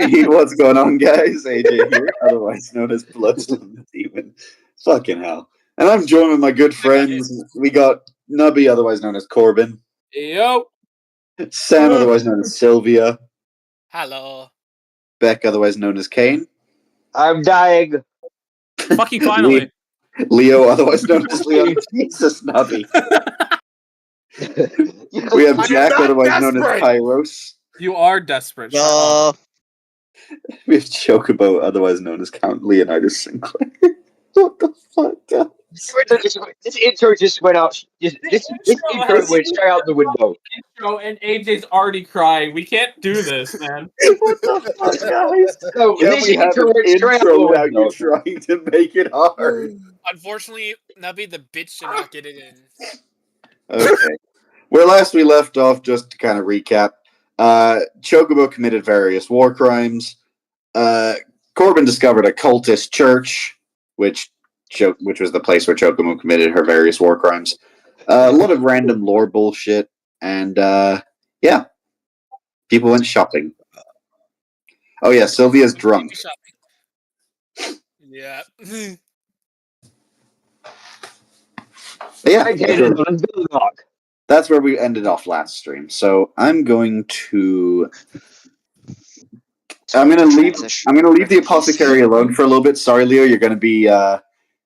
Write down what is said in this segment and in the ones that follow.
Hey, what's going on, guys? AJ here, otherwise known as Bloodstone the Demon. Fucking hell. And I'm joined with my good friends. We got Nubby, otherwise known as Corbin. Yo. Sam, otherwise known as Sylvia. Hello. Beck, otherwise known as Kane. I'm dying. Fucking finally. Leo, otherwise known as Leon. Jesus, Nubby. We have Jack, otherwise known as Pyros. You are desperate. Shut Yo. up. We have Chocobo, otherwise known as Count Leonidas Sinclair. What the fuck, guys? This intro just went out. This intro went straight out the window. Intro and AJ's already crying. We can't do this, man. What the fuck, guys? No, Can this we have intro an went straight out the intro without window. you trying to make it hard? Unfortunately, Nubby the bitch did not get it in. Okay. Where last we left off, just to kind of recap, Chocobo committed various war crimes. Corbin discovered a cultist church, which was the place where Chocobo committed her various war crimes. A lot of random lore bullshit, and yeah, people went shopping. Oh yeah, Sylvia's drunk. Yeah. But yeah, that's where we ended off last stream. So I'm gonna leave the apothecary alone for a little bit. Sorry, Leo, you're gonna be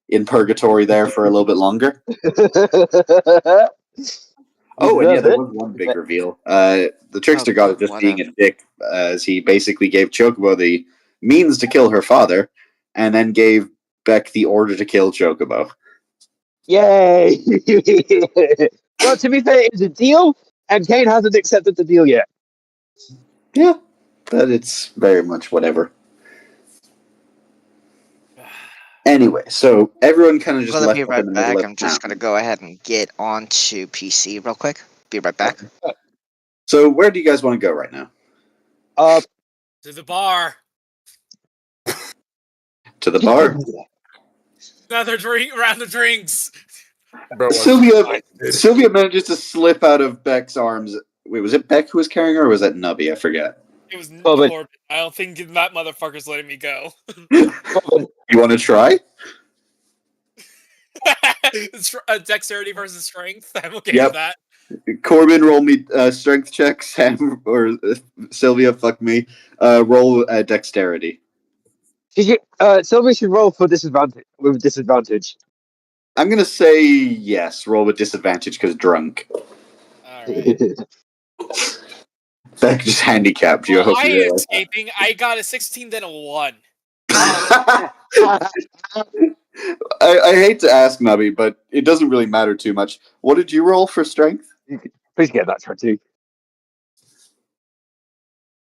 in purgatory there for a little bit longer. Oh, and yeah, there was one big reveal. The trickster god is just being a dick, as he basically gave Chocobo the means to kill her father, and then gave Beck the order to kill Chocobo. Yay! Well, to be fair, it was a deal, and Kane hasn't accepted the deal yet. Yeah, but it's very much whatever. Anyway, so everyone kind of just left be up right in the back. middle of I'm just town. going to go ahead and get onto PC real quick. Be right back. So where do you guys want to go right now? To the bar. To the bar. Another drink around the drinks. Bro, Sylvia manages to slip out of Beck's arms. Wait, was it Beck who was carrying her, or was that Nubby? I forget. It was Corbin. I don't think that motherfucker's letting me go. You want to try? Dexterity versus strength. I'm okay with that. Corbin, roll me strength check. Sam or Sylvia, fuck me. Roll dexterity. Sylvia should roll for disadvantage. With disadvantage. I'm gonna say yes. Roll with disadvantage because drunk. Alright. Beck just handicapped you. I ain't escaping. I got a 16, then a 1. I hate to ask, Nubby, but it doesn't really matter too much. What did you roll for strength? Please get that tattoo.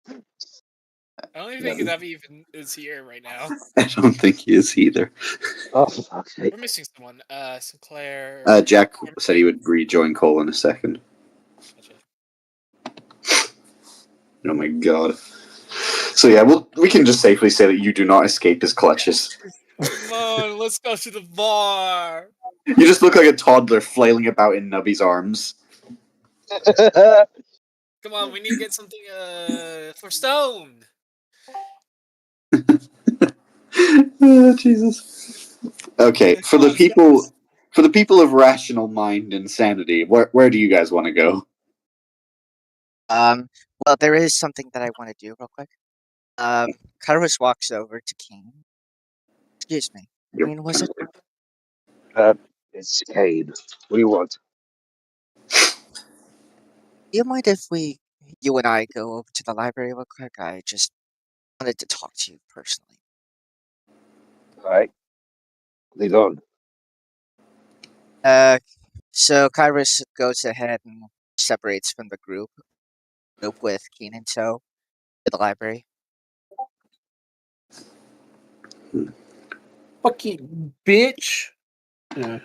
I don't even think Nubby even is here right now. I don't think he is either. Oh, for fuck's sake. We're missing someone. Sinclair. Jack said he would rejoin Cole in a second. Oh my god. So yeah, we can just safely say that you do not escape his clutches. Come on, let's go to the bar. You just look like a toddler flailing about in Nubby's arms. Come on, we need to get something for Stone. Oh, Jesus. Okay, for the people of rational mind and sanity, where do you guys want to go? Well, there is something that I want to do real quick. Kairos walks over to Kane. Excuse me. Kane, was it? It's Kane. What do you want? Do you mind if you and I go over to the library real quick? I just wanted to talk to you personally. Alright. Lead on. So Kairos goes ahead and separates from the group with Keen in tow to the library. Fucking bitch. Yeah.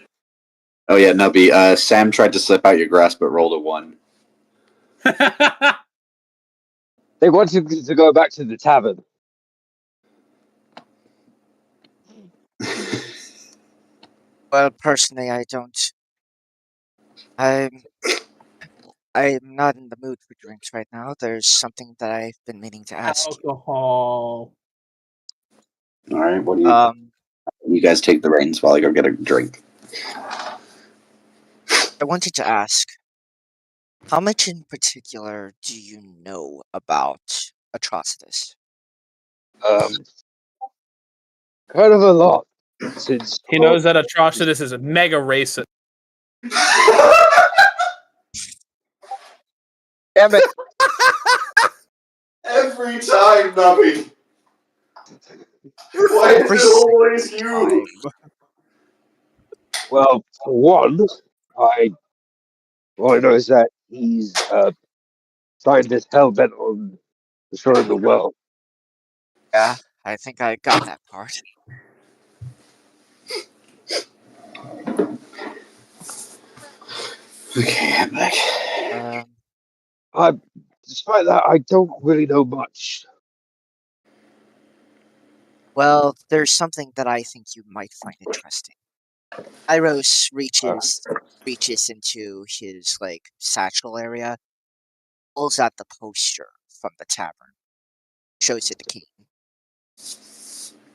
Oh yeah, Nubby. Sam tried to slip out your grasp, but rolled a 1. They wanted to go back to the tavern. Well, personally, I don't. I'm not in the mood for drinks right now. There's something that I've been meaning to ask you. Alcohol. All right, what do you? You guys take the reins while I go get a drink. I wanted to ask, how much in particular do you know about Atrocitus? Kind of a lot. Since He knows that Atrocitus is a mega racist. damn it. Every time, Nubby. Why is Every it always you? time. Well, for one, all I know is that he's scientist hell bent on destroying the world. Yeah, I think I got that part. Okay, I'm back. Despite that, I don't really know much. Well, there's something that I think you might find interesting. Iros reaches into his satchel area, pulls out the poster from the tavern, shows it to King.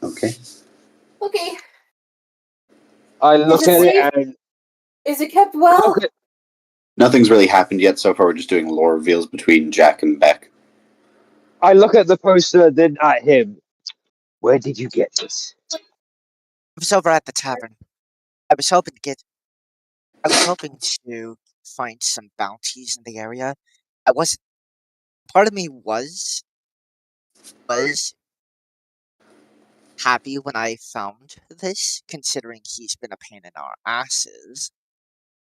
Okay. Okay. I look Is it at safe? it and Is it kept well? Nothing's really happened yet so far. We're just doing lore reveals between Jack and Beck. I look at the poster, then at him. Where did you get this? I was over at the tavern. I was hoping to find some bounties in the area. Part of me was happy when I found this, considering he's been a pain in our asses.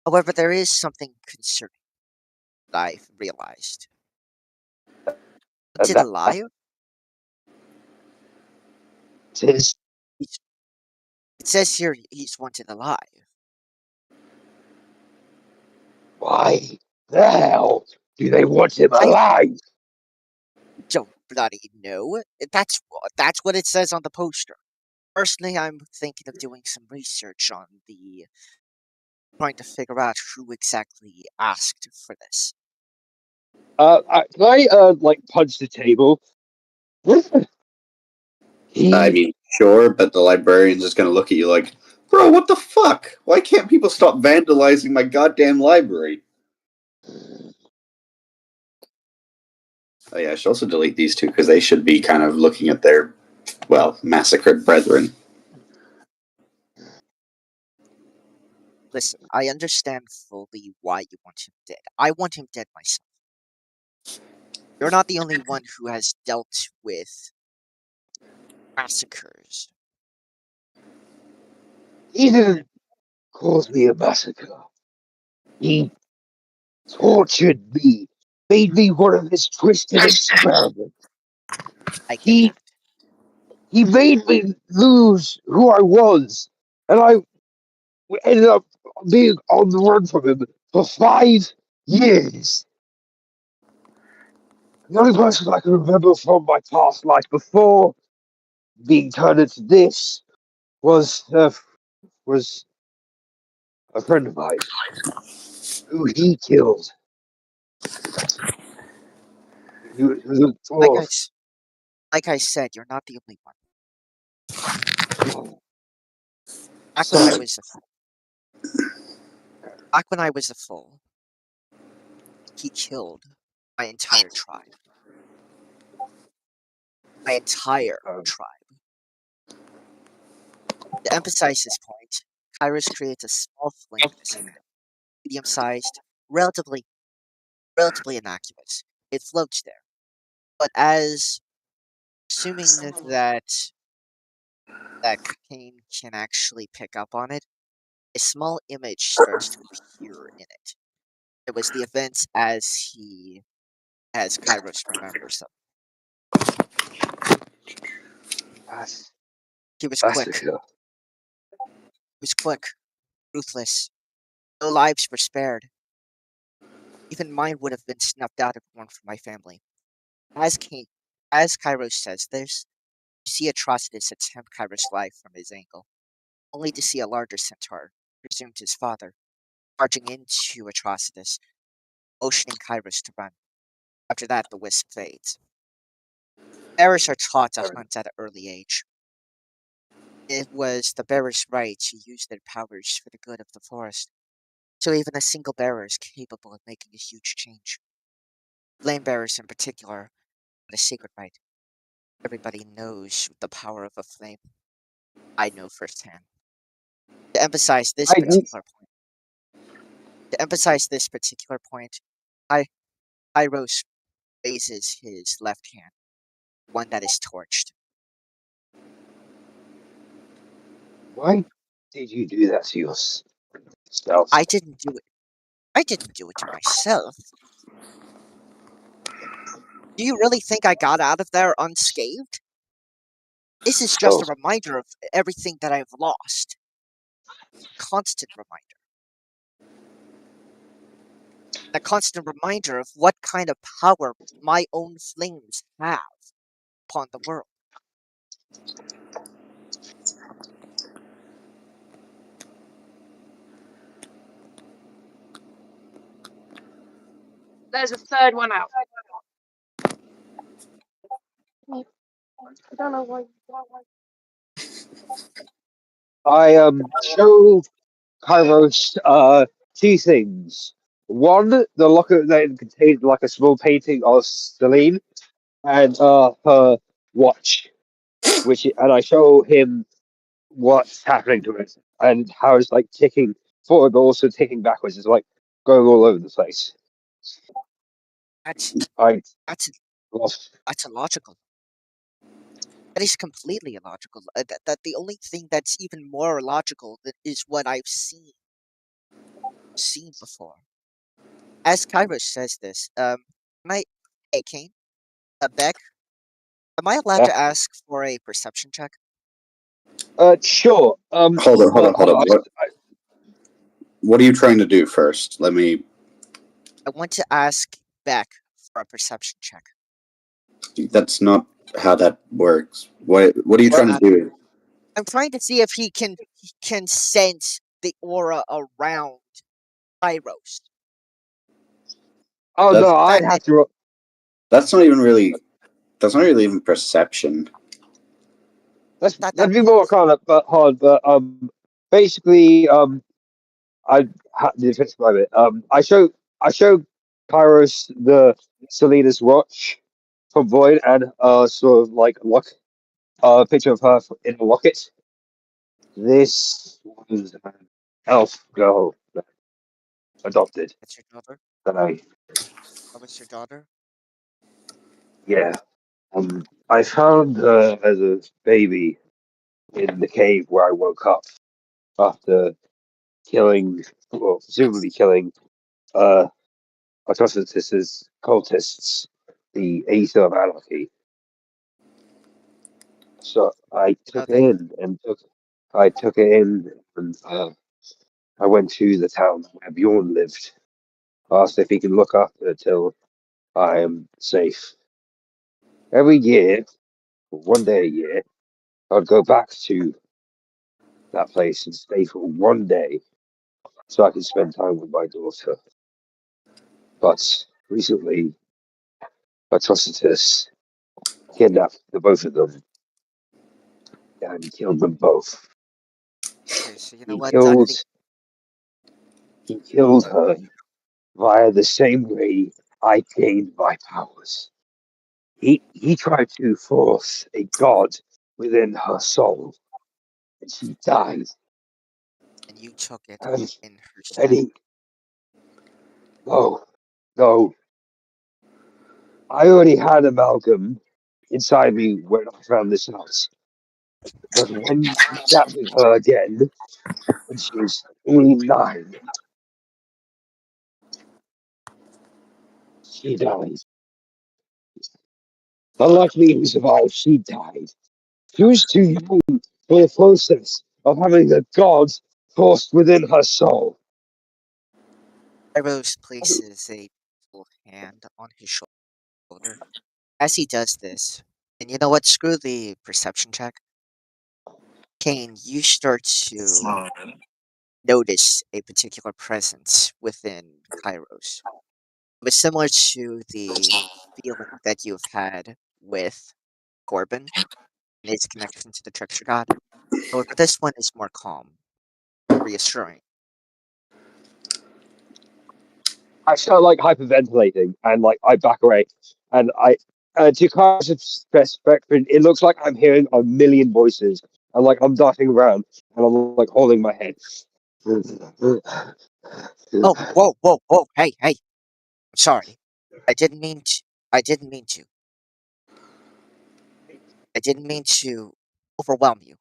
However, there is something concerning that I've realized. Wanted alive? It It says here he's wanted alive. why the hell do they want him alive? Don't bloody know. That's what it says on the poster. Personally, I'm thinking of doing some research on trying to figure out who exactly asked for this. Can I punch the table? I mean, sure, but the librarian's just gonna look at you like, bro, what the fuck? Why can't people stop vandalizing my goddamn library? Oh yeah, I should also delete these two because they should be kind of looking at their, massacred brethren. Listen, I understand fully why you want him dead. I want him dead myself. You're not the only one who has dealt with massacres. He didn't cause me a massacre. He tortured me, made me one of his twisted experiments. I get He that. he made me lose who I was, and I ended up being on the run from him for 5 years. The only person I can remember from my past life before being turned into this was a friend of mine who he killed. He was a dwarf. Like I said, you're not the only one. Back when I Sorry. was back when I was a fool, he killed my entire tribe. My entire tribe. To emphasize this point, Kairos creates a small flame in his hand, medium-sized, relatively innocuous. It floats there. But as assuming that Kane can actually pick up on it, a small image starts to appear in it. It was the events as Kairos remembers them. He was quick. Ruthless. No lives were spared. Even mine would have been snuffed out if it weren't for my family. As Kairos says this, you see Atrocitus attempt Kairos' life from his angle, only to see a larger centaur, presumed his father, charging into Atrocitus. motioning Kairos to run. After that, the wisp fades. Bears are taught to hunt at an early age. It was the bearers' right to use their powers for the good of the forest. So even a single bearer is capable of making a huge change. Flame bearers in particular had a sacred right. Everybody knows the power of a flame. I know firsthand. To emphasize this I do. particular point, to emphasize this particular point, I Hyros raises his left hand, one that is torched. Why did you do that to yourself? I didn't do it. I didn't do it to myself. Do you really think I got out of there unscathed? This is just So, a reminder of everything that I've lost. Constant reminder. A constant reminder of what kind of power my own flames have upon the world. There's a third one out. I don't know why. I show Kairos two things. One, the locker that contained like a small painting of Celine and her watch, and I show him what's happening to it and how it's like ticking forward, but also ticking backwards. It's like going all over the place. That's I that's lost. that's illogical. That is completely illogical. That the only thing that's even more illogical is what I've seen before. As Kairos says this, hey Kane, Beck, am I allowed Yeah. to ask for a perception check? Sure. Hold on, hold on, hold on. I- What are you trying to do first? Let me. I want to ask Beck for a perception check. That's not how that works. What are you trying to do? I'm trying to see if he can sense the aura around Kairos. oh That's no, I'd have to. that's not even really. That's not really even perception. That That'd be more kind of hard, but basically I had to describe it. I show Kairos the Selena's watch from Void and sort of like a picture of her in a locket. This was an elf girl that adopted that's your daughter. that That was your daughter. yeah. I found her as a baby in the cave where I woke up after killing, well, presumably killing uh Autossus's cultists, the Aether of Anarchy. So No, they. I took it in and I went to the town where Bjorn lived. Asked if he can look after her till I am safe. Every year, one day a year, I'd go back to that place and stay for one day so I could spend time with my daughter. But recently, Atrocitus kidnapped the both of them and killed them both. Okay, so you know He what? killed he killed her via the same way I gained my powers. He tried to force a god within her soul, and she died. And you took it And, in her and stead. he no, no. I already had amalgam inside me when I found this house. But when he sat with her again, when she was only 9, she died. Unlike me who survived, she died. She was too young for the process of having a god forced within her soul. Kairos places a gentle hand on his shoulder. As he does this, and you know what? Screw the perception check. Kane, you start to notice a particular presence within Kairos. was similar to the feeling that you've had with Corbin and his connection to the Trickster God. However, this one is more calm, reassuring. I start like hyperventilating and like I back away and I to kind of spectrum, it looks like I'm hearing a million voices and like I'm darting around and I'm like holding my head. Oh, whoa! Hey! I'm sorry. I didn't mean to. I didn't mean to. I didn't mean to overwhelm you.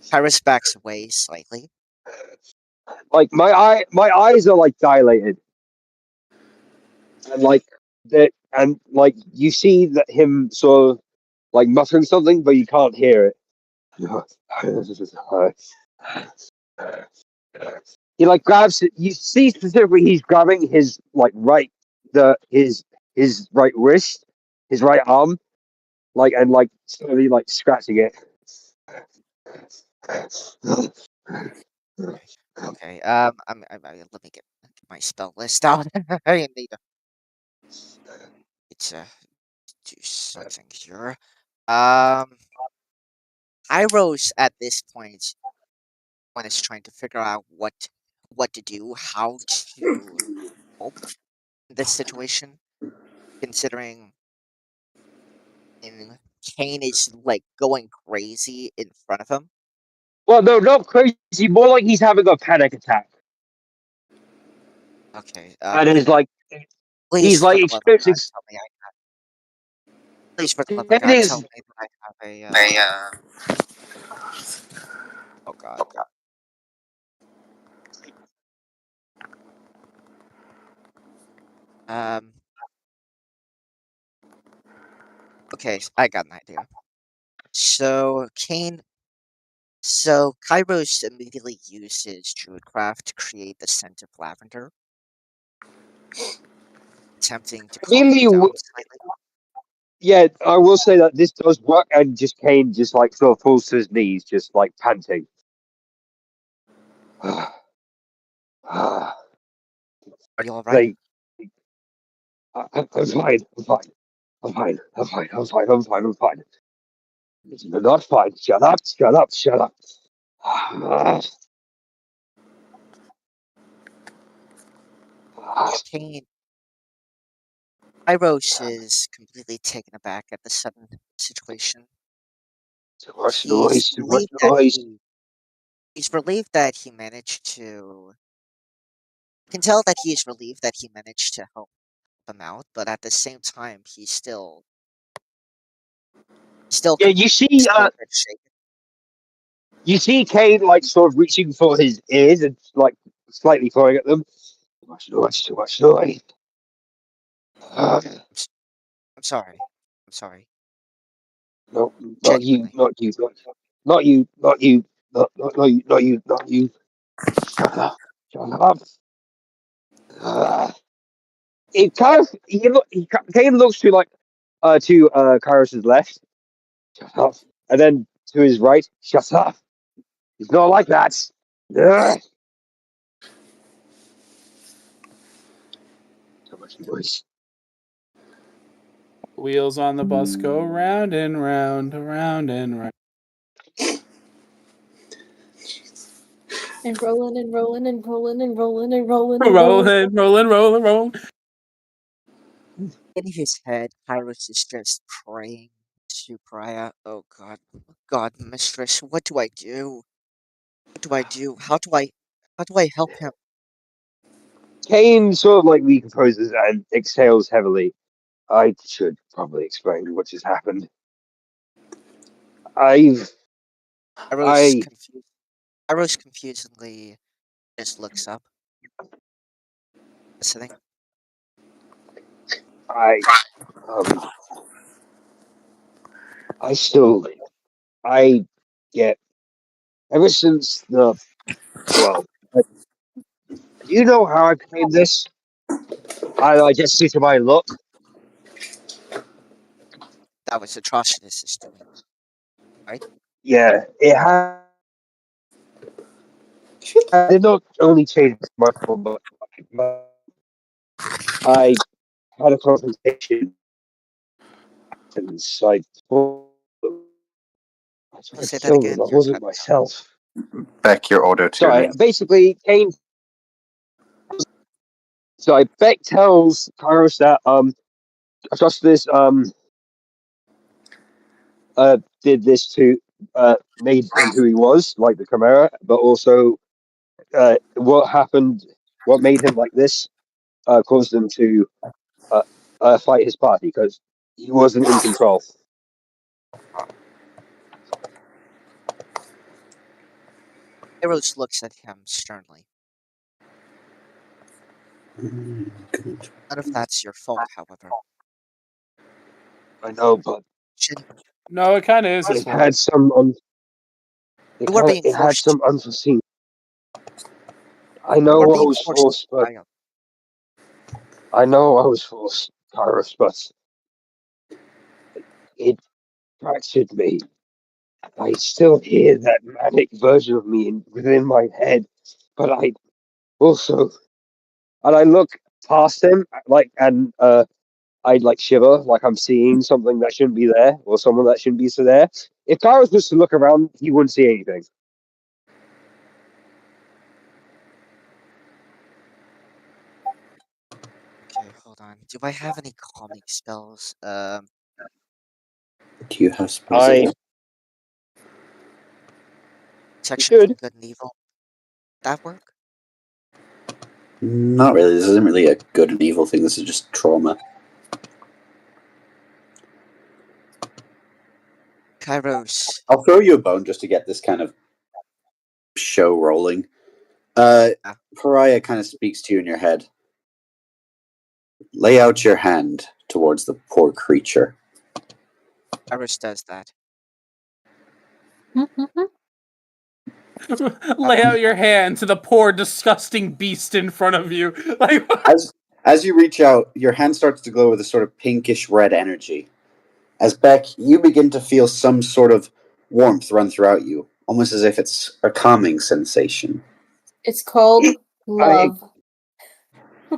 Kyrus backs away slightly. Like my eyes are like dilated and like that and like you see that him sort of like muttering something but you can't hear it. He like grabs it. You see specifically he's grabbing his like right his right wrist, his right arm, like and like slowly like scratching it. Okay. Let me get my spell list out. I need to do something here. Iros at this point, when it's trying to figure out what to do, how to help in this situation, considering Kane is like going crazy in front of him. Well, no, not crazy. More like he's having a panic attack, Okay. and it's like Please, he's for like the love of experiencing. God, tell me please, for the love of Kane God, tell is me that I have oh God. Um. Okay, I got an idea. So Kairos immediately uses Druidcraft to create the scent of lavender, attempting to calm him immediately. down slightly. Yeah, I will say that this does work, and just Kane just like sort of falls to his knees, just like panting. Are you all right? Like, I'm fine. I'm fine. I'm fine. I'm fine. I'm fine. I'm fine. I'm fine. You're not fine. Shut up. Shut up. Shut up. Kane Kairos is completely taken aback at the sudden situation. Too much He's noise. Too much relieved that noise. he's relieved that he managed to can tell that he's relieved that he managed to help him out, but at the same time he's still Yeah, confused, still a bit shaken. you see Kane like sort of reaching for his ears and like slightly throwing at them. Too much noise. Too much noise. I'm sorry. I'm sorry. No, not you. Genuinely. Not you. Not you. Not you. Not you. Not you. Not you. Shut up. Shut up. It kind of Kane looks to like to Kairos' left. Shut up. And then to his right. Shut up. He's not like that. Ugh. So much noise. Wheels on the bus go round and round, round and round. And rolling and rolling and rolling and rolling and rolling and rolling. Rolling. In his head, Kairos is just praying to Priya. Oh God, mistress, what do I do? What do I do? How do I help him? Kane sort of like recomposes and exhales heavily. I should probably explain what just happened. I've Kairos I confused Kairos confusedly just looks up, listening. I um I still I get ever since the well do you know how I became this? I just due to my look. That was Atrocitus is doing, right? Yeah, it has I did not only change my form, but I had a confrontation, and so I tried to Say that kill them. again. I You're wasn't cutting out. myself. Beck, your auto So I tuning. basically came. So I Beck tells Kairos that Justice did this to made him who he was, like the Chimera, but also what happened, what made him like this, caused him to fight his party because he wasn't in control. Eros looks at him sternly. Good. None of that's your fault, however. I know, but Genuinely, No, it kind of is his it fault. had some you were being it had forced. some unforeseen. I You know were I being was forced. forced, but I know I was forced, Kairos, but it fractured me. I still hear that manic version of me within my head, but I also, and I look past him, like, and I'd like shiver, like I'm seeing something that shouldn't be there, or someone that shouldn't be so there. If Kairos was to look around, he wouldn't see anything. Okay, hold on. Do I have any calming spells? Do you have I specific? Section from should. good and evil. That work? Not really. This isn't really a good and evil thing. This is just trauma. Kairos. I'll throw you a bone just to get this kind of show rolling. Ah, Pariah kind of speaks to you in your head. Lay out your hand towards the poor creature. Kairos does that. Lay out your hand to the poor, disgusting beast in front of you. Like, As you reach out, your hand starts to glow with a sort of pinkish red energy. As Beck, you begin to feel some sort of warmth run throughout you, almost as if it's a calming sensation. It's called love.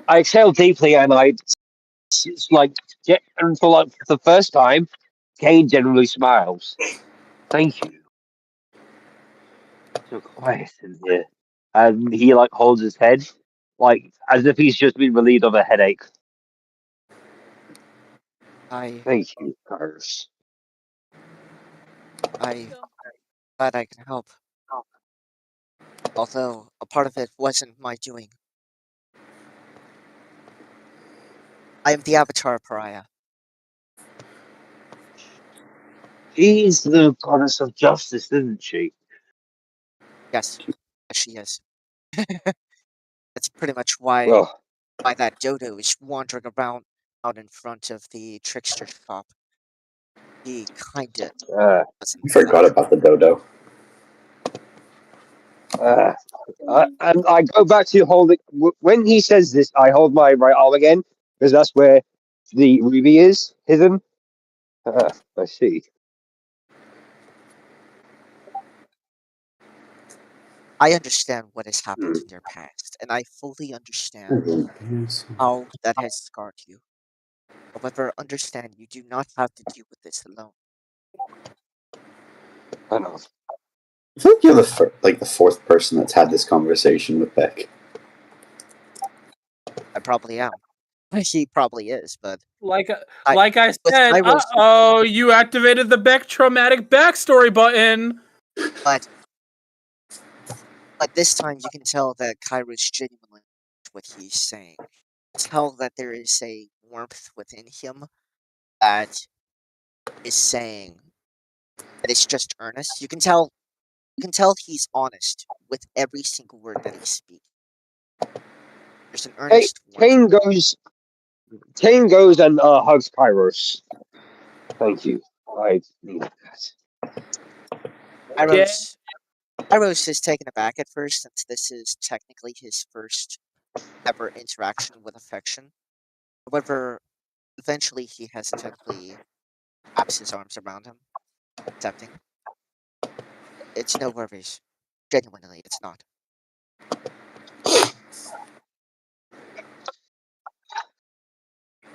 I exhale deeply, and it's like, and for like the first time, Kane generally smiles. Thank you. So quiet in here, and he like holds his head, like as if he's just been relieved of a headache. I Thank you, Kairos. glad I can help. Although a part of it wasn't my doing. I am the Avatar of Pariah. She's the goddess of justice, isn't she? Yes, she is. That's pretty much why Well, that dodo is wandering around out in front of the trickster shop. He kinda wasn't I forgot much. about the dodo. uh, and I go back to holding. When he says this, I hold my right arm again because that's where the ruby is hidden. I see. I understand what has happened Hmm. in your past, and I fully understand how that has scarred you. However, understand you do not have to deal with this alone. I know. I feel like you're the fourth person that's had this conversation with Beck. I probably am. He probably is, but like, I like I with said, Kairos, you activated the Beck traumatic backstory button. but this time you can tell that Kairos genuinely knows what he's saying. Tell that there is a warmth within him that is saying that it's just earnest. You can tell he's honest with every single word that he speaks. There's an Hey, earnest warmth. Kane goes and hugs Kairos. Thank you. I need that. Yeah. Kairos is taken aback at first since this is technically his first ever interaction with affection. However, eventually he hesitantly wraps his arms around him, accepting. It's no worries. Genuinely, it's not.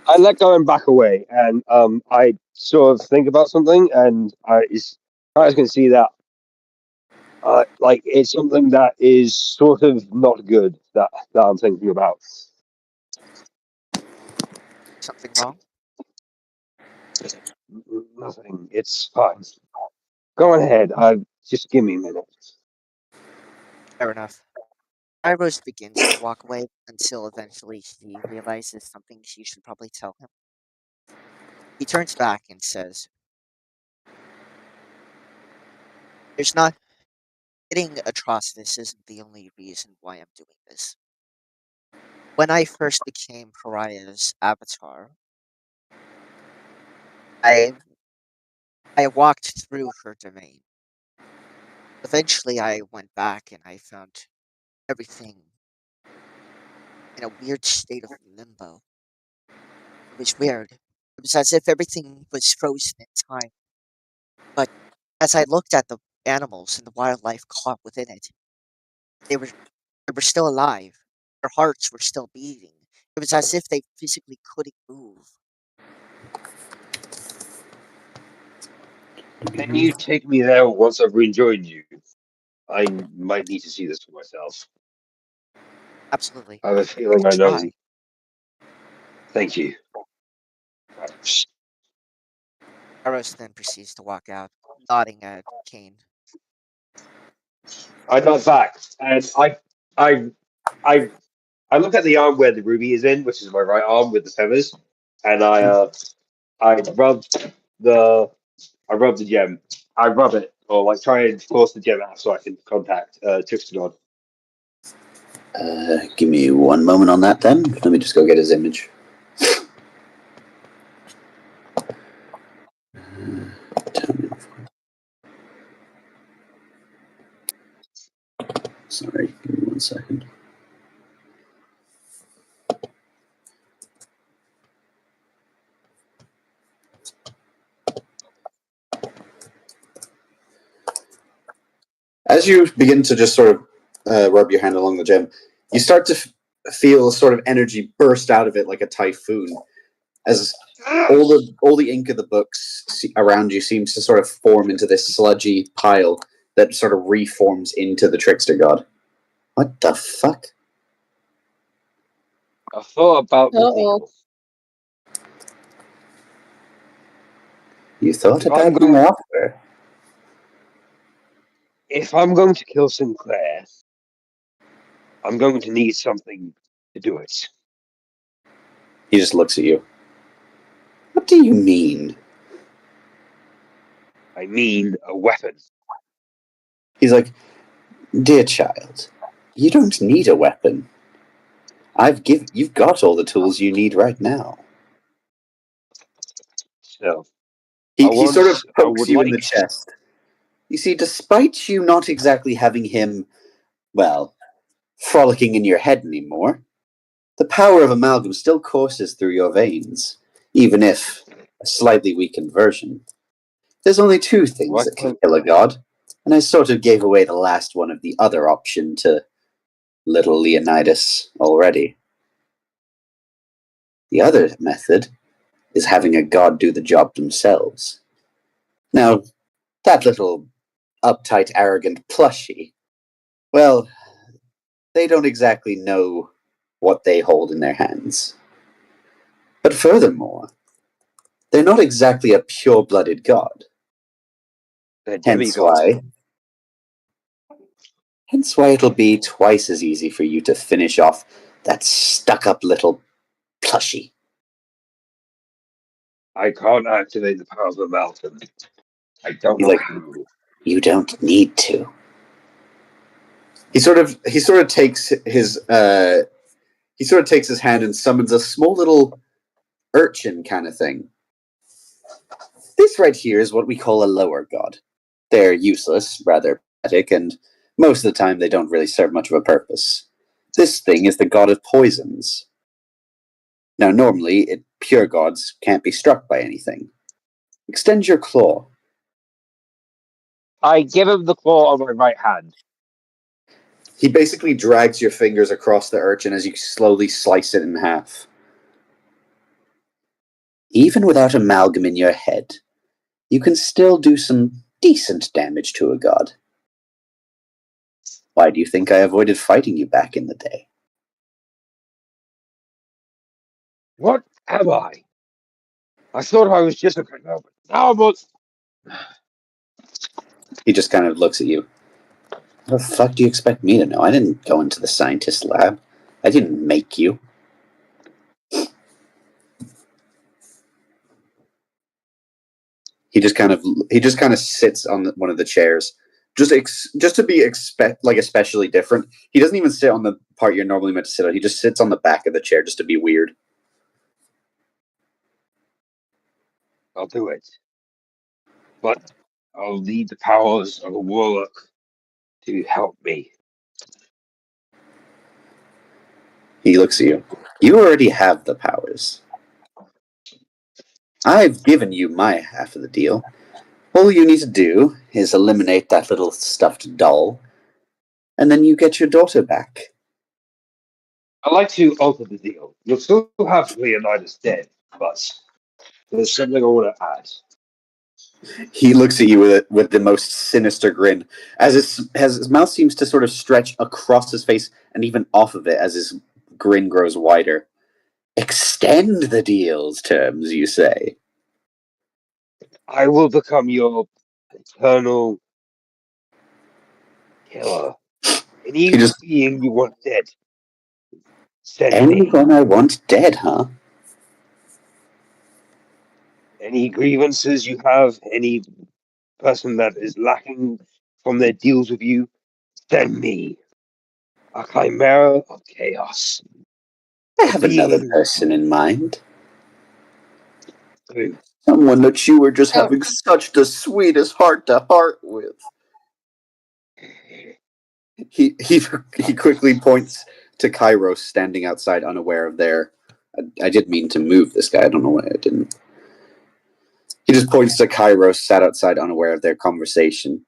I let go and back away, and I sort of think about something, and I can see that like it's something that is sort of not good that I'm thinking about. Something wrong? Nothing. It's fine. Go on ahead. Just give me a minute. Fair enough. Rose begins to walk away until eventually she realizes something she should probably tell him. He turns back and says, "There's not getting Atrocitus isn't the only reason why I'm doing this. When I first became Pariah's avatar, I I walked through her domain. Eventually I went back and I found everything in a weird state of limbo. It was weird. It was as if everything was frozen in time. But as I looked at the animals and the wildlife caught within it, they were they were still alive. Their hearts were still beating. It was as if they physically couldn't move. Can you take me there once I've rejoined you? I might need to see this for myself. Absolutely. I have a feeling I know. Try. Thank you. Eros then proceeds to walk out, nodding at Kane. I nod back, and I, I, I look at the arm where the ruby is in, which is my right arm with the feathers, and I rub the gem. I rub it, or like try and force the gem out so I can contact Trickster God. Give me one moment on that then. Let me just go get his image. Sorry, give me 1 second. As you begin to just sort of rub your hand along the gem, you start to feel a sort of energy burst out of it like a typhoon, as all the ink of the books around you seems to sort of form into this sludgy pile that sort of reforms into the Trickster God. What the fuck? I thought about the Uh-oh. deal. You thought If I'm about going, my offer? if I'm going to kill Sinclair, I'm going to need something to do it. He just looks at you. What do you mean? I mean a weapon. He's like, dear child, you don't need a weapon. You've got all the tools you need right now. So He sort of I pokes would you in like. the chest. You see, despite you not exactly having him, well, frolicking in your head anymore, the power of amalgam still courses through your veins, even if a slightly weakened version. There's only two things What that can kind? kill a god, and I sort of gave away the last one of the other option to little Leonidas already. The other method is having a god do the job themselves. Now, that little uptight, arrogant plushie, well, they don't exactly know what they hold in their hands. But furthermore, they're not exactly a pure-blooded god. They're Hence demigods. why it'll be twice as easy for you to finish off that stuck-up little plushie. I can't activate the powers of amalgam. I don't He's know like, how. you don't need to. He sort of takes his hand and summons a small little urchin kind of thing. This right here is what we call a lower god. They're useless, rather pathetic, and most of the time they don't really serve much of a purpose. This thing is the god of poisons. Now, normally, pure gods can't be struck by anything. Extend your claw. I give him the claw on my right hand. He basically drags your fingers across the urchin as you slowly slice it in half. Even without amalgam in your head, you can still do some decent damage to a god. Why do you think I avoided fighting you back in the day? What am I? I thought I was just a but now I'm on. He just kind of looks at you. What the fuck do you expect me to know? I didn't go into the scientist lab. I didn't make you. He just kind of sits on one of the chairs, just to be especially different. He doesn't even sit on the part you're normally meant to sit on. He just sits on the back of the chair just to be weird. I'll do it. But I'll need the powers of a warlock to help me. He looks at you. You already have the powers. I've given you my half of the deal. All you need to do is eliminate that little stuffed doll, and then you get your daughter back. I'd like to alter the deal. You'll still have Leonidas dead, but there's something I want to add. He looks at you with the most sinister grin, as his mouth seems to sort of stretch across his face and even off of it as his grin grows wider. Extend the deal's terms, you say? I will become your eternal killer. Any being you want dead, send me. Anyone I want dead, huh? Any grievances you have, any person that is lacking from their deals with you, send me. A chimera of chaos. I have another being person in mind. who? Someone that you were just having such the sweetest heart-to-heart with. He quickly points to Kairos standing outside, unaware of their. I did mean to move this guy. I don't know why I didn't. He just points to Kairos, sat outside, unaware of their conversation.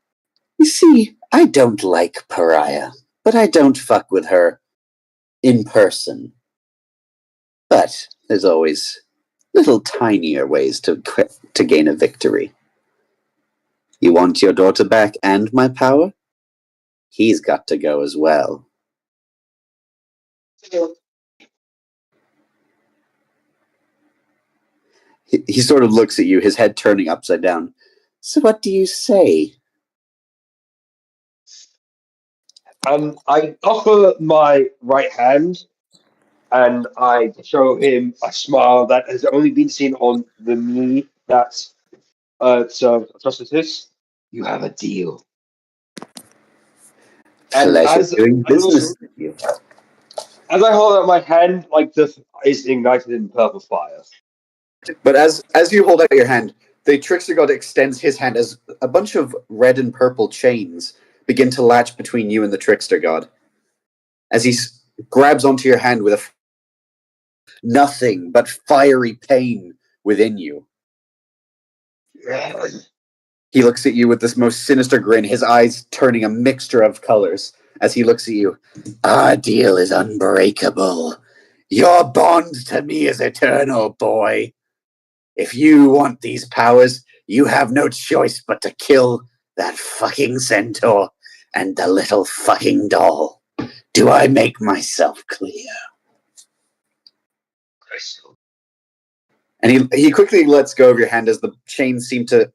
You see, I don't like Pariah, but I don't fuck with her in person. But there's always little tinier ways to gain a victory. You want your daughter back and my power? He's got to go as well. He sort of looks at you, his head turning upside down. So what do you say? I offer my right hand and I show him a smile that has only been seen on the me that's served Justice. You have a deal. And Pleasure doing business with you. As I hold out my hand, like this is ignited in purple fire. But as you hold out your hand, the trickster god extends his hand as a bunch of red and purple chains begin to latch between you and the trickster god. As he grabs onto your hand with nothing but fiery pain within you. He looks at you with this most sinister grin, his eyes turning a mixture of colors as he looks at you. Our deal is unbreakable. Your bond to me is eternal, boy. If you want these powers, you have no choice but to kill that fucking centaur and the little fucking doll. Do I make myself clear? And he quickly lets go of your hand as the chains seem to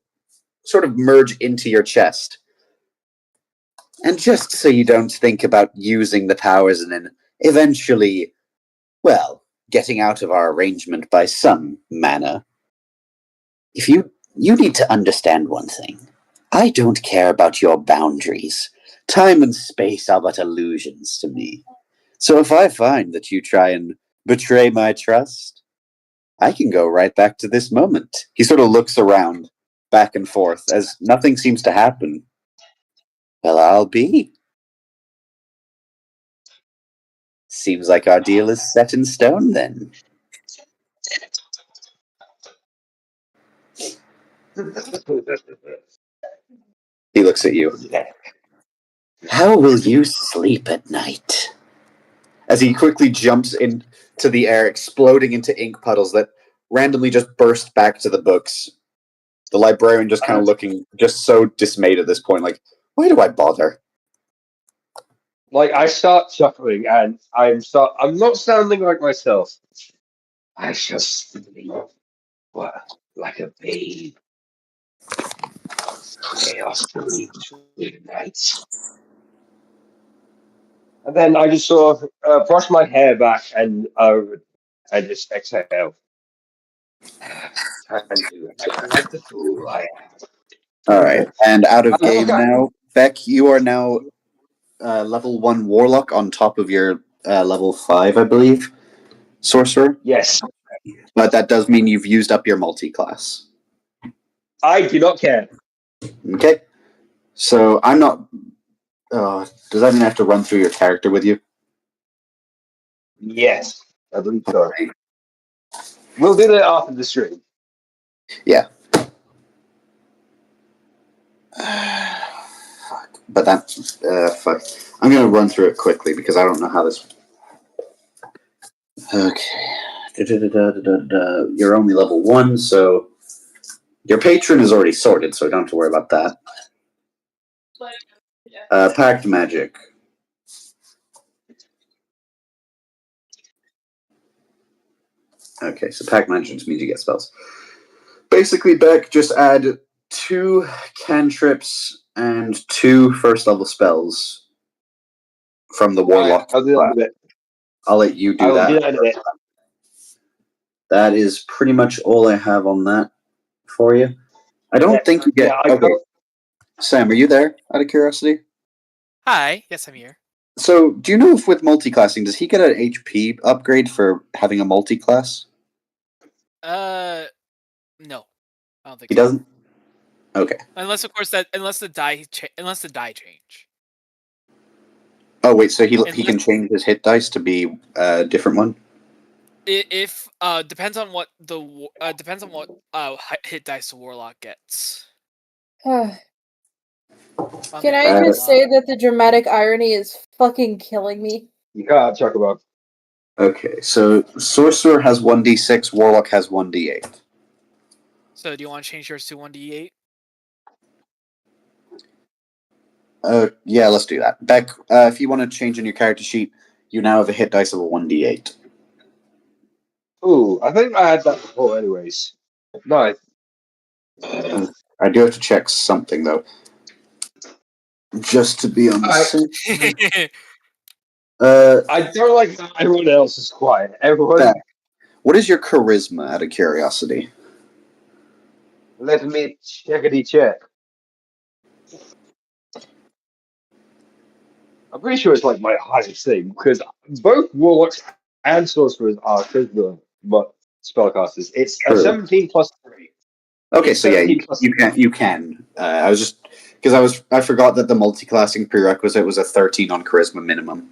sort of merge into your chest. And just so you don't think about using the powers and then eventually, well, getting out of our arrangement by some manner, if you need to understand one thing. I don't care about your boundaries. Time and space are but illusions to me. So if I find that you try and betray my trust, I can go right back to this moment. He sort of looks around, back and forth, as nothing seems to happen. Well, I'll be. Seems like our deal is set in stone then. He looks at you. How will you sleep at night? As he quickly jumps into the air, exploding into ink puddles that randomly just burst back to the books. The librarian just kind of looking just so dismayed at this point, like, why do I bother? Like I start chuckling, and I'm not sounding like myself. I shall sleep like a babe. Chaos sleep through night. And then I just sort of brush my hair back and just exhale. Time to act like the fool I am. All right, and out of I look game at- now. Beck, you are now level 1 warlock on top of your level 5, I believe, sorcerer. Yes, But that does mean you've used up your multi-class. I do not care. Okay, so I'm not. Does that mean I have to run through your character with you? Yes, I believe so. We'll do that after the stream. Yeah. Fuck. But that's fuck. I'm gonna run through it quickly because I don't know how this. Okay. You're only level 1, so your patron is already sorted, so don't have to worry about that. Pact magic. Okay, so pact magic just means you get spells. Basically, Beck, just add 2 cantrips and 2 first level spells from the warlock. I'll do that in a bit. I'll let you do I will that. do that in a bit. That is pretty much all I have on that for you. I don't think you get. Yeah, Okay, Sam, are you there? Out of curiosity. Hi, yes, I'm here. So, do you know if with multi-classing, does he get an HP upgrade for having a multi-class? No, I don't think He so. doesn't. Okay. Unless, of course, unless the die change. Oh wait, so he Unless- can change his hit dice to be a different one. If depends on what hit dice the warlock gets. Can Okay, I Uh, just say that the dramatic irony is fucking killing me? You can't talk about. Okay, so sorcerer has 1d6, warlock has 1d8. So do you want to change yours to 1d8? Yeah, let's do that. Beck, if you want to change in your character sheet, you now have a hit dice of a 1d8. Ooh, I think I had that before, anyways. No, I do have to check something though, just to be on the safe. I don't like that everyone else is quiet. Everyone, Beck, what is your charisma? Out of curiosity. let me checkity check. I'm pretty sure it's like my highest thing because both warlocks and sorcerers are charisma, but spellcasters. It's a True. 17 plus 3. Okay, It's so yeah, 17 plus you can. You can. I was just because I forgot that the multi-classing prerequisite was a 13 on charisma minimum.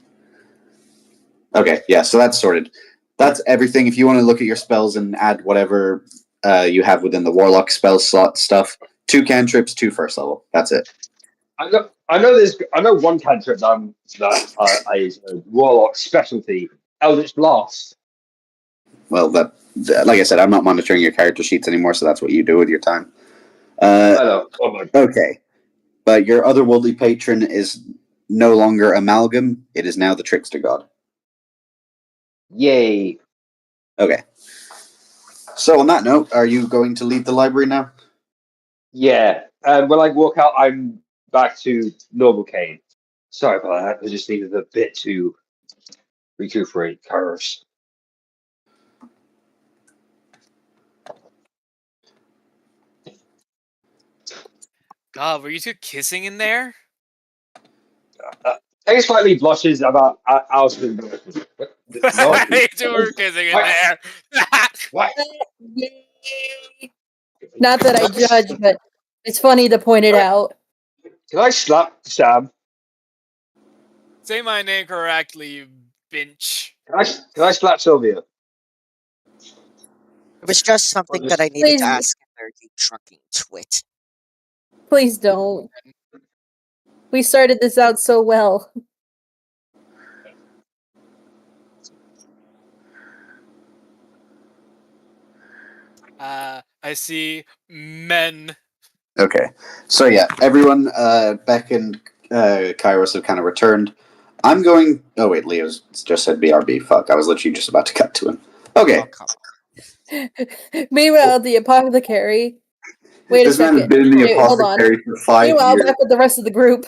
Okay, yeah, so that's sorted. That's everything. If you want to look at your spells and add whatever you have within the warlock spell slot stuff, 2 cantrips, 2 first level. That's it. I know one cantrip that is a warlock specialty, Eldritch Blast. Well, like I said, I'm not monitoring your character sheets anymore, so that's what you do with your time. I know. Oh my. Okay, but your otherworldly patron is no longer Amalgam. It is now the Trickster God. Yay. Okay. So on that note, are you going to leave the library now? Yeah. And when I walk out, I'm back to normal Kane. Sorry about that. I just needed a bit to recuperate curves. God, were you two kissing in there? Kane slightly blushes about Alston. No. You two were kissing in there. What? Yay. Not that I judge, but it's funny to point it out. Can I slap Sam? Say my name correctly, you bitch. Can I slap Sylvia? It was just something that I needed Please. to ask in there, you trucking twit. Please don't. We started this out so well. I see men. Okay. So yeah, everyone, Beck and Kairos have kind of returned. I'm going. Oh wait, Leo's just said BRB. Fuck, I was literally just about to cut to him. Okay. Oh, come on. Meanwhile, the apothecary. Wait a This man has second. been in the Wait, hold on. apothecary for 5 Meanwhile, years. back with the rest of the group.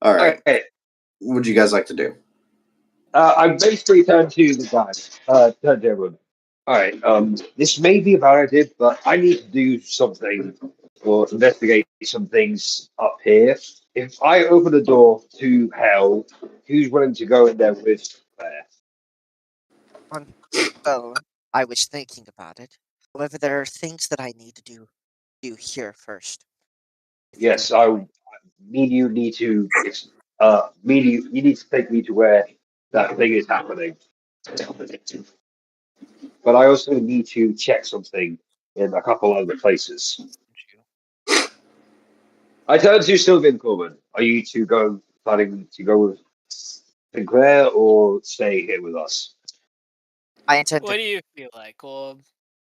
All right. Okay. What would you guys like to do? I basically turned to the guys. Turned to everyone. All right. This may be a bad idea, but I need to do something or investigate some things up here. If I open the door to hell, who's willing to go in there with Claire? Well, I was thinking about it. However, there are things that I need to do here first. If you Yes, don't mind. me and you need to. You need to take me to where that thing is happening. But I also need to check something in a couple other places. I turn to Sylvia and Corbin. Are you two planning to go with Sinclair or stay here with us? I intend What to. do you feel like? Well,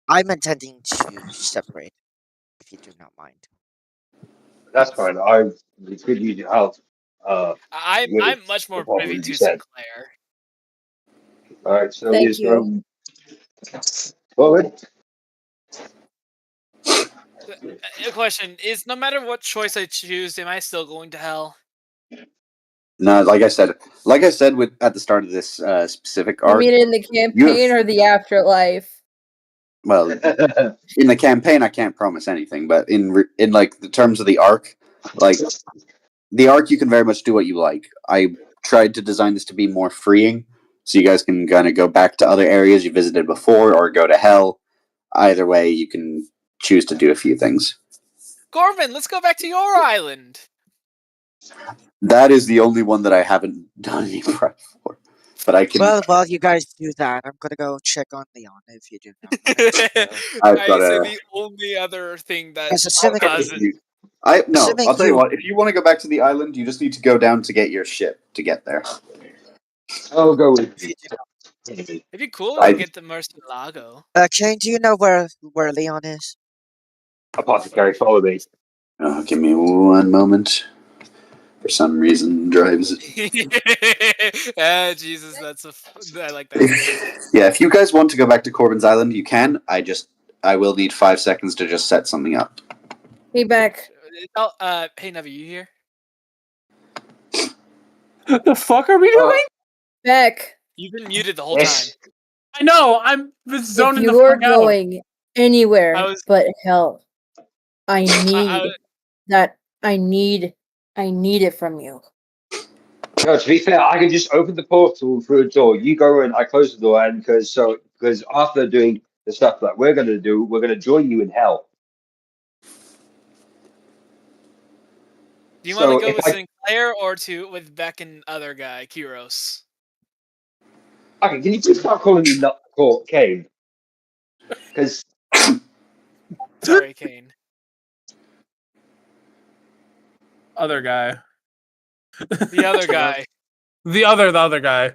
I'm intending to separate. If you do not mind. That's fine. I could use your help. With I'm much the more privy problems you to said. Sinclair. All right, so Thank he's you. going forward. A question is: no matter what choice I choose, am I still going to hell? No, like I said, with at the start of this specific You arc. mean in the campaign or the afterlife? Well, in the campaign, I can't promise anything, but in like the terms of the arc, like the arc, you can very much do what you like. I tried to design this to be more freeing, so you guys can kind of go back to other areas you visited before, or go to hell. Either way, you can choose to do a few things. Corbin, let's go back to your island. That is the only one that I haven't done any prep for, but I can. Well, while you guys do that, I'm gonna go check on Leon if you do not mind. I've I got say a. the only other thing that As assuming doesn't. No, assuming I'll tell you you what. If you want to go back to the island, you just need to go down to get your ship to get there. I'll go with if you. you do not. It'd be cool I- to get the Murcielago. Kane, do you know where Leon is? Apothecary, follow me. Give me one moment. For some reason, drives. Jesus, I like that. Yeah, if you guys want to go back to Corbin's Island, you can. I will need 5 seconds to just set something up. Hey, Beck. Oh, hey, Nevi, you here? The fuck are we doing? Beck. You've been muted the whole time. I know. I'm If zoning the you're fuck out. going anywhere I was- but hell, I need I- that. I need it from you. No, to be fair, I can just open the portal through a door. You go in, I close the door, and because after doing the stuff that we're gonna do, we're gonna join you in hell. Do you want So to go if with I- Sinclair or with Beck and other guy, Kiros? Okay, can you please start calling me not Kane? Because Sorry, Kane. Other guy. The other guy. The other guy.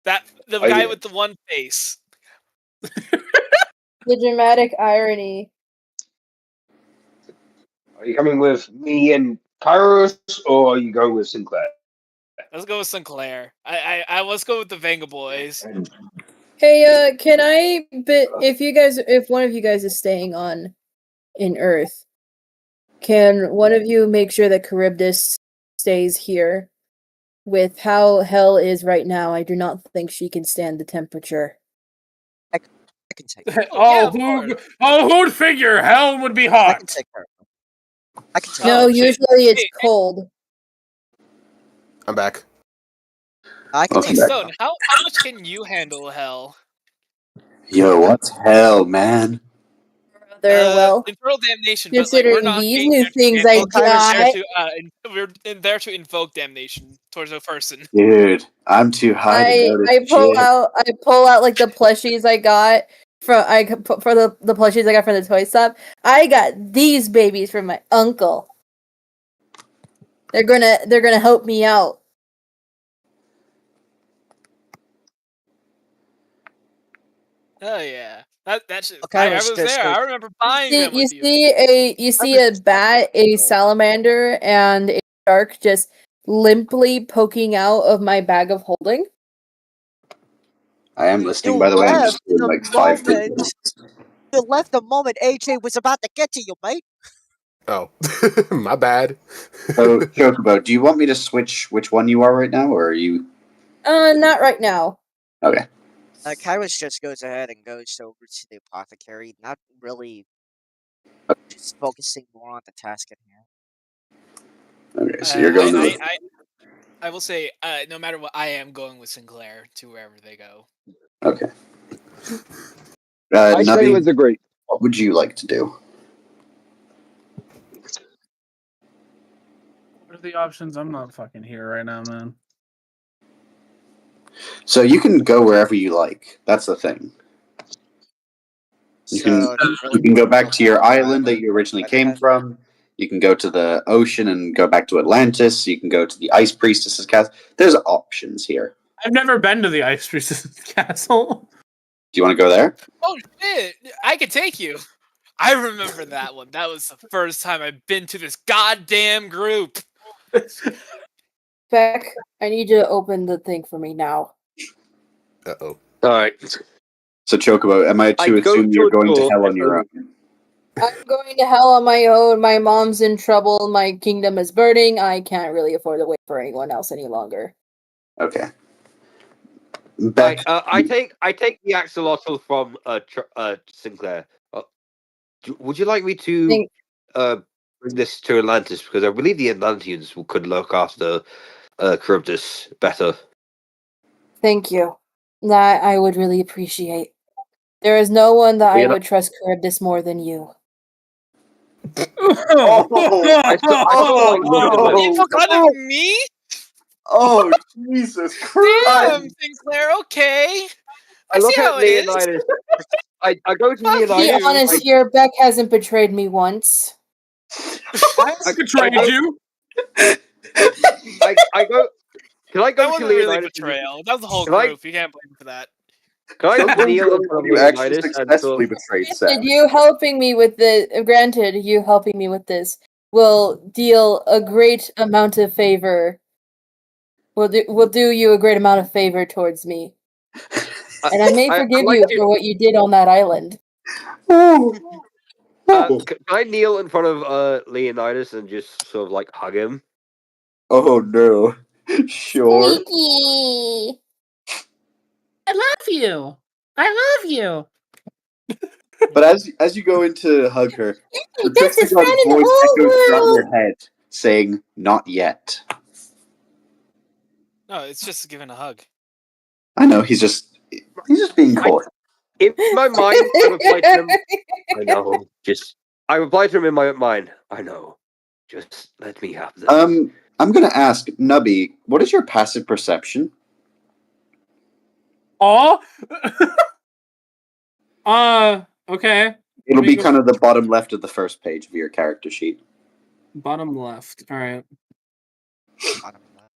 The Oh, guy yeah. with the one face. The dramatic irony. are you coming with me and Kairos, or are you going with Sinclair? Let's go with Sinclair. I let's go with the Vanga boys. And Hey, can I? If one of you guys is staying in Earth, can one of you make sure that Charybdis stays here? With how hell is right now, I do not think she can stand the temperature. I can take her. Yeah, of course. Who'd figure hell would be I can hot? take her. I can take No, Oh, shit. usually it's Hey, cold. I'm back. I can Welcome take back. her. Stone, how much can you handle hell? Yo, what's hell, man? Well, Infernal damnation, but like considering we're not these being new there to things handle- I we're there to invoke damnation towards a person. Dude, I'm too high to notice I pull shit. out like the plushies I got for the plushies I got from the toy shop. I got these babies from my uncle. They're gonna help me out. Oh yeah, that's. Okay, I let's was just there. go- I remember buying them with you. You see a bat, a salamander, and a shark just limply poking out of my bag of holding. I am listening, You by the way. I'm left just doing the like 5 moment. things. You left the moment AJ was about to get to you, mate. Oh, my bad. So, Chocobo, do you want me to switch which one you are right now, or are you Not right now. okay? Kairos just goes ahead and goes over to the apothecary, not really just focusing more on the task at hand. Okay, so you're going to the I will say, no matter what, I am going with Sinclair to wherever they go. okay. I say Nubby, with the great. what would you like to do? What are the options? I'm not fucking here right now, man. So you can go wherever you like. That's the thing. You can So you can go back to your back island that you originally by the came head. from. You can go to the ocean and go back to Atlantis. You can go to the Ice Priestess's castle. There's options here. I've never been to the Ice Priestess's castle. Do you want to go there? Oh shit! I could take you. I remember that one. That was the first time I've been to this goddamn group. Beck, I need you to open the thing for me now. Uh-oh. All right. So Chocobo, am I to I go assume to you're a going to door hell on and your then- own? I'm going to hell on my own. My mom's in trouble. My kingdom is burning. I can't really afford to wait for anyone else any longer. Okay. Beck, I take the axolotl from Sinclair. Would you like me to Think- bring this to Atlantis, because I believe the Atlanteans could look after Charybdis better. Thank you. That I would really appreciate. There is no one that I You know- would trust Charybdis more than you. I saw no. In front of me? Oh, Jesus Christ! Damn, Sinclair. Okay. I look see at how it is. Leonidas. I go to Fuck To be Leonidas. you. honest here, Beck hasn't betrayed me once. I betrayed you. I go. Can I That go to wasn't really Leonidas? betrayal. That was the whole Can I- group. You can't blame him for that. Can I Sometimes kneel in front of you actually Leonidas and successfully betrayed Granted, Seth. you helping me with granted, you helping me with this will deal a great amount of favor. Will do you a great amount of favor towards me. And I may forgive like you to- for what you did on that island. Can I kneel in front of Leonidas and just sort of like hug him? Oh no. Sure. Squeaky! I love you. I love you. But as you go in to hug her, the Bestest Trixie friend God's in the voice whole echoes throughout world! your head, saying, "Not yet." No, it's just giving a hug. I know he's just being coy. In my mind, I reply to him. I know. I reply to him in my mind. I know. Just let me have this. I'm gonna ask Nubby, what is your passive perception? Oh. Okay. It'll me be go- kind of the bottom left of the first page of your character sheet. Bottom left. All right. Bottom left.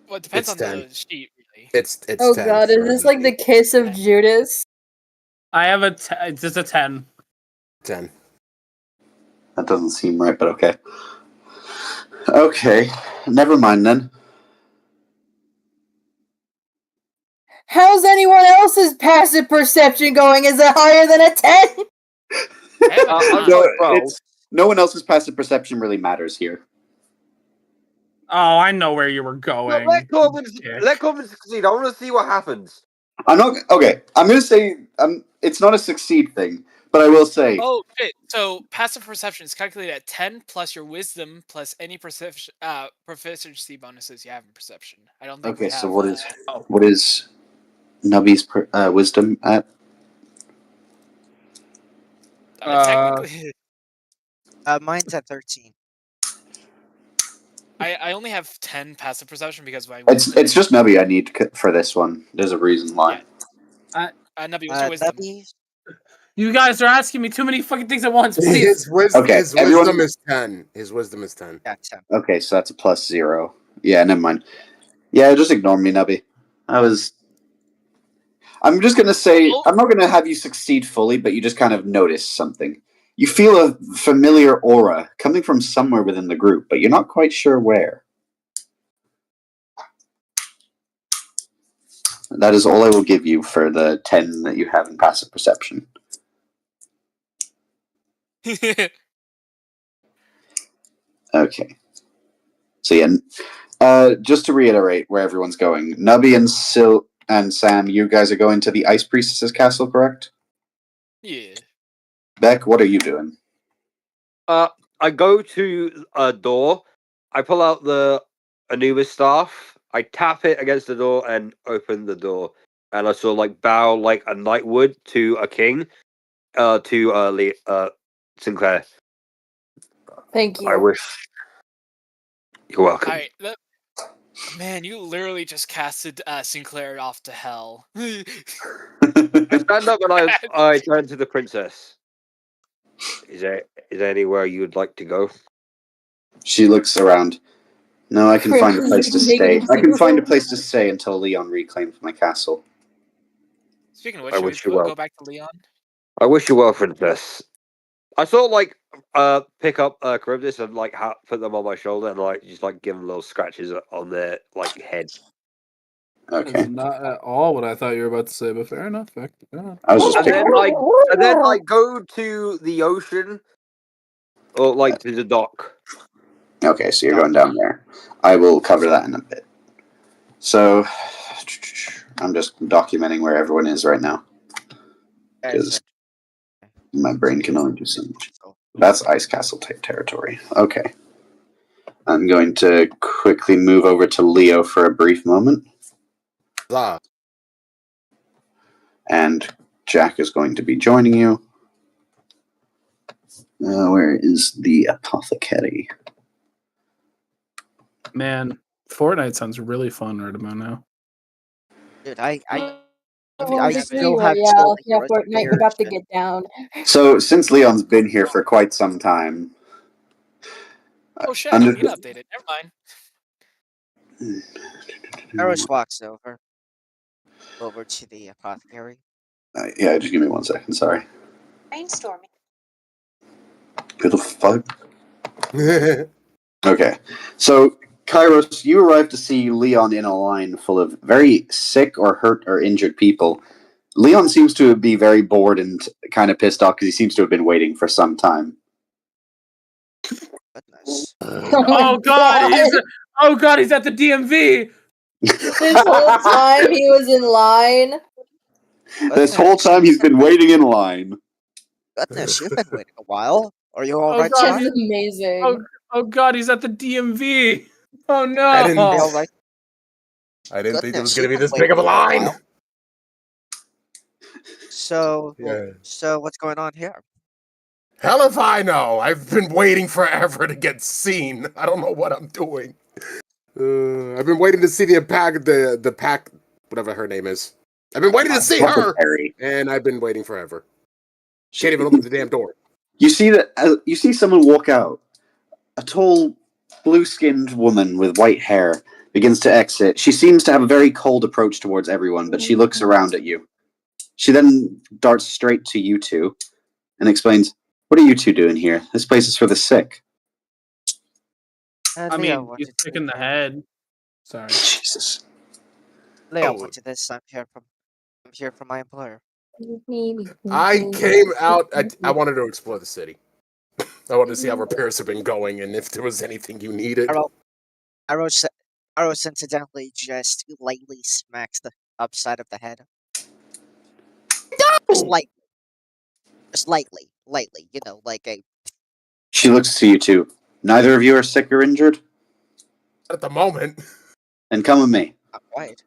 Well, it depends It's on 10. the sheet, really. It's Oh 10 god, is for this like the me. kiss of Judas? I have just a 10. 10. That doesn't seem right, but okay. Okay, never mind then. How's anyone else's passive perception going? Is it higher than a 10? I have a I've nine. got 12. No one else's passive perception really matters here. Oh, I know where you were going. Let Corbin Dick. succeed. I want to see what happens. I'm not okay. I'm gonna say it's not a succeed thing, but I will say Oh shit! So passive perception is calculated at 10 plus your wisdom plus any proficiency bonuses you have in perception. I don't think. okay. We So have, what is Nubby's wisdom at? technically, Mine's at 13. I only have 10 passive perception because my It's wisdom. just Nubby I need for this one. There's a reason why. Nubby, what's your wisdom? Nubby, You guys are asking me too many fucking things at once, please. Okay, His everyone- wisdom is 10. His wisdom is 10. Yeah, 10. Okay, so that's a +0. Yeah, never mind. Yeah, just ignore me, Nubby. I'm just gonna say I'm not gonna have you succeed fully, but you just kind of notice something. You feel a familiar aura coming from somewhere within the group, but you're not quite sure where. That is all I will give you for the 10 that you have in passive perception. Okay. So yeah, just to reiterate where everyone's going, Nubby and Sam, you guys are going to the Ice Priestess's castle, correct? Yeah. Beck, what are you doing? I go to a door. I pull out the Anubis staff. I tap it against the door and open the door. And I sort of like bow like a knight would to a king. To Sinclair. Thank you. I wish. You're welcome. Alright, man, you literally just casted Sinclair off to hell. I stand up and I turn to the princess. Is there anywhere you'd like to go? She looks around. No, I can find a place to stay. I can find a place to stay until Leon reclaims my castle. Speaking of which, I should we wish you well. go back to Leon? I wish you well, princess. I sort of like pick up Charybdis and like put them on my shoulder and like just like give them little scratches on their like head. Okay. That's not at all what I thought you were about to say, but fair enough. Fair enough. I was just And picking. then I go to the ocean or like to the dock. Okay, so you're going down there. I will cover that in a bit. So, I'm just documenting where everyone is right now. Because my brain can only do so much. That's Ice Castle type territory. Okay. I'm going to quickly move over to Leo for a brief moment. Ah, And Jack is going to be joining you. Where is the apothecary? Man, Fortnite sounds really fun right about now. Dude, I Oh, still yeah, have yeah, stolen yeah, heroes Fortnite here, about to shit. get down. So, since Leon's been here for quite some time. Oh shit, I didn't get updated. Never mind. Eros walks over to the apothecary. Yeah, just give me 1 second, sorry. Brainstorming. Who the fuck? Okay, so Kairos, you arrived to see Leon in a line full of very sick or hurt or injured people. Leon seems to be very bored and kind of pissed off because he seems to have been waiting for some time. Goodness. Oh god, he's at the DMV. This whole time he was in line. This whole time he's been waiting in line. Goodness, you've been waiting a while. Are you Oh, alright, God. That's sir? amazing. Oh god, he's at the DMV. Oh no. I didn't- Are you alright? I didn't think it was Goodness, going to be you've this been big of a waiting line. while. So, Yeah. so what's going on here? Hell if I know. I've been waiting forever to get seen. I don't know what I'm doing. I've been waiting to see the pack, whatever her name is. I've been waiting to see her, Apothecary. and I've been waiting forever. Can't even open the damn door. You see that? You see someone walk out. A tall, blue-skinned woman with white hair begins to exit. She seems to have a very cold approach towards everyone, but she looks around at you. She then darts straight to you two and explains, "What are you two doing here? This place is for the sick." I Leo, mean, what he's did you sick in the do? head. Sorry. Jesus. Leo, Oh. what did this? I'm here from my employer. I came out. I wanted to explore the city. I wanted to see how repairs have been going and if there was anything you needed. Arrow incidentally just lightly smacks the upside of the head. Just lightly, you know, like a. She looks to you two. Neither of you are sick or injured? At the moment. Then come with me. Not quite.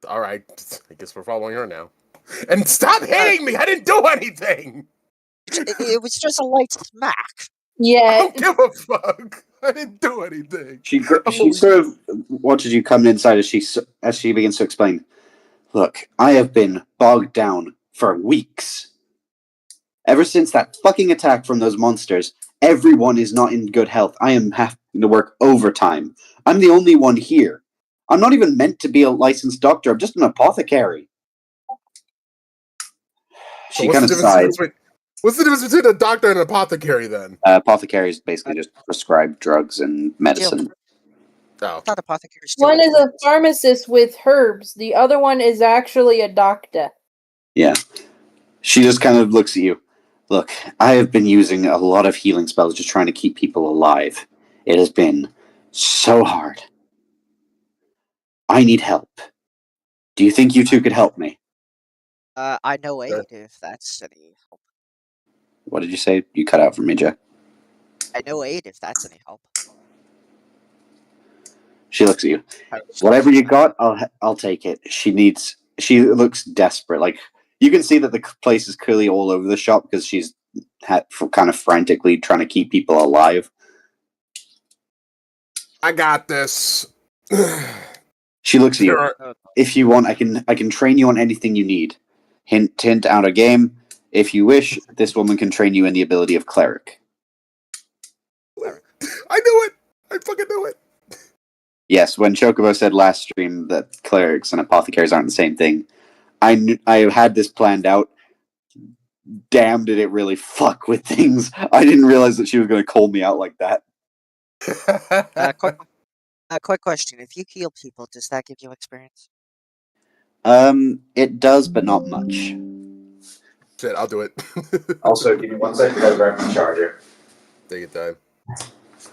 All right. I guess we're following her now. And stop hitting me! I didn't do anything! It was just a light smack. I Yeah. don't give a fuck. I didn't do anything. She sort of watches you come inside as she begins to explain. Look, I have been bogged down for weeks Ever since that fucking attack from those monsters, everyone is not in good health. I am having to work overtime. I'm the only one here. I'm not even meant to be a licensed doctor. I'm just an apothecary. So She kind of sighs. What's the difference between a doctor and an apothecary then? Apothecaries basically just prescribe drugs and medicine. Oh. I thought apothecaries deal One with is a plants. pharmacist with herbs. The other one is actually a doctor. Yeah. She just kind of looks at you. Look, I have been using a lot of healing spells just trying to keep people alive. It has been so hard. I need help. Do you think you two could help me? I know Sure. aid if that's any help. What did you say? You cut out for me, Jack. I know aid if that's any help. She looks at you. Kairos Whatever does you that. got, I'll take it. She looks desperate. Like you can see that the place is clearly all over the shop because she's kind of frantically trying to keep people alive. I got this. She looks at you. Oh, If you want, I can train you on anything you need. Hint out a game. If you wish, this woman can train you in the ability of cleric. I knew it! I fucking knew it! Yes, when Chocobo said last stream that clerics and apothecaries aren't the same thing, I had this planned out. Damn, did it really fuck with things. I didn't realize that she was going to call me out like that. quick question. If you heal people, does that give you experience? It does, but not much. Shit, I'll do it. Also, give me 1 second to grab my charger. Take your time.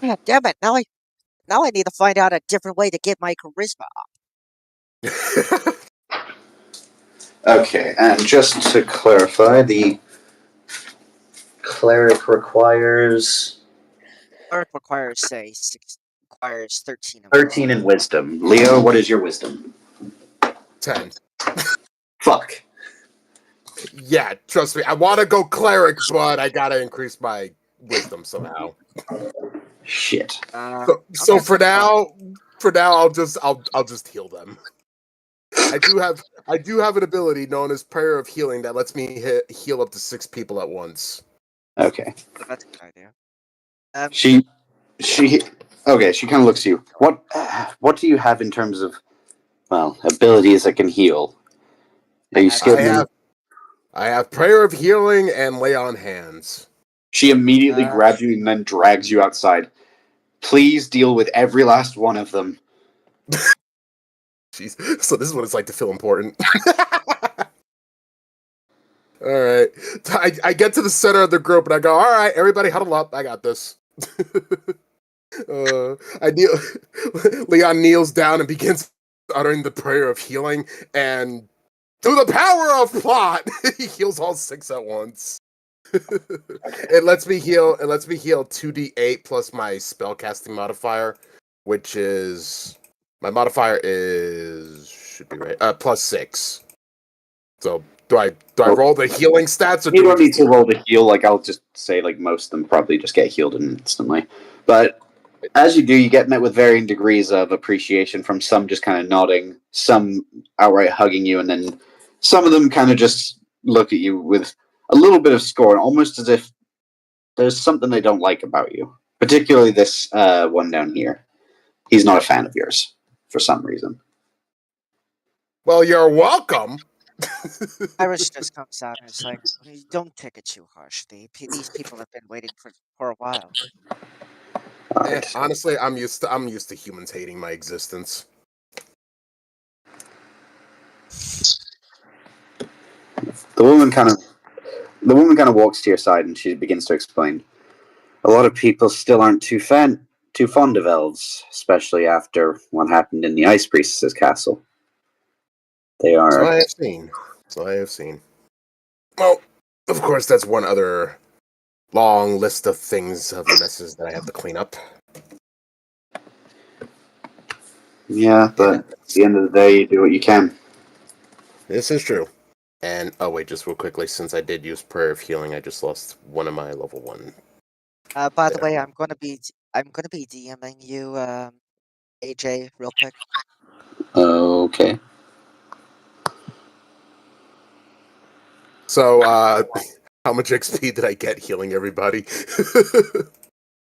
Yeah, damn it. Now I need to find out a different way to get my charisma up. Okay, and just to clarify, the cleric requires Cleric requires 13 of 13 in wisdom. Leo, what is your wisdom? 10. Fuck. Yeah, trust me. I want to go cleric, but I gotta increase my wisdom somehow. Shit. So for now, I'll just heal them. I do have an ability known as Prayer of Healing that lets me heal up to 6 people at once. Okay. That's a good idea. She okay, she kind of looks at you. What do you have in terms of, well, abilities that can heal? Are you skilled in? I have Prayer of Healing and Lay on Hands. She immediately grabs you and then drags you outside. Please deal with every last one of them. Jeez. So this is what it's like to feel important. All right. I get to the center of the group and I go, all right, everybody huddle up. I got this. Leon kneels down and begins uttering the prayer of healing, and through the power of plot, he heals all 6 at once. It lets me heal 2d8 plus my spellcasting modifier, which is my modifier should be right plus 6. So do I roll the healing stats, or you don't need to roll the heal? Like, I'll just say, like, most of them probably just get healed instantly. But as you do, you get met with varying degrees of appreciation from some just kind of nodding, some outright hugging you, and then some of them kind of just look at you with a little bit of scorn, almost as if there's something they don't like about you. Particularly this one down here. He's not a fan of yours for some reason. Well, you're welcome. Iris just comes out and is like, "Don't take it too harsh. These people have been waiting for a while." Right. Honestly, I'm used to humans hating my existence. The woman kind of walks to your side and she begins to explain. A lot of people still aren't too fond of elves, especially after what happened in the Ice Priestess's castle. They are. So I have seen. Well, of course, that's one other long list of things, of messes that I have to clean up. Yeah, but at the end of the day, you do what you can. This is true. And oh wait, just real quickly, since I did use Prayer of Healing, I just lost one of my level 1. By the way, I'm gonna be DMing you, AJ, real quick. Okay. So How much XP did I get healing everybody?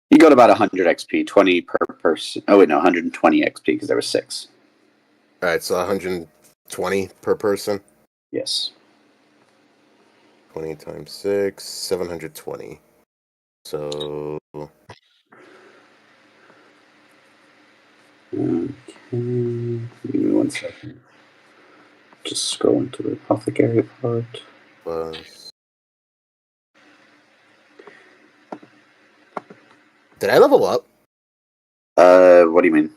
You got about 100 XP, 20 per person. Oh wait, no, 120 XP because there were 6. All right, so 120 per person. Yes. 20 times 6, 720. So Okay. Give me 1 second. Just scrolling to the apothecary part. plus. Did I level up? What do you mean?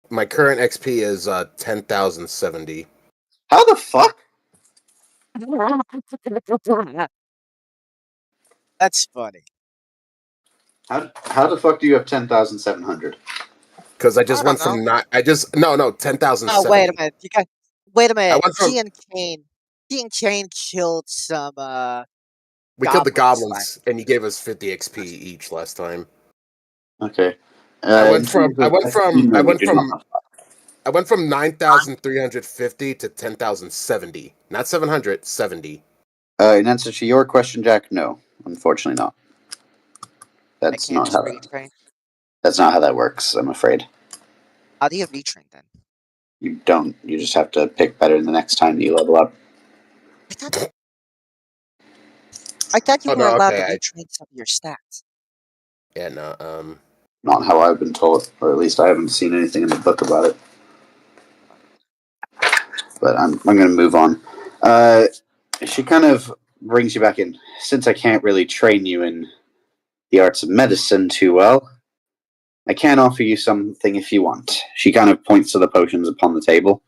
My current XP is 10,070. How the fuck? That's funny. How the fuck do you have 10,700? Because I I just don't went from know. no 10,070. Oh, wait a minute. Wait a I minute. went from T and Kane killed some we killed the goblins goblins and he gave us 50 XP each last time. Okay. I went in from terms of XP, no, you do not. I went from 9,350 to 10,070. Not 770. In answer to your question, Jack, no, unfortunately not. I That's can't not just how retrain. that's not how that works. I'm afraid How do you retrain then? you don't. You just have to pick better the next time that you level up. I thought you Oh were no, allowed to okay. retrain some of your stats. Yeah, no. Not how I've been told, or at least I haven't seen anything in the book about it. But I'm going to move on. She kind of brings you back in. Since I can't really train you in the arts of medicine too well, I can offer you something if you want. She kind of points to the potions upon the table.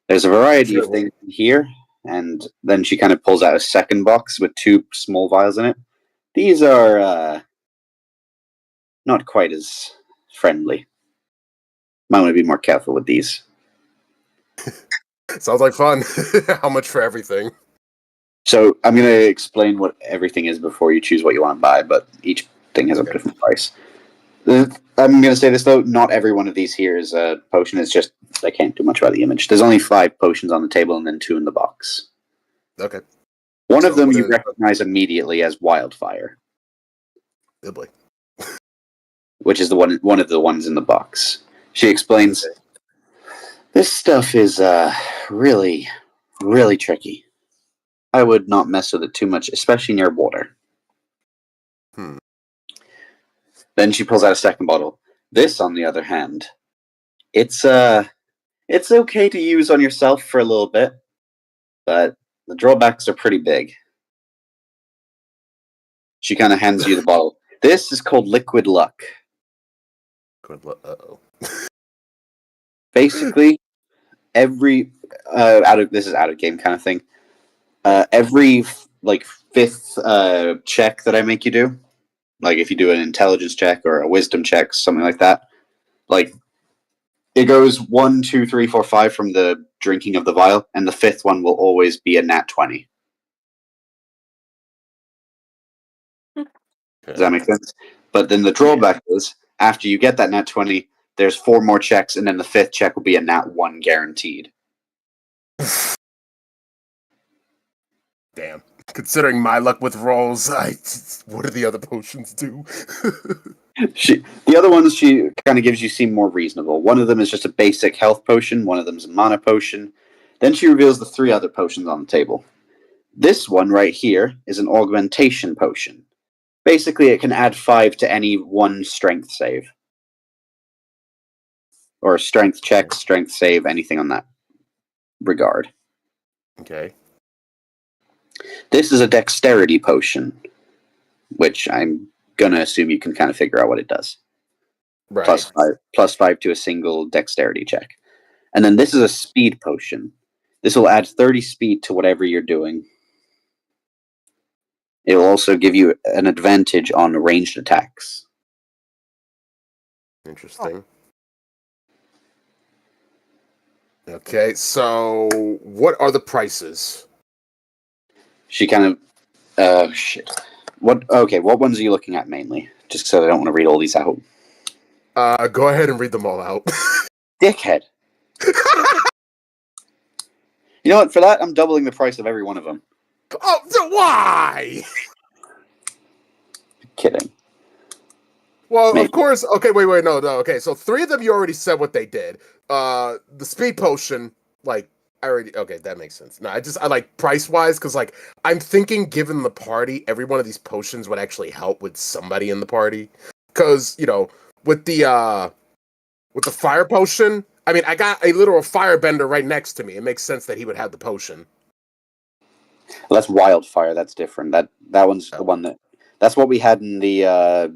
There's a variety Sure. of things here, and then she kind of pulls out a second box with 2 small vials in it. These are not quite as friendly. Might want to be more careful with these. Sounds like fun. How much for everything? So I'm going to explain what everything is before you choose what you want to buy, but each thing has a Okay. different price. I'm going to say this though, not every one of these here is a potion. It's just I can't do much about the image. There's only 5 potions on the table and then 2 in the box. Okay. One So of them what you is- recognize immediately as Wildfire, Good boy. which is the one of the ones in the box. She explains, Okay. this stuff is really, really tricky. I would not mess with it too much, especially near water. Then she pulls out a second bottle. This, on the other hand, it's okay to use on yourself for a little bit, but the drawbacks are pretty big. She kind of hands you the bottle. This is called Liquid Luck. Uh-oh. Basically, every this is out of game kind of thing. Every like 5th check that I make you do, like if you do an intelligence check or a wisdom check, something like that, like it goes 1, 2, 3, 4, 5 from the drinking of the vial, and the 5th one will always be a nat 20. Does that make sense? But then the drawback is after you get that nat 20, there's 4 more checks, and then the 5th check will be a nat 1 guaranteed. Damn. Considering my luck with rolls, what do the other potions do? The other ones she kind of gives you seem more reasonable. One of them is just a basic health potion. One of them is a mana potion. Then she reveals the 3 other potions on the table. This one right here is an augmentation potion. Basically, it can add 5 to any 1 strength save. Or strength check, strength save, anything on that regard. Okay. This is a dexterity potion, which I'm going to assume you can kind of figure out what it does. Right. +5 to a single dexterity check. And then this is a speed potion. This will add 30 speed to whatever you're doing. It will also give you an advantage on ranged attacks. Interesting. Okay, so what are the prices? She kind of shit. What ones are you looking at mainly? Just so I don't want to read all these out. Go ahead and read them all out. Dickhead. You know what? For that, I'm doubling the price of every one of them. Oh, so why? Kidding. Well, Maybe. of course. Okay, wait, no. Okay, so 3 of them you already said what they did. The speed potion, like I already. Okay, that makes sense. No, I like price wise because like I'm thinking, given the party, every one of these potions would actually help with somebody in the party. Because with the fire potion, I mean, I got a literal firebender right next to me. It makes sense that he would have the potion. Well, that's wildfire. That's different. That one's the one that's what we had in the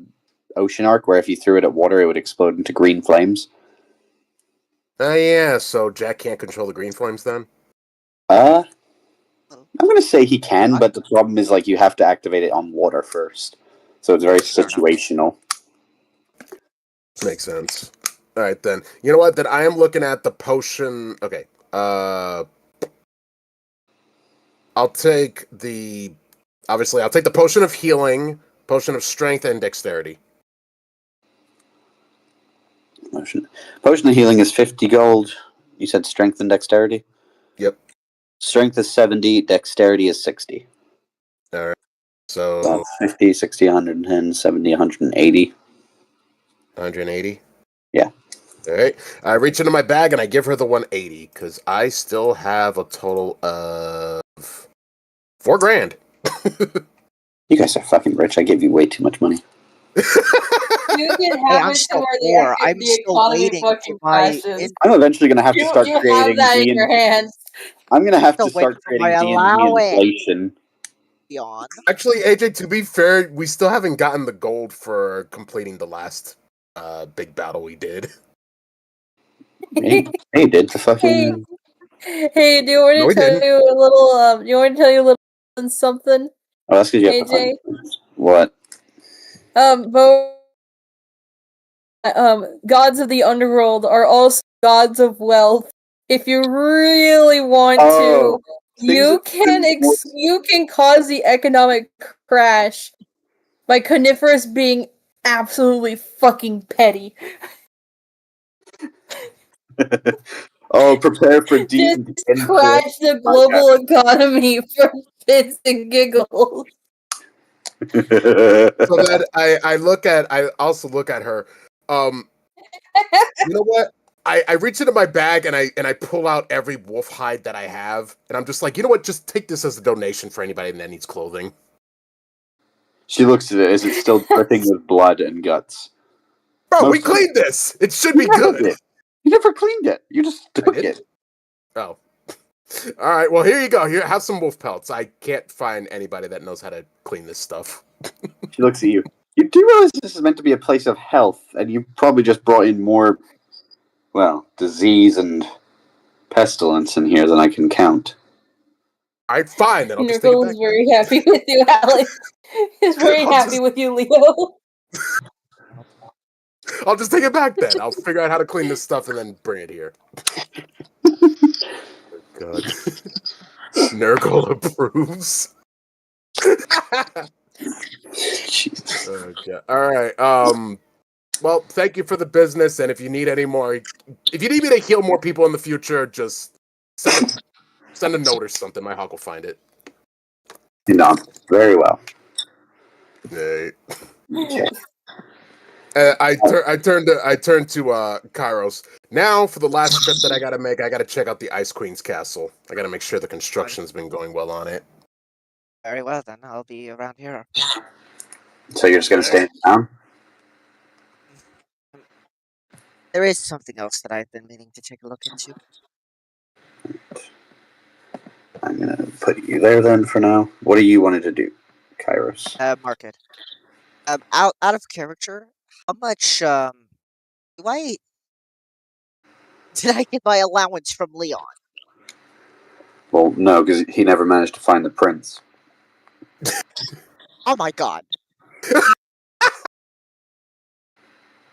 ocean arc, where if you threw it at water, it would explode into green flames. Oh yeah, so Jack can't control the green flames then? I'm gonna say he can, but the problem is like you have to activate it on water first, so it's very situational. Makes sense. All right then. You know what? Then I am looking at the potion. Okay. I'll take the potion of healing, potion of strength, and dexterity. Potion of healing is 50 gold. You said strength and dexterity? Yep. Strength is 70, dexterity is 60. All right. So 50, 60, 110, 70, 180. 180? Yeah. All right. I reach into my bag and I give her the 180 because I still have a total of $4,000. You guys are fucking rich. I gave you way too much money. You can Hey, have I'm it to still where poor. the I'm still economy waiting for fucking my. crashes. I'm eventually going to have to start You have creating that in your hands. I'm going to have Still to start waiting for my creating D&D allowance. inflation. Beyond. Actually, AJ, to be fair, we still haven't gotten the gold for completing the last big battle we did. Hey, did the fucking... Hey, do you want No, to we tell didn't. you a little? Do you want to tell you a little something? Oh, that's because you have to AJ? find... What? But gods of the underworld are also gods of wealth. If you really want to, you can cause the economic crash by coniferous being absolutely fucking petty. Oh, prepare for deep... Just crash the global economy for shits and giggles. So then I also look at her. You know what? I reach into my bag and I pull out every wolf hide that I have, and I'm just like, you know what? Just take this as a donation for anybody that needs clothing. She looks at it. Is it still dripping with blood and guts? Bro, we cleaned this. It should be good. You never cleaned it. You just took it. Oh. All right. Well, here you go. Here, have some wolf pelts. I can't find anybody that knows how to clean this stuff. She looks at you. You do realize this is meant to be a place of health, and you probably just brought in more, well, disease and pestilence in here than I can count. Alright, fine. Then I'll just take it back. Is very happy with you, Alex. He's very happy with you, Leo. I'll just take it back then. I'll figure out how to clean this stuff and then bring it here. God. Nurgle approves. Okay. All right. Well, thank you for the business, and if you need any more, if you need me to heal more people in the future, just send a note or something. My hawk will find it. You know, very well. Hey. Okay. I turned to Kairos. Now for the last trip that I gotta make, I gotta check out the Ice Queen's castle. I gotta make sure the construction's been going well on it. Very well then. I'll be around here. So you're just gonna stay in town? There is something else that I've been meaning to take a look into. I'm gonna put you there then for now. What do you wanted to do, Kairos? Market. Out of character, how much do I did I get my allowance from Leon? Well, no, because he never managed to find the prince. Oh my god.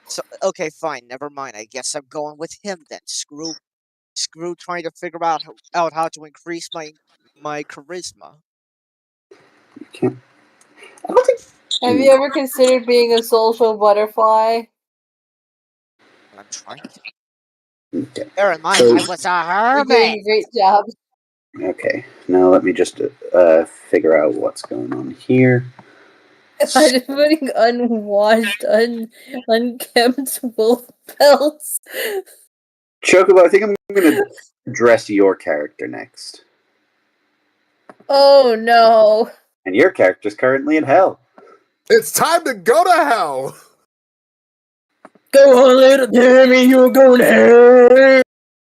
So okay, fine, never mind. I guess I'm going with him then. Screw trying to figure out how to increase my charisma. You can't. I don't think. Have you ever considered being a social butterfly? I'm trying to. Okay. Bear in mind, So- I was a You're hermit. doing a great job. Okay, now let me just figure out what's going on here. I'm just putting unwashed, unkempt wolf pelts. Chocobo, I think I'm going to address your character next. Oh no. And your character's currently in hell. It's time to go to hell. Go on, little Tammy, you're going to hell.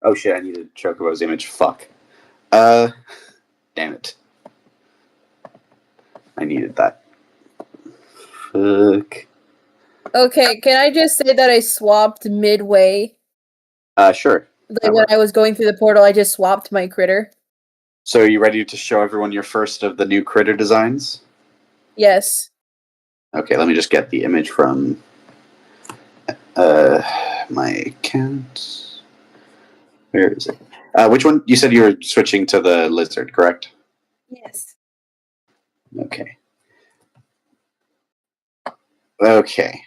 Oh shit, I needed Chocobo's image. Fuck. Damn it. I needed that. Fuck. Okay, can I just say that I swapped midway? Sure. Like That when works. I was going through the portal, I just swapped my critter. So, are you ready to show everyone your first of the new critter designs? Yes. Okay, let me just get the image from my account. Where is it? Which one? You said you were switching to the lizard, correct? Yes. Okay. Okay.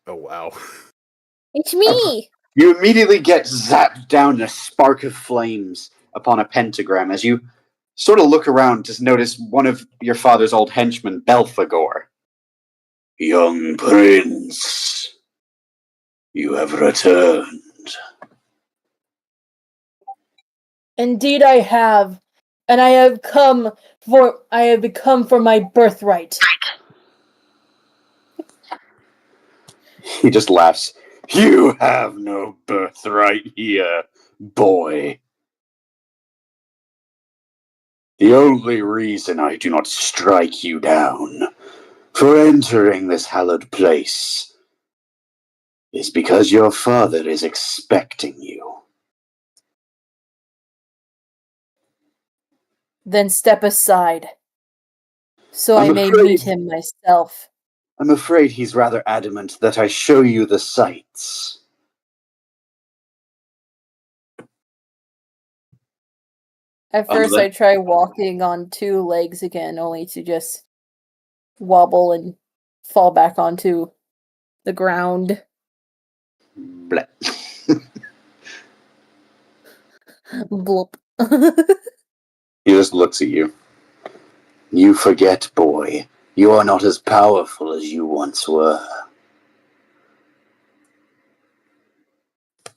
Oh wow. It's me. You immediately get zapped down in a spark of flames upon a pentagram as you sort of look around to notice one of your father's old henchmen, Belphegor. Young prince, you have returned. Indeed I have. And I have become for my birthright. He just laughs. You have no birthright here, boy. The only reason I do not strike you down for entering this hallowed place is because your father is expecting you. Then step aside, so I I'm may afraid- meet him myself. I'm afraid he's rather adamant that I show you the sights. At first I try walking on two legs again, only to just wobble and fall back onto the ground. Bleh. Bloop. He just looks at you. You forget, boy. You are not as powerful as you once were.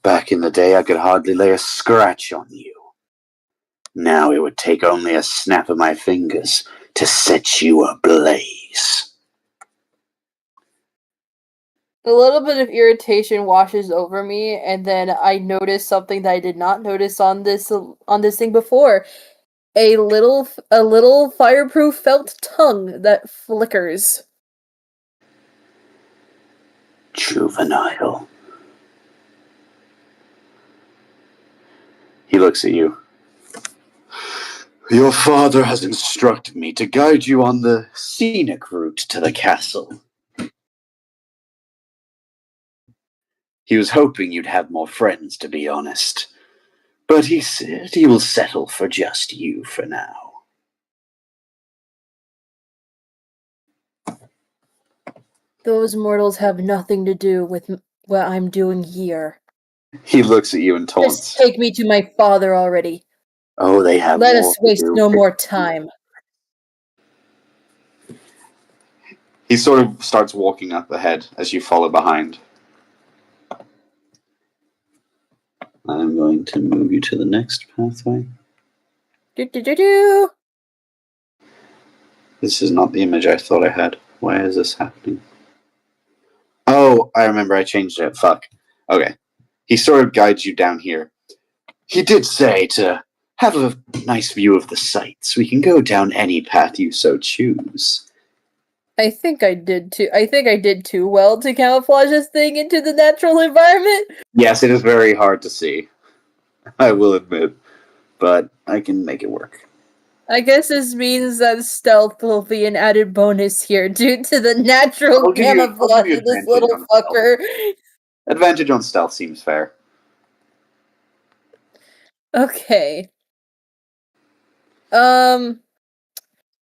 Back in the day, I could hardly lay a scratch on you. Now it would take only a snap of my fingers to set you ablaze. A little bit of irritation washes over me, and then I notice something that I did not notice on this thing before. A little fireproof felt tongue that flickers. Juvenile. He looks at you. Your father has instructed me to guide you on the scenic route to the castle. He was hoping you'd have more friends, to be honest. But he said he will settle for just you for now. Those mortals have nothing to do with what I'm doing here. He looks at you and taunts. Just take me to my father already. Oh, they have Let more us to waste do. no more time. He sort of starts walking up ahead as you follow behind. I'm going to move you to the next pathway. Do. This is not the image I thought I had. Why is this happening? Oh, I remember I changed it. Fuck. Okay. He sort of guides you down here. He did say to have a nice view of the sights. We can go down any path you so choose. I think I did too well to camouflage this thing into the natural environment. Yes, it is very hard to see. I will admit. But I can make it work. I guess this means that stealth will be an added bonus here due to the natural I'll give you camouflage of this advantage little on stealth. fucker. Advantage on stealth seems fair. Okay.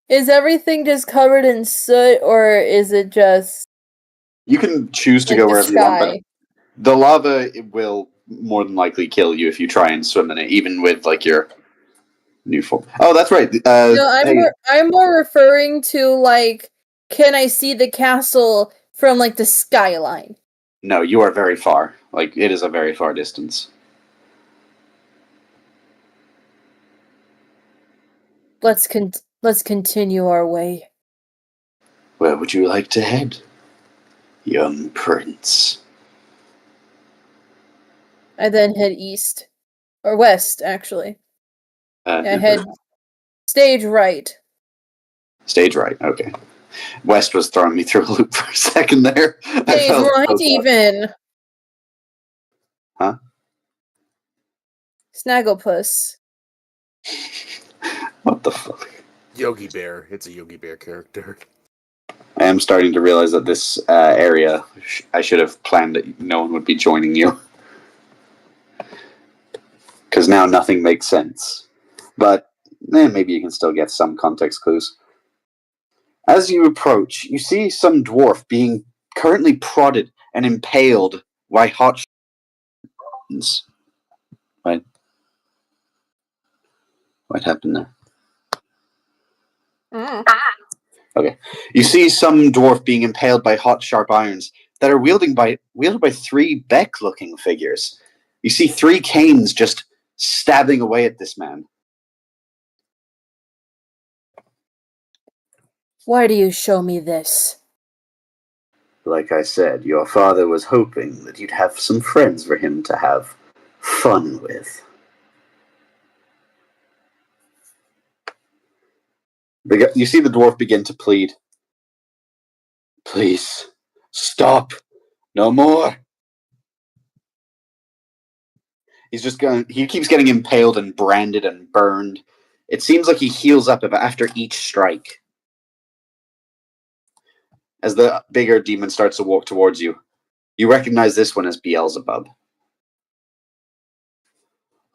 Is everything just covered in soot, or is it just You can choose to like go the wherever you want, but sky? the lava will more than likely kill you if you try and swim in it, even with like your New form. Oh, that's right. No, Hey, I'm more referring to like, can I see the castle from like the skyline? no, you are very far. Like, it is a very far distance. Let's continue our way. Where would you like to head, young prince? I then head east. Or west, actually. I head stage right. Stage right, okay. West was throwing me through a loop for a second there. Stage right, even. Huh? Snagglepuss. What the fuck? Yogi Bear. It's a Yogi Bear character. I am starting to realize that this area, I should have planned that no one would be joining you. Because now nothing makes sense. But maybe you can still get some context clues. As you approach, you see some dwarf being currently prodded and impaled by hot shins. What happened there? Okay. You see some dwarf being impaled by hot, sharp irons that are wielded by three Beck-looking figures. You see three canes just stabbing away at this man. Why do you show me this? Like I said, your father was hoping that you'd have some friends for him to have fun with. You see the dwarf begin to plead. Please, stop. No more. He keeps getting impaled and branded and burned. It seems like he heals up after each strike. As the bigger demon starts to walk towards you, you recognize this one as Beelzebub.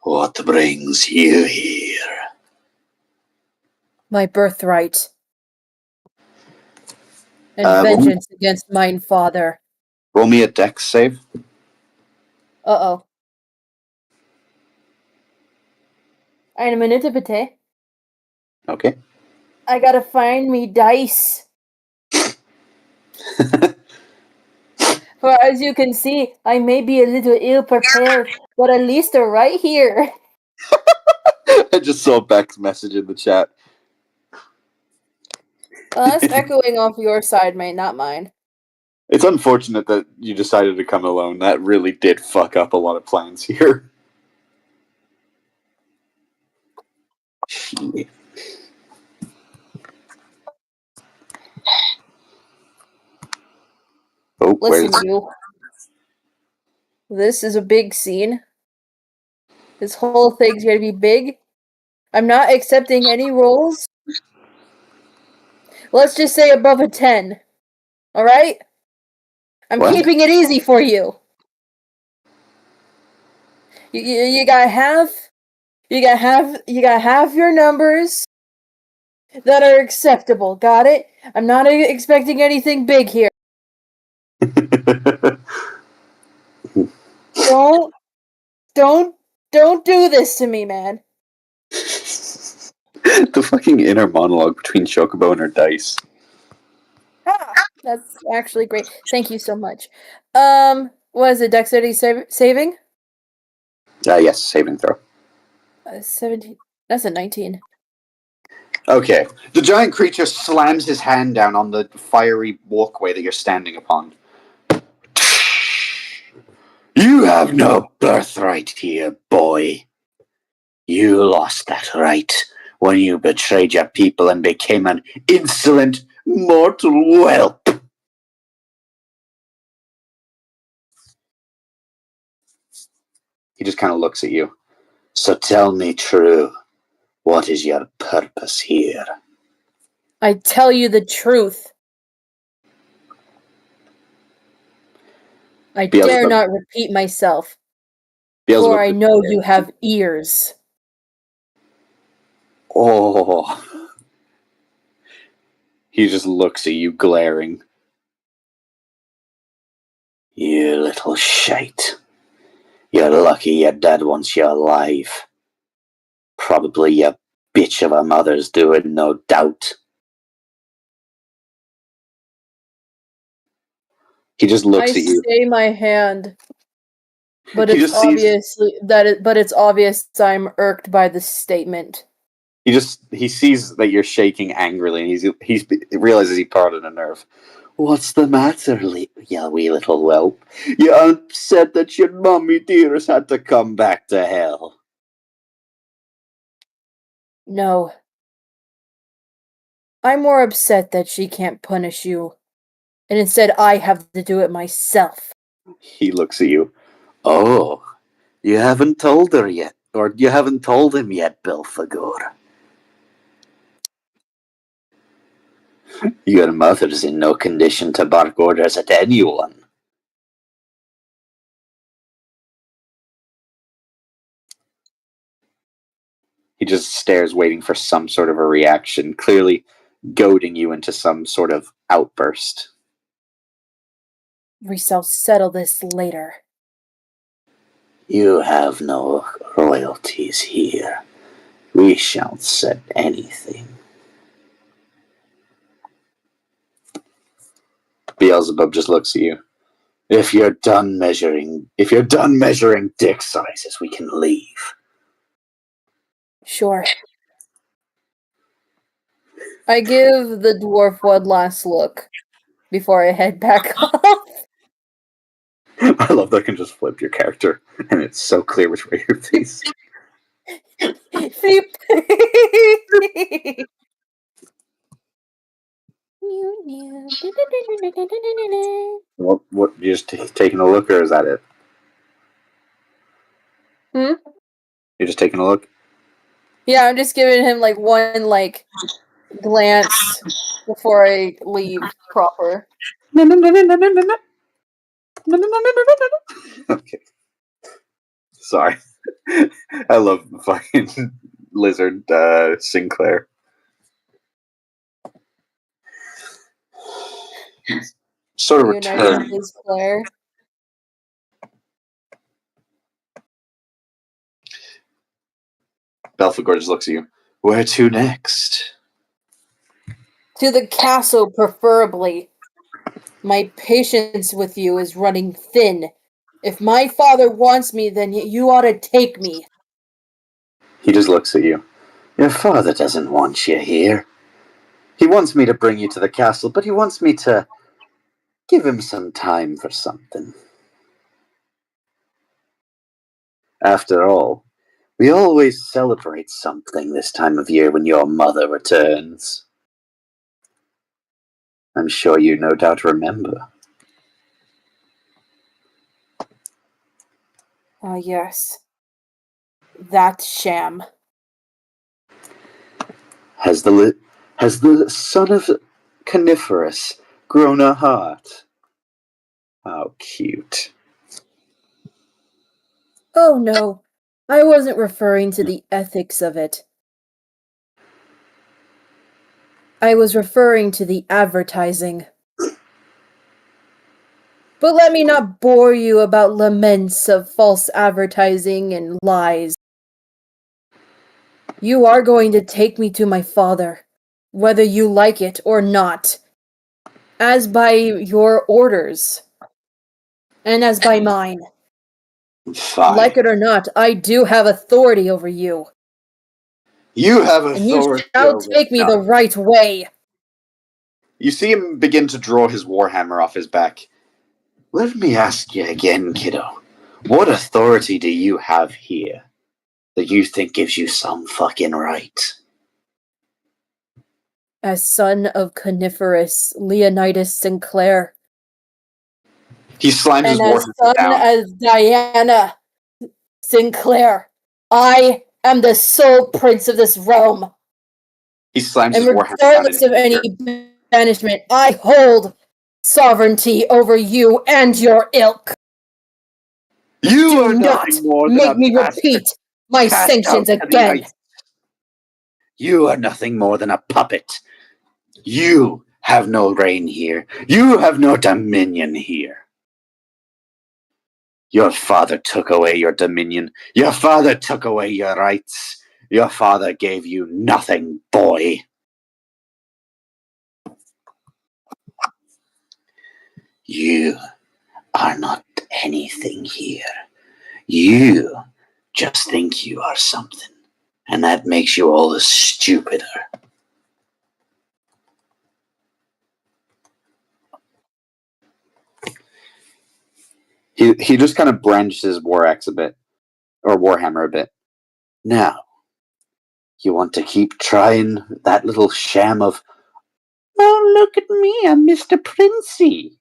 What brings you here? My birthright. And roll- vengeance against mine father. Roll me a dex save. Uh-oh. Eine Minute bitte. Okay. I gotta find me dice. For as you can see, I may be a little ill prepared, but at least they're right here. I just saw Beck's message in the chat. Well, that's echoing off your side, mate, not mine. It's unfortunate that you decided to come alone. That really did fuck up a lot of plans here. Shit. Oh, Listen, you. This is a big scene. This whole thing's gonna be big. I'm not accepting any rolls. Let's just say above a 10. Alright? I'm What? keeping it easy for you. You gotta have your numbers that are acceptable. Got it? I'm not expecting anything big here. Don't do this to me, man. The fucking inner monologue between Chocobo and her dice. That's actually great. Thank you so much. What is it? Dexterity saving? Yes, saving throw. 17. That's a 19. Okay. The giant creature slams his hand down on the fiery walkway that you're standing upon. You have no birthright here, boy. You lost that right when you betrayed your people and became an insolent mortal whelp. He just kind of looks at you. So tell me true, what is your purpose here? I tell you the truth. I dare not repeat myself, for I know you have ears. Oh. He just looks at you, glaring. You little shite. You're lucky your dad wants you alive. Probably your bitch of a mother's doing, no doubt. He just looks I at you. stay my hand, but He it's just sees- obviously but it's obvious I'm irked by the statement. He sees that you're shaking angrily, and he realizes he parted a nerve. What's the matter, you wee little whelp? You're upset that your mummy dearest had to come back to hell. No. I'm more upset that she can't punish you, and instead I have to do it myself. He looks at you. Oh, you haven't told her yet, or you haven't told him yet, Belphegor. Your mother's in no condition to bark orders at anyone. He just stares, waiting for some sort of a reaction, clearly goading you into some sort of outburst. We shall settle this later. You have no royalties here. We shan't set anything. Beelzebub just looks at you. If you're done measuring dick sizes, we can leave. Sure. I give the dwarf one last look before I head back off. I love that I can just flip your character, and it's so clear which way you're facing. What? You're just taking a look, or is that it? Hmm? You're just taking a look? Yeah, I'm just giving him one glance before I leave proper. Okay. Sorry. I love fucking lizard Sinclair. Sort of return. Liz Claire. Belphegor just looks at you. Where to next? To the castle, preferably. My patience with you is running thin. If my father wants me, then you ought to take me. He just looks at you. Your father doesn't want you here. He wants me to bring you to the castle, but he wants me to give him some time for something. After all, we always celebrate something this time of year when your mother returns. I'm sure you no doubt remember. Ah, yes. That sham. Has the son of Coniferous grown a heart? How cute. Oh no, I wasn't referring to the ethics of it. I was referring to the advertising. But let me not bore you about laments of false advertising and lies. You are going to take me to my father, whether you like it or not, as by your orders, and as by mine. Fine. Like it or not, I do have authority over you. You have And you authority shall over take me the nothing. right way. You see him begin to draw his warhammer off his back. Let me ask you again, kiddo. What authority do you have here that you think gives you some fucking right? As son of Coniferous Leonidas Sinclair, He slams his and as warhammer son down. as Diana Sinclair, I am the sole prince of this realm. He slams And his warhammer down. regardless of any banishment, I hold sovereignty over you and your ilk. You Do are not nothing more than make a me bastard repeat my cast sanctions out to the again. ice. You are nothing more than a puppet. You have no reign here. You have no dominion here. Your father took away your dominion. Your father took away your rights. Your father gave you nothing, boy. You are not anything here. You just think you are something, and that makes you all the stupider. He just kind of brandishes his war axe a bit, or warhammer a bit. Now, you want to keep trying that little sham of, oh, look at me, I'm Mr. Princey.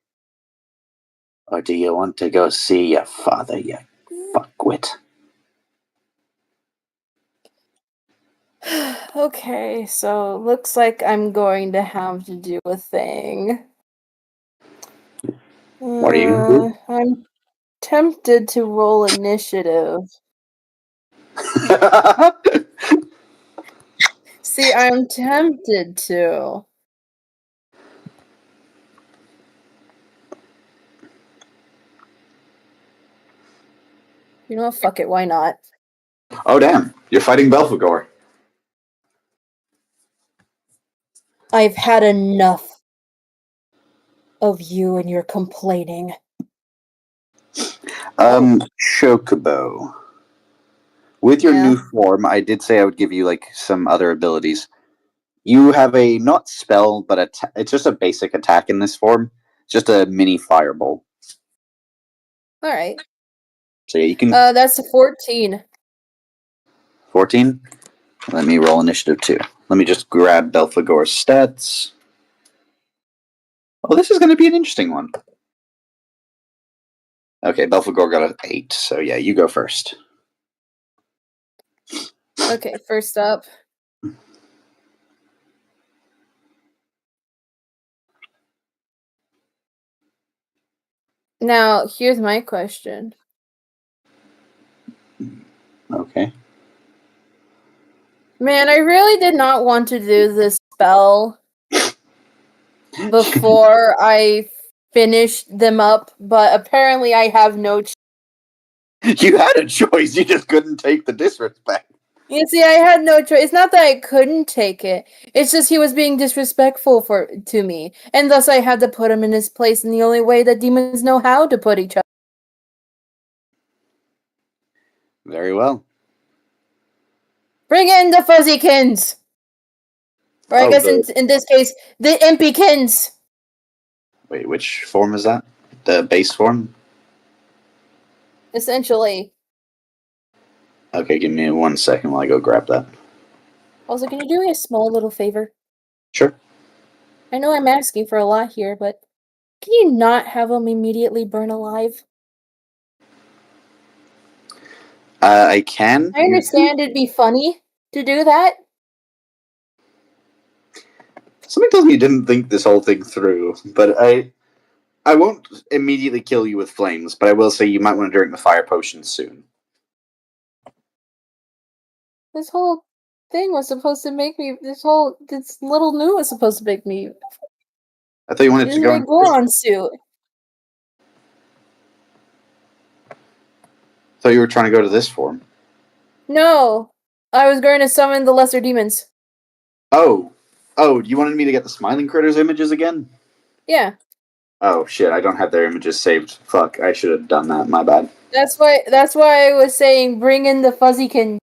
Or do you want to go see your father, you fuckwit? Okay, so looks like I'm going to have to do a thing. What are you gonna do? I'm tempted to roll initiative. See, I'm tempted to. You know what? Fuck it. Why not? Oh, damn. You're fighting Belphegor. I've had enough of you and your complaining. Chocobo. With your Yeah. new form, I did say I would give you, like, some other abilities. You have a, not spell, but it's just a basic attack in this form. It's just a mini fireball. All right. So yeah, you can... That's a 14. 14? Let me roll initiative 2. Let me just grab Belphegor's stats. Oh, this is going to be an interesting one. Okay, Belphegor got an 8, so yeah, you go first. Okay, first up. Now, here's my question. Okay. Man, I really did not want to do this spell before I finished them up, but apparently I have no choice. You had a choice, you just couldn't take the disrespect. You see, I had no choice. It's not that I couldn't take it. It's just he was being disrespectful to me, and thus I had to put him in his place in the only way that demons know how to put each other. Very well. Bring in the Fuzzykins! Or I guess in this case, the Impykins! Wait, which form is that? The base form? Essentially. Okay, give me 1 second while I go grab that. Also, can you do me a small little favor? Sure. I know I'm asking for a lot here, but can you not have him immediately burn alive? I can. I understand it'd be funny to do that. Something tells me you didn't think this whole thing through, but I won't immediately kill you with flames, but I will say you might want to drink the fire potion soon. This whole thing was supposed to make me. This little new was supposed to make me. I thought you wanted This to is go my in. Goron suit. I thought you were trying to go to this form. No, I was going to summon the lesser demons. Oh, you wanted me to get the smiling critters images again? Yeah, Oh shit, I don't have their images saved. Fuck, I should have done that. My bad. that's why I was saying bring in the Fuzzykins.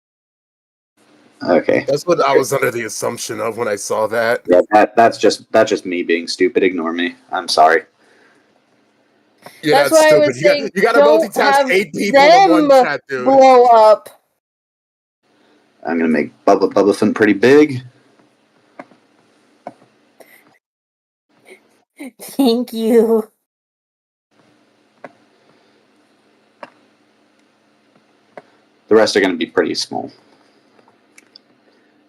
Okay. That's what I was under the assumption of when I saw that. Yeah, that's just me being stupid. Ignore me. I'm sorry. You're That's not why I stupid. was saying You gotta don't multitask have 8 people in one them chat, dude. blow up. I'm gonna make Bubba pretty big. Thank you. The rest are gonna be pretty small,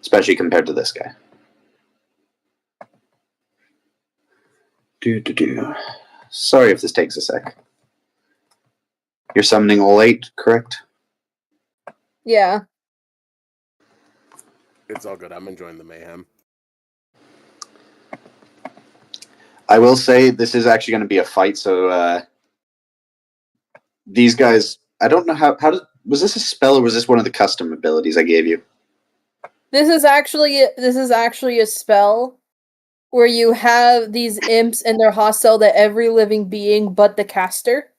especially compared to this guy. Sorry if this takes a sec. You're summoning all 8, correct? Yeah. It's all good. I'm enjoying the mayhem. I will say this is actually going to be a fight, so these guys. I don't know how was this a spell or was this one of the custom abilities I gave you? This is actually a spell where you have these imps and they're hostile to every living being but the caster.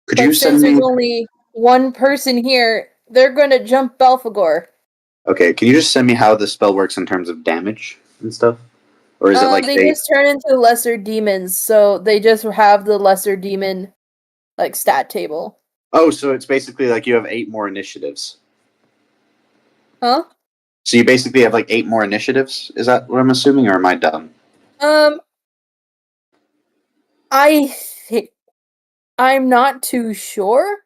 Could But you since send me? there's only one person here, they're gonna jump Belphegor. Okay, can you just send me how the spell works in terms of damage and stuff? Or is it like They just turn into lesser demons, so they just have the lesser demon like stat table. Oh, so it's basically like you have 8 more initiatives. Huh? So you basically have like 8 more initiatives? Is that what I'm assuming, or am I dumb? I'm not too sure.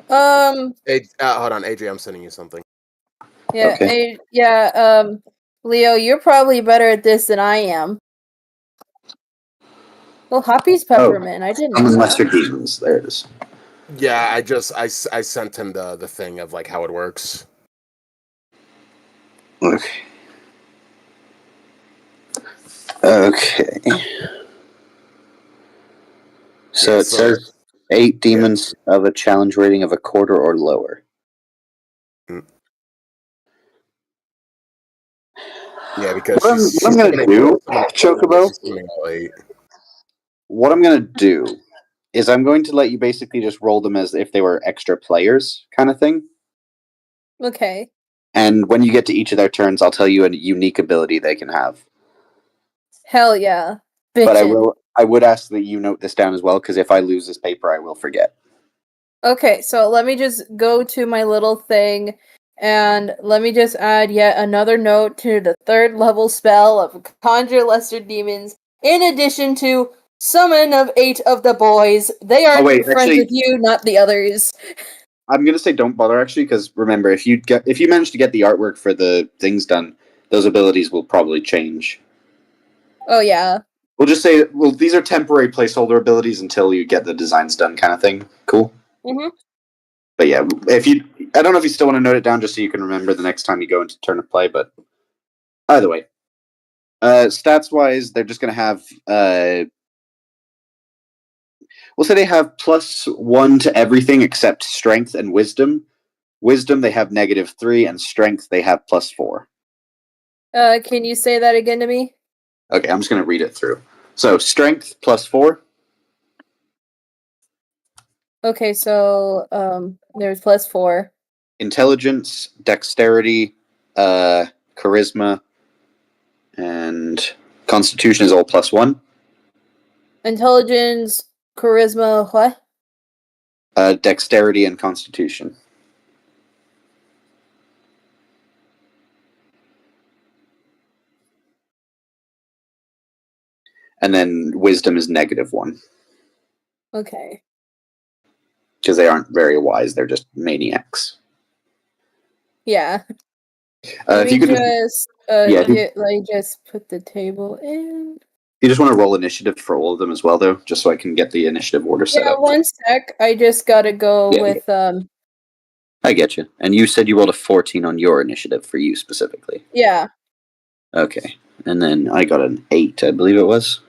Hold on, AJ, I'm sending you something. Yeah, Okay. Leo, you're probably better at this than I am. Well, Hoppy's peppermint. I didn't know Summon that. lesser demons. There it is. Yeah, I sent him the thing of like how it works. Okay. Okay. So Yeah, it says 8 demons of a challenge rating of a quarter or lower. Yeah, because What I'm gonna do, Chocobo, what I'm gonna do is I'm going to let you basically just roll them as if they were extra players, kind of thing. Okay. And when you get to each of their turns, I'll tell you a unique ability they can have. Hell yeah. But Bitchin'. I would ask that you note this down as well, because if I lose this paper, I will forget. Okay, so let me just go to my little thing and let me just add yet another note to the 3rd level spell of Conjure Lesser Demons, in addition to Summon of 8 of the boys. They are friends with you, not the others. I'm gonna say don't bother actually, because remember, if you manage to get the artwork for the things done, those abilities will probably change. Oh yeah. We'll just say, well, these are temporary placeholder abilities until you get the designs done, kind of thing. Cool. Mm-hmm. But yeah, I don't know if you still want to note it down just so you can remember the next time you go into turn of play. But either way, stats wise, they're just gonna have. We'll say they have +1 to everything except strength and wisdom. Wisdom they have -3, and strength they have +4. Can you say that again to me? Okay, I'm just gonna read it through. So strength +4. Okay, so there's +4. Intelligence, dexterity, charisma, and constitution is all +1. Intelligence, charisma, what? Dexterity and constitution. And then wisdom is -1. Okay. Because they aren't very wise, they're just maniacs. Yeah. If you could let me just put the table in. you just want to roll initiative for all of them as well, though, just so I can get the initiative order set Yeah, up. one sec. I just gotta go with I get you. And you said you rolled a 14 on your initiative for you specifically. Yeah. Okay. And then I got an 8, I believe it was.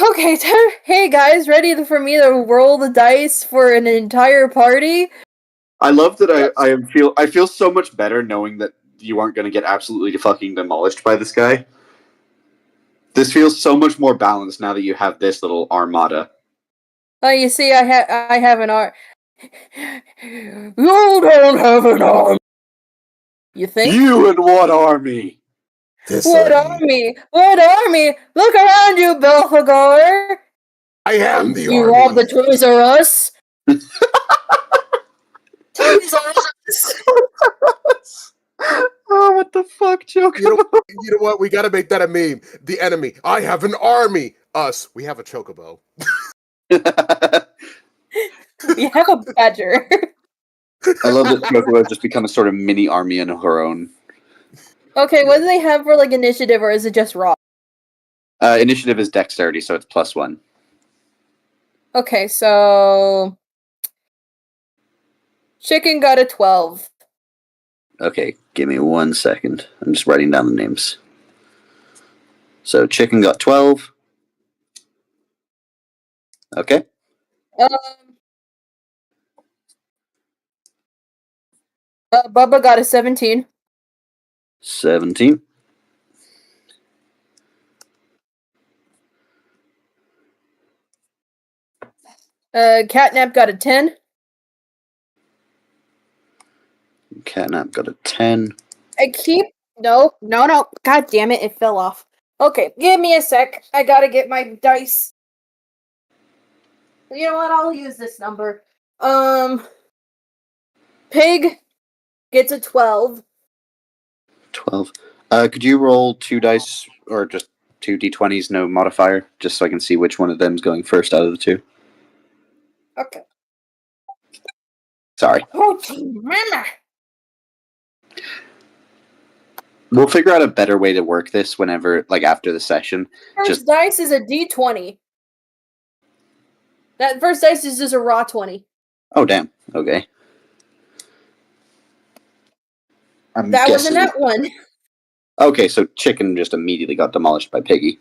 Okay, hey guys, ready for me to roll the dice for an entire party? I love that I feel so much better knowing that you aren't going to get absolutely fucking demolished by this guy. This feels so much more balanced now that you have this little armada. Oh, you see, I have an arm. You don't have an arm. You think? You and what army? What army? What army? Look around you, Belphegor! I am the You army. robbed the Toys R Us? Toys R Us! Oh, what the fuck, Chocobo? You know what? We gotta make that a meme. The enemy. I have an army. Us. We have a chocobo. We have a badger. I love that Chocobo has just become a sort of mini army on her own. Okay, what do they have for like initiative, or is it just raw? Initiative is dexterity, so it's +1. Okay, so Chicken got a 12. Okay, give me 1 second. I'm just writing down the names. So Chicken got 12. Okay. Bubba got a 17. 17. Catnap got a 10. Catnap got a 10. No. God damn it, it fell off. Okay, give me a sec. I gotta get my dice. You know what? I'll use this number. Pig gets a 12. 12. Could you roll 2 dice, or just 2 d20s, no modifier, just so I can see which one of them is going first out of the 2? Okay. Sorry. Oh, mama. We'll figure out a better way to work this whenever, like, after the session. First dice is a d20. That first dice is just a raw 20. Oh, damn. Okay. That wasn't that one. Okay, so Chicken just immediately got demolished by Piggy.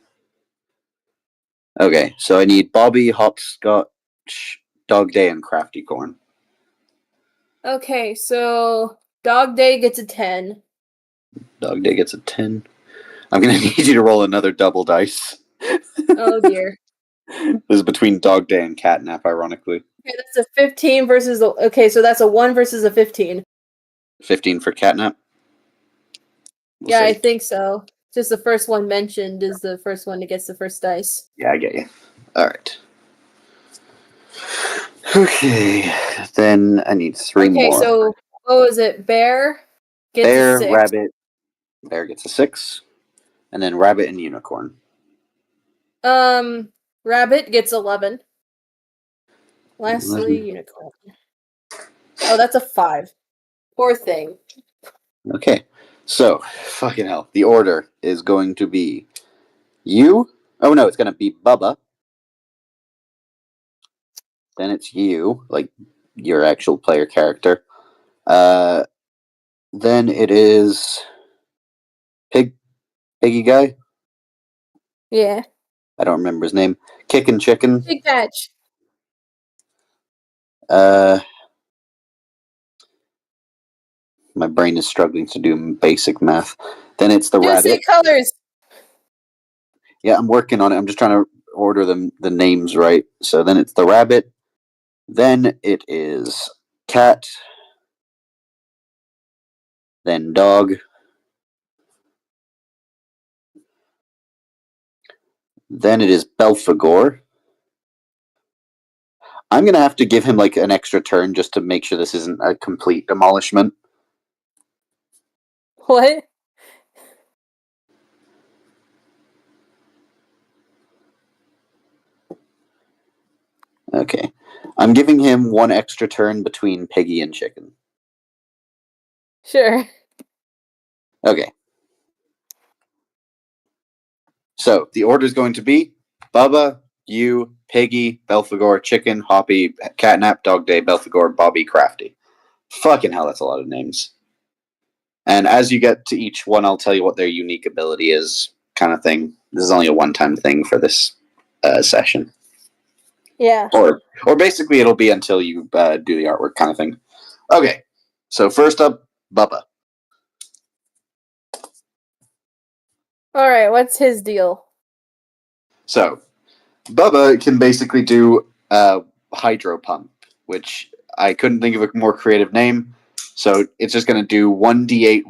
Okay, so I need Bobby, Hopscotch, Dog Day, and Crafty Corn. Okay, so Dog Day gets a 10. Dog Day gets a 10. I'm going to need you to roll another double dice. Oh dear. This is between Dog Day and Catnap, ironically. Okay, that's a 15 versus the. Okay, so that's a 1 versus a 15. 15 for Catnap? Yeah, I think so. Just the first one mentioned is the first one that gets the first dice. Yeah, I get you. Alright. Okay, then I need 3 more. Okay, so what was it? Bear gets a 6. Rabbit. Bear gets a 6. And then Rabbit and Unicorn. Rabbit gets 11. Lastly, 11. Unicorn. Oh, that's a 5. Poor thing. Okay, so, fucking hell. The order is going to be you. Oh no, it's going to be Bubba. Then it's you, like your actual player character. Then it is Piggy guy. Yeah. I don't remember his name. Kickin' Chicken. Big patch. My brain is struggling to do basic math. Then it's the Just say rabbit. colors. Yeah, I'm working on it. I'm just trying to order the names right. So then it's the rabbit. Then it is cat. Then dog. Then it is Belphegor. I'm going to have to give him like an extra turn just to make sure this isn't a complete demolishment. What? Okay. I'm giving him 1 extra turn between Piggy and Chicken. Sure. Okay. So the order is going to be Bubba, you, Piggy, Belphegor, Chicken, Hoppy, Catnap, Dog Day, Belphegor, Bobby, Crafty. Fucking hell, that's a lot of names. And as you get to each one, I'll tell you what their unique ability is, kind of thing. This is only a one-time thing for this session. Yeah. Or basically it'll be until you do the artwork kind of thing. Okay, so first up, Bubba. Alright, what's his deal? So, Bubba can basically do Hydro Pump, which I couldn't think of a more creative name. So it's just going to do 1d8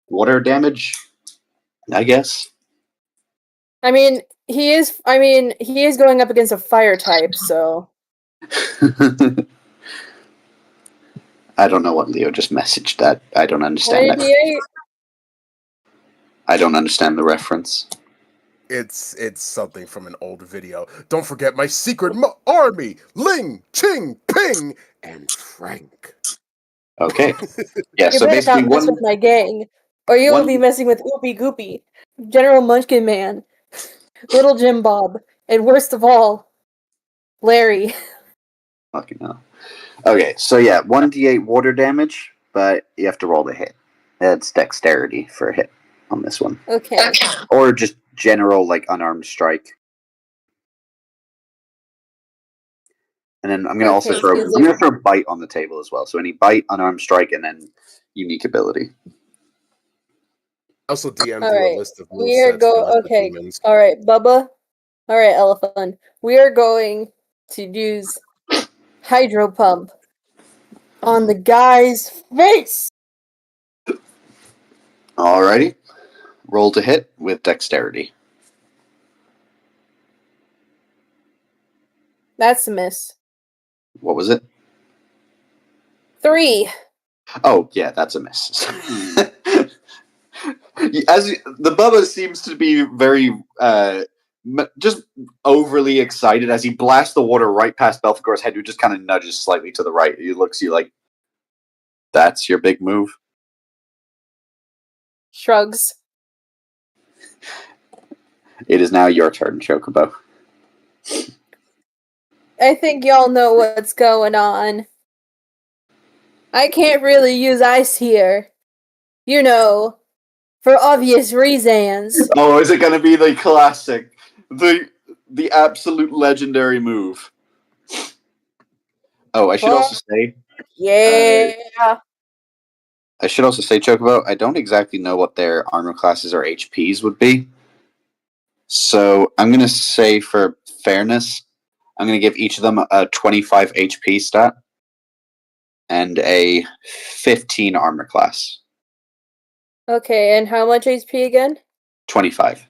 water damage, I guess. I mean, he is going up against a fire type, so I don't know what Leo just messaged that. I don't understand that. 1d8? I don't understand the reference. It's something from an old video. Don't forget my secret army: Ling, Ching, Ping, and Frank. Okay. Yeah, You so better basically not mess with my gang, or you will be messing with Oopie Goopy, General Munchkin Man, Little Jim Bob, and worst of all, Larry. Fucking hell. Okay, so yeah, 1d8 water damage, but you have to roll the hit. It's dexterity for a hit on this one. Okay. Or just general, like, unarmed strike. And then I'm gonna also Okay, throw feels I'm like- gonna throw bite on the table as well. So any bite, unarmed strike, and then unique ability. I also DM'd All you a right, list of we are movesets for lesser okay. demons. All right, Bubba. All right, Elephant. We are going to use Hydro Pump on the guy's face. Alrighty. Roll to hit with dexterity. That's a miss. What was it? 3. Oh, yeah, that's a miss. The Bubba seems to be very just overly excited as he blasts the water right past Belphegor's head, who just kind of nudges slightly to the right. He looks at you like, "That's your big move." Shrugs. It is now your turn, Chocobo. I think y'all know what's going on. I can't really use ice here. You know, for obvious reasons. Oh, is it going to be the classic, the absolute legendary move? Oh, I should also say, Yeah. Chocobo, I don't exactly know what their armor classes or HPs would be. So I'm going to say, for fairness, I'm going to give each of them a 25 HP stat and a 15 armor class. Okay, and how much HP again? 25,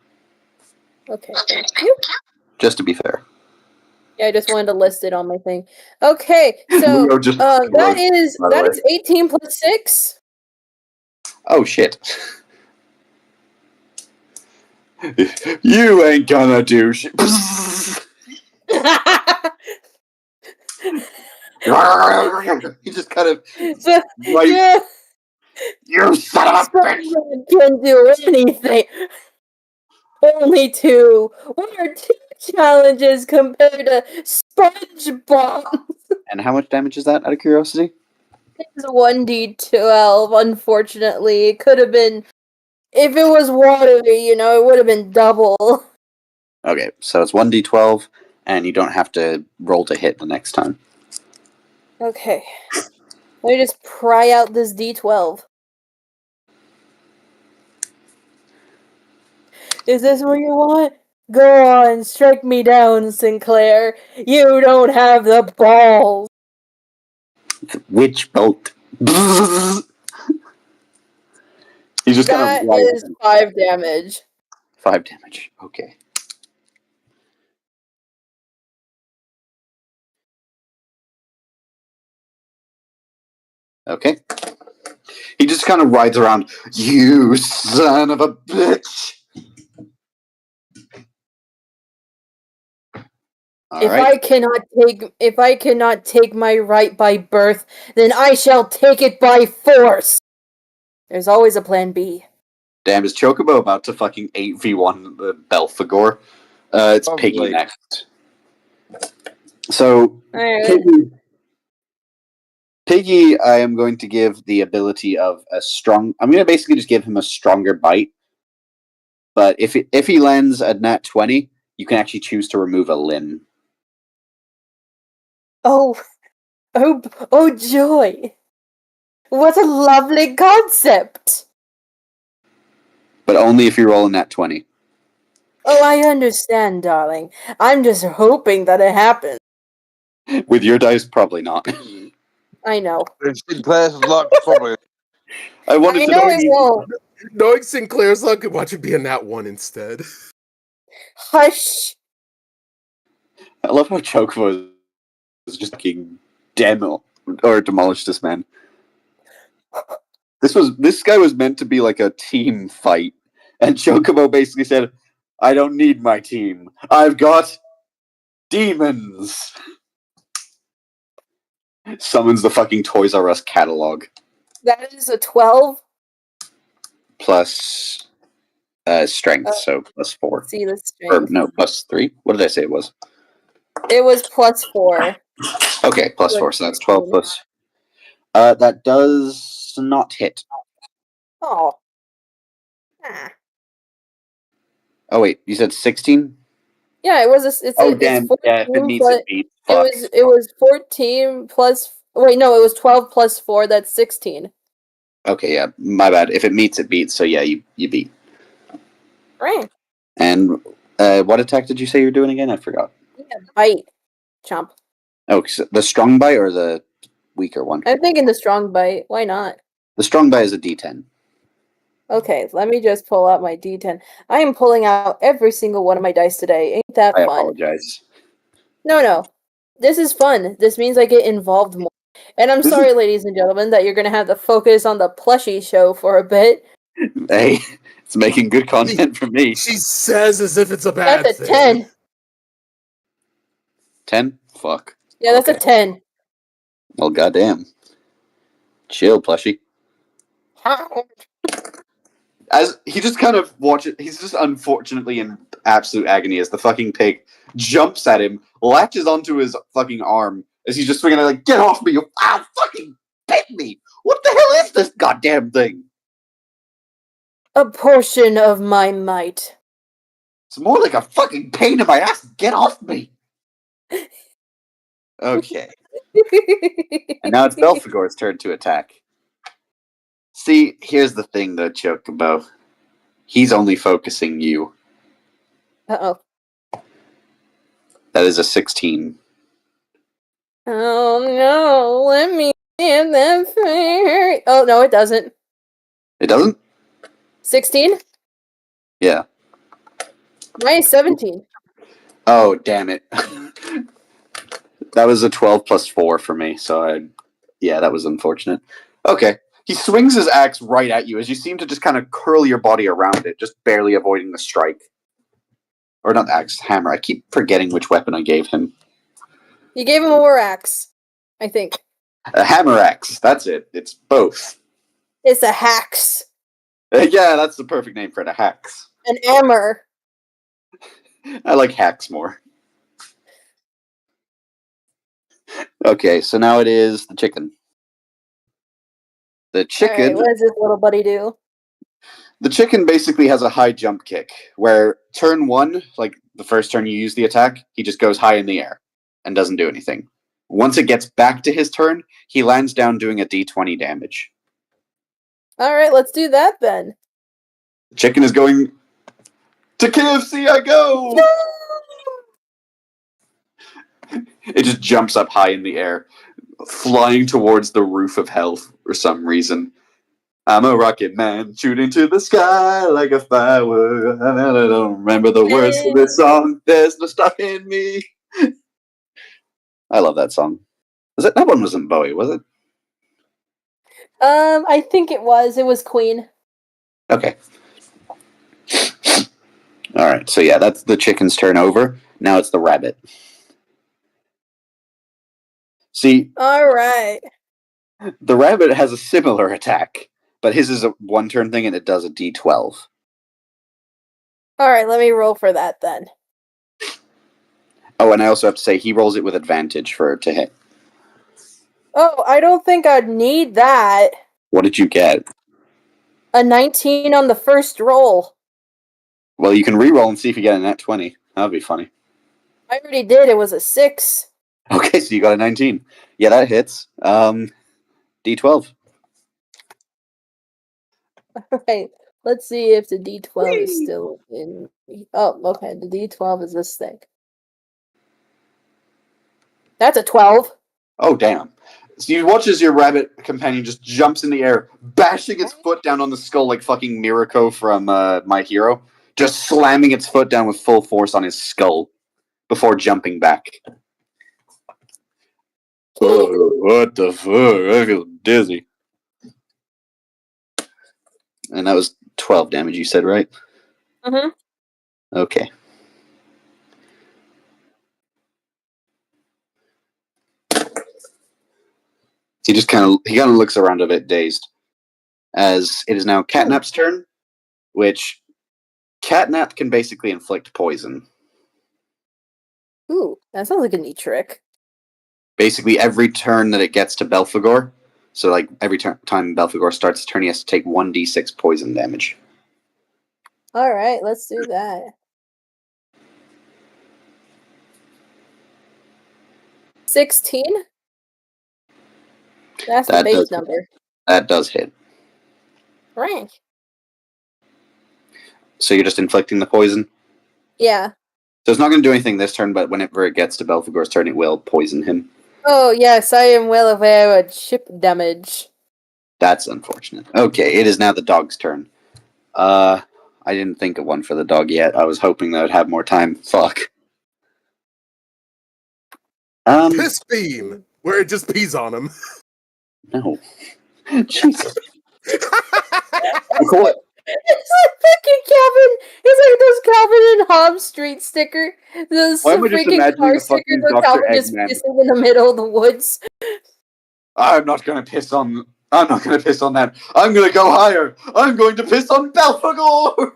Okay, thank you. just to be fair. Yeah, I just wanted to list it on my thing. Okay, so Leo just that wrote, is by the way. 18 plus 6. Oh, shit. You ain't gonna do shit. He just kind of, So, like, yeah, you son of a bitch! Spider-Man can do anything. Only 2. What are 2 challenges compared to SpongeBob? And how much damage is that, out of curiosity? It's 1d12, unfortunately. It could have been, if it was watery, it would have been double. Okay, so it's 1d12, and you don't have to roll to hit the next time. Okay. Let me just pry out this d12. Is this what you want? Go on, strike me down, Sinclair. You don't have the balls. Witch bolt. He's just That kind of is 5 damage. 5 damage. Okay. Okay. He just kind of rides around. You son of a bitch. If All right. I cannot take my right by birth, then I shall take it by force. There's always a plan B. Damn, is Chocobo about to fucking 8v1 the Belphegor? It's Probably. Piggy next. So, Alright. Piggy, I am going to give the ability of a strong. I'm going to basically just give him a stronger bite. But if he lands a nat 20, you can actually choose to remove a limb. Oh joy. What a lovely concept. But only if you roll a nat 20. Oh, I understand, darling. I'm just hoping that it happens. With your dice, probably not. I know. It's Sinclair's luck, probably. I wanted I to know know. it won't. Knowing Sinclair's luck, could watch it be a nat 1 instead. Hush. I love how Chocobo is just fucking demolished this man. This guy was meant to be like a team fight, and Chocobo basically said, "I don't need my team. I've got demons." Summons the fucking Toys R Us catalog That is a 12. plus strength, so plus 4. Let's see the Or strength. no, plus 3. What did I say it was? It was plus 4. Okay, plus So 4. it's So that's 12 16. plus. That does not hit. Oh. Ah. Oh wait, you said 16? Yeah, it was. It's 14 14 Yeah, if it meets, plus, it beats. Fuck. It was 14 plus. Wait, no, it was 12 plus 4. That's 16. Okay, yeah, my bad. If it meets, it beats. So yeah, you beat. Right. And what attack did you say you're doing again? I forgot. Yeah, bite, chomp. Oh, the strong bite or the weaker one? I'm thinking the strong bite. Why not? The strong bite is a D10. Okay, let me just pull out my D10. I am pulling out every single one of my dice today. Ain't that I fun? apologize. No. This is fun. This means I get involved more. And I'm sorry, ladies and gentlemen, that you're going to have to focus on the plushie show for a bit. Hey, it's making good content for me. She says as if it's a bad That's a thing. 10. 10? Fuck. Yeah, that's Okay. a 10. Well, goddamn. Chill, plushie. As he just kind of watches, he's just unfortunately in absolute agony as the fucking pig jumps at him, latches onto his fucking arm as he's just swinging it like, get off me, you fucking bit me! What the hell is this goddamn thing? A portion of my might. It's more like a fucking pain in my ass. Get off me! Okay. And now it's Belphegor's turn to attack. See, here's the thing though, Chocobo. He's only focusing you. Uh-oh. That is a 16. Oh no, let me in that fire. Oh no, it doesn't. It doesn't? 16? Yeah. Mine is 17. Oh, damn it. That was a 12 plus 4 for me, so yeah, that was unfortunate. Okay. He swings his axe right at you as you seem to just kind of curl your body around it, just barely avoiding the strike. Or not axe, hammer. I keep forgetting which weapon I gave him. You gave him a war axe, I think. A hammer axe. That's it. It's both. It's a hax. Yeah, that's the perfect name for it. A hax. An hammer. I like hacks more. Okay, so now it is the chicken. The chicken. Alright, what does this little buddy do? The chicken basically has a high jump kick, where turn 1, like the first turn you use the attack, he just goes high in the air and doesn't do anything. Once it gets back to his turn, he lands down doing a d20 damage. Alright, let's do that then. The chicken is going to KFC. I go. It just jumps up high in the air, flying towards the roof of hell for some reason. I'm a rocket man shooting to the sky like a firework. I don't remember the words to this song. There's no stopping me. I love that song. Was it that one? Wasn't Bowie? Was it? I think it was. It was Queen. Okay. All right. So yeah, that's the chicken's turn over. Now it's the rabbit. See, Alright. the rabbit has a similar attack, but his is a one-turn thing, and it does a d12. Alright, let me roll for that then. Oh, and I also have to say he rolls it with advantage for it to hit. Oh, I don't think I'd need that. What did you get? A 19 on the first roll. Well, you can re-roll and see if you get a nat 20. That would be funny. I already did. It was a 6. Okay, so you got a 19. Yeah, that hits. D12. Alright, let's see if the D12 is still in. Oh, okay, the D12 is this thing. That's a 12. Oh, damn. So you watch as your rabbit companion just jumps in the air, bashing its foot down on the skull like fucking Mirako from My Hero. Just slamming its foot down with full force on his skull before jumping back. Oh, what the fuck? I feel dizzy. And that was 12 damage, you said, right? Mm-hmm. Okay. He kind of looks around a bit dazed, as it is now Catnap's turn, which Catnap can basically inflict poison. Ooh, that sounds like a neat trick. Basically, every turn that it gets to Belphegor, so like every time Belphegor starts his turn, he has to take 1d6 poison damage. Alright, let's do that. 16? That's the That base does- number. That does hit. Right. So you're just inflicting the poison? Yeah. So it's not going to do anything this turn, but whenever it gets to Belphegor's turn, it will poison him. Oh, yes, I am well aware of chip damage. That's unfortunate. Okay, it is now the dog's turn. I didn't think of one for the dog yet. I was hoping that I'd have more time. Fuck. Piss beam, where it just pees on him. No. Jesus. Cool. It's like fucking Calvin. It's like those Calvin and Hobbes street sticker. Those Why am I just freaking imagining car a fucking stickers with Dr. Calvin just Eggman? pissing in the middle of the woods. I'm not going to piss on that. I'm going to go higher. I'm going to piss on Belphegor.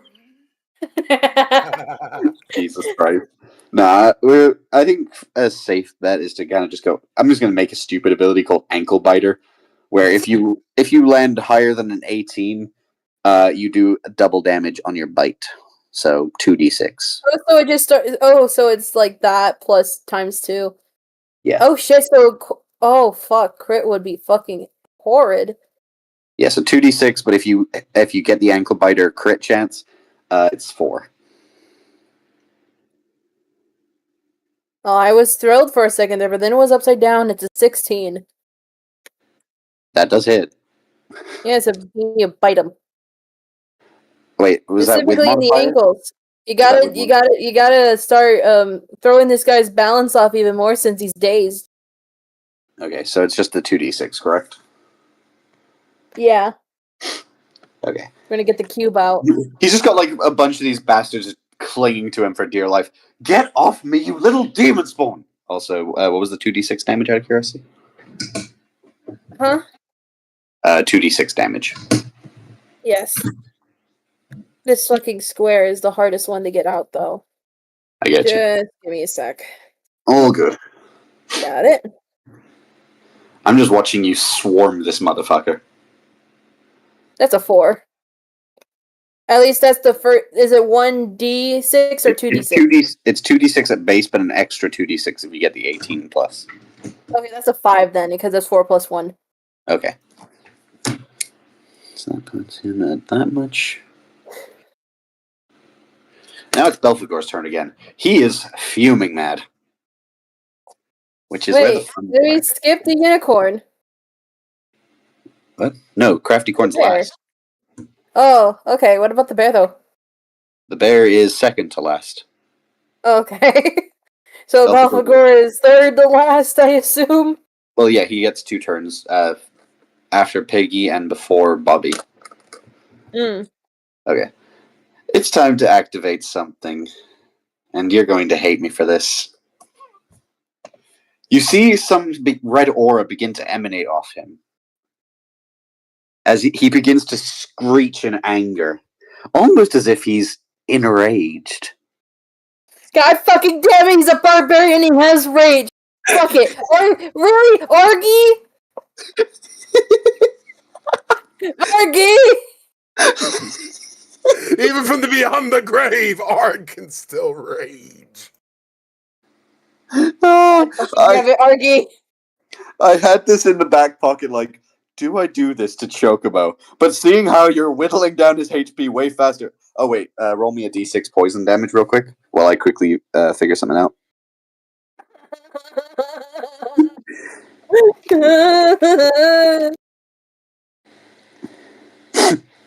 Jesus Christ. Nah, I think a safe bet is to kind of just go. I'm just going to make a stupid ability called Ankle Biter, where if you land higher than an 18, you do double damage on your bite. So 2d6. Oh, so it just starts. Oh, so it's like that plus times 2. Yeah. Oh shit. Oh fuck. Crit would be fucking horrid. Yeah, so 2d6, but if you get the Ankle Biter crit chance, it's 4. Oh, I was thrilled for a second there, but then it was upside down. It's a 16. That does hit. Yeah, so you bite him. Wait, was that with Specifically in the modifier? ankles. You that with gotta start throwing this guy's balance off even more since he's dazed. Okay, so it's just the 2d6, correct? Yeah, Okay. we're gonna get the cube out. He's just got like a bunch of these bastards clinging to him for dear life. Get off me, you little demon spawn! Also, what was the 2d6 damage out of curiosity? Huh? 2d6 damage. Yes. This fucking square is the hardest one to get out, though. I get you. Just give me a sec. All good. Got it. I'm just watching you swarm this motherfucker. That's a 4. At least that's the first. Is it 1d6 or 2d6? It's 2d6 at base, but an extra 2d6 if you get the 18 plus. Okay, that's a 5 then, because that's 4 plus 1. Okay. So that puts him at that much. Now it's Belphegor's turn again. He is fuming mad. Which is where the Wait, fun did we part. skip the unicorn? What? No, Crafty Corn's Bear. last. Oh, okay. What about the bear, though? The bear is second to last. Okay. So Belphegor. Belphegor is third to last, I assume? Well, yeah, he gets 2 turns after Piggy and before Bobby. Mm. Okay. It's time to activate something. And you're going to hate me for this. You see some big red aura begin to emanate off him. As he begins to screech in anger. Almost as if he's enraged. God fucking damn it, he's a barbarian, he has rage! Fuck it. Really? Argy? Even from the beyond the grave, Arg can still rage. Oh, Damn it, Argy. I had this in the back pocket, like, do I do this to Chocobo? But seeing how you're whittling down his HP way faster. Oh, wait, roll me a d6 poison damage real quick while I quickly figure something out.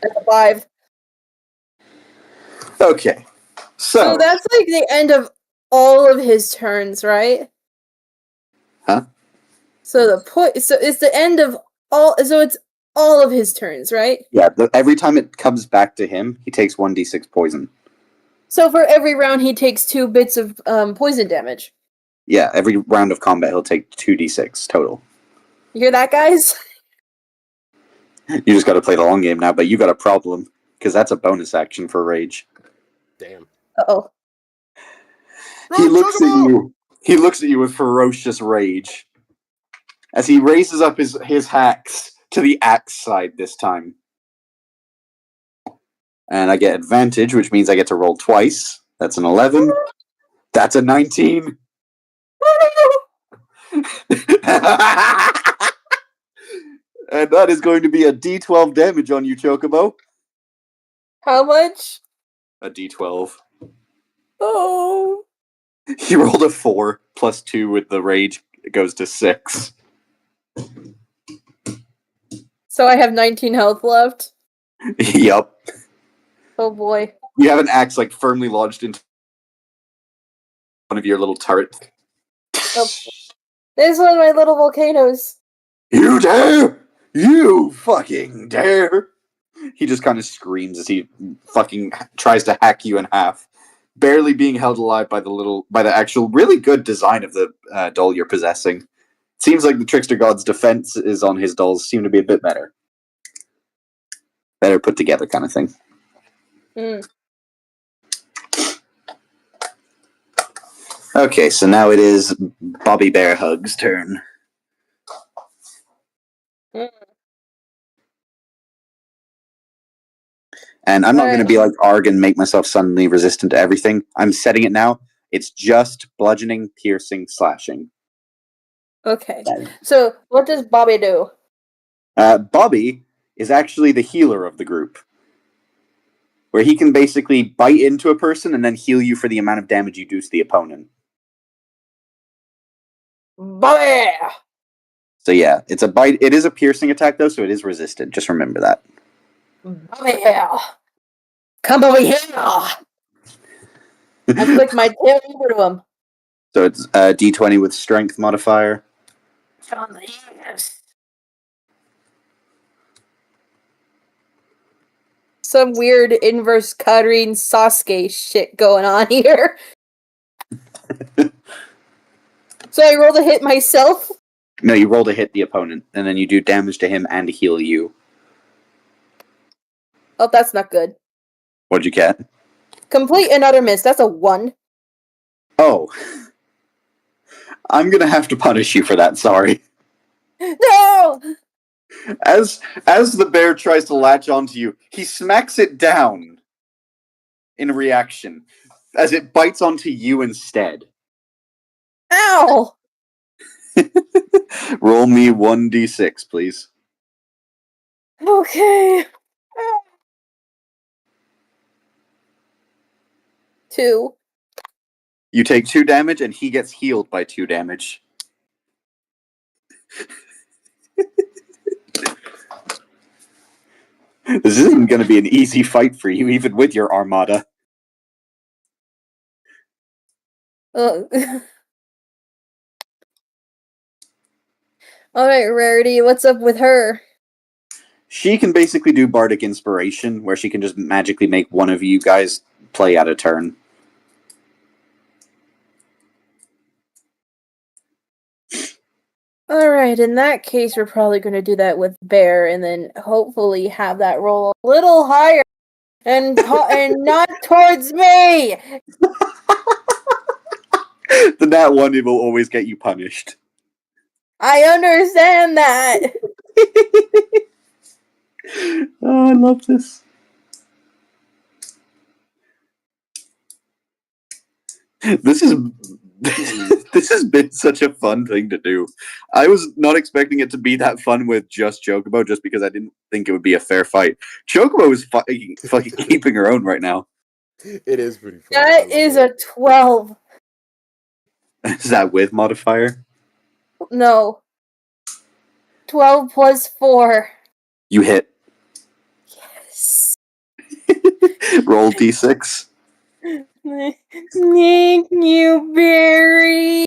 That's a 5. Okay, So that's like the end of all of his turns, right? Huh? So so it's the end of all. So it's all of his turns, right? Yeah, every time it comes back to him, he takes 1d6 poison. So for every round, he takes 2 bits of poison damage. Yeah, every round of combat, he'll take 2d6 total. You hear that, guys? You just got to play the long game now, but you got a problem because that's a bonus action for rage. Damn. Uh-oh. He looks at you. He looks at you with ferocious rage as he raises up his axe to the axe side this time. And I get advantage, which means I get to roll twice. That's an 11. That's a 19. And that is going to be a D12 damage on you, Chocobo. How much? A D12. Oh. He rolled a 4 plus 2 with the rage. It goes to 6. So I have 19 health left. Yup. Oh boy. You have an axe like firmly lodged into one of your little turrets. Oh. This is one of my little volcanoes. You dare! You fucking dare! He just kind of screams as he fucking tries to hack you in half, barely being held alive by the actual really good design of the doll you're possessing. Seems like the trickster god's defense is on his dolls seem to be a bit better put together, kind of thing. Mm. Okay, so now it is Bobby Bear Hug's turn. Mm. And I'm not going to Alright. be like Arg and make myself suddenly resistant to everything. I'm setting it now. It's just bludgeoning, piercing, slashing. Okay. So what does Bobby do? Bobby is actually the healer of the group, where he can basically bite into a person and then heal you for the amount of damage you do to the opponent. Bobby! So yeah, it's a bite. It is a piercing attack though, so it is resistant. Just remember that. Bobby! Come over here! I flick my tail over to him. So it's D20 with strength modifier. Some weird inverse Karin Sasuke shit going on here. So I rolled a hit myself? No, you roll to hit the opponent, and then you do damage to him and heal you. Oh, that's not good. What'd you get? Complete and utter miss. That's a 1. Oh. I'm gonna have to punish you for that, sorry. No! As the bear tries to latch onto you, he smacks it down in reaction, as it bites onto you instead. Ow! Roll me 1d6, please. Okay. 2. You take 2 damage, and he gets healed by 2 damage. This isn't going to be an easy fight for you, even with your armada. Alright, Rarity, what's up with her? She can basically do Bardic Inspiration, where she can just magically make one of you guys play out a turn. Alright, in that case, we're probably going to do that with Bear, and then hopefully have that roll a little higher, and not towards me! The nat 1 will always get you punished. I understand that! Oh, I love this. This has been such a fun thing to do. I was not expecting it to be that fun with just Chocobo, just because I didn't think it would be a fair fight. Chocobo is fucking keeping her own right now. It is pretty fun. That is a 12. Is that with modifier? No. 12 plus 4. You hit. Yes. Roll d6. Thank you, Barry.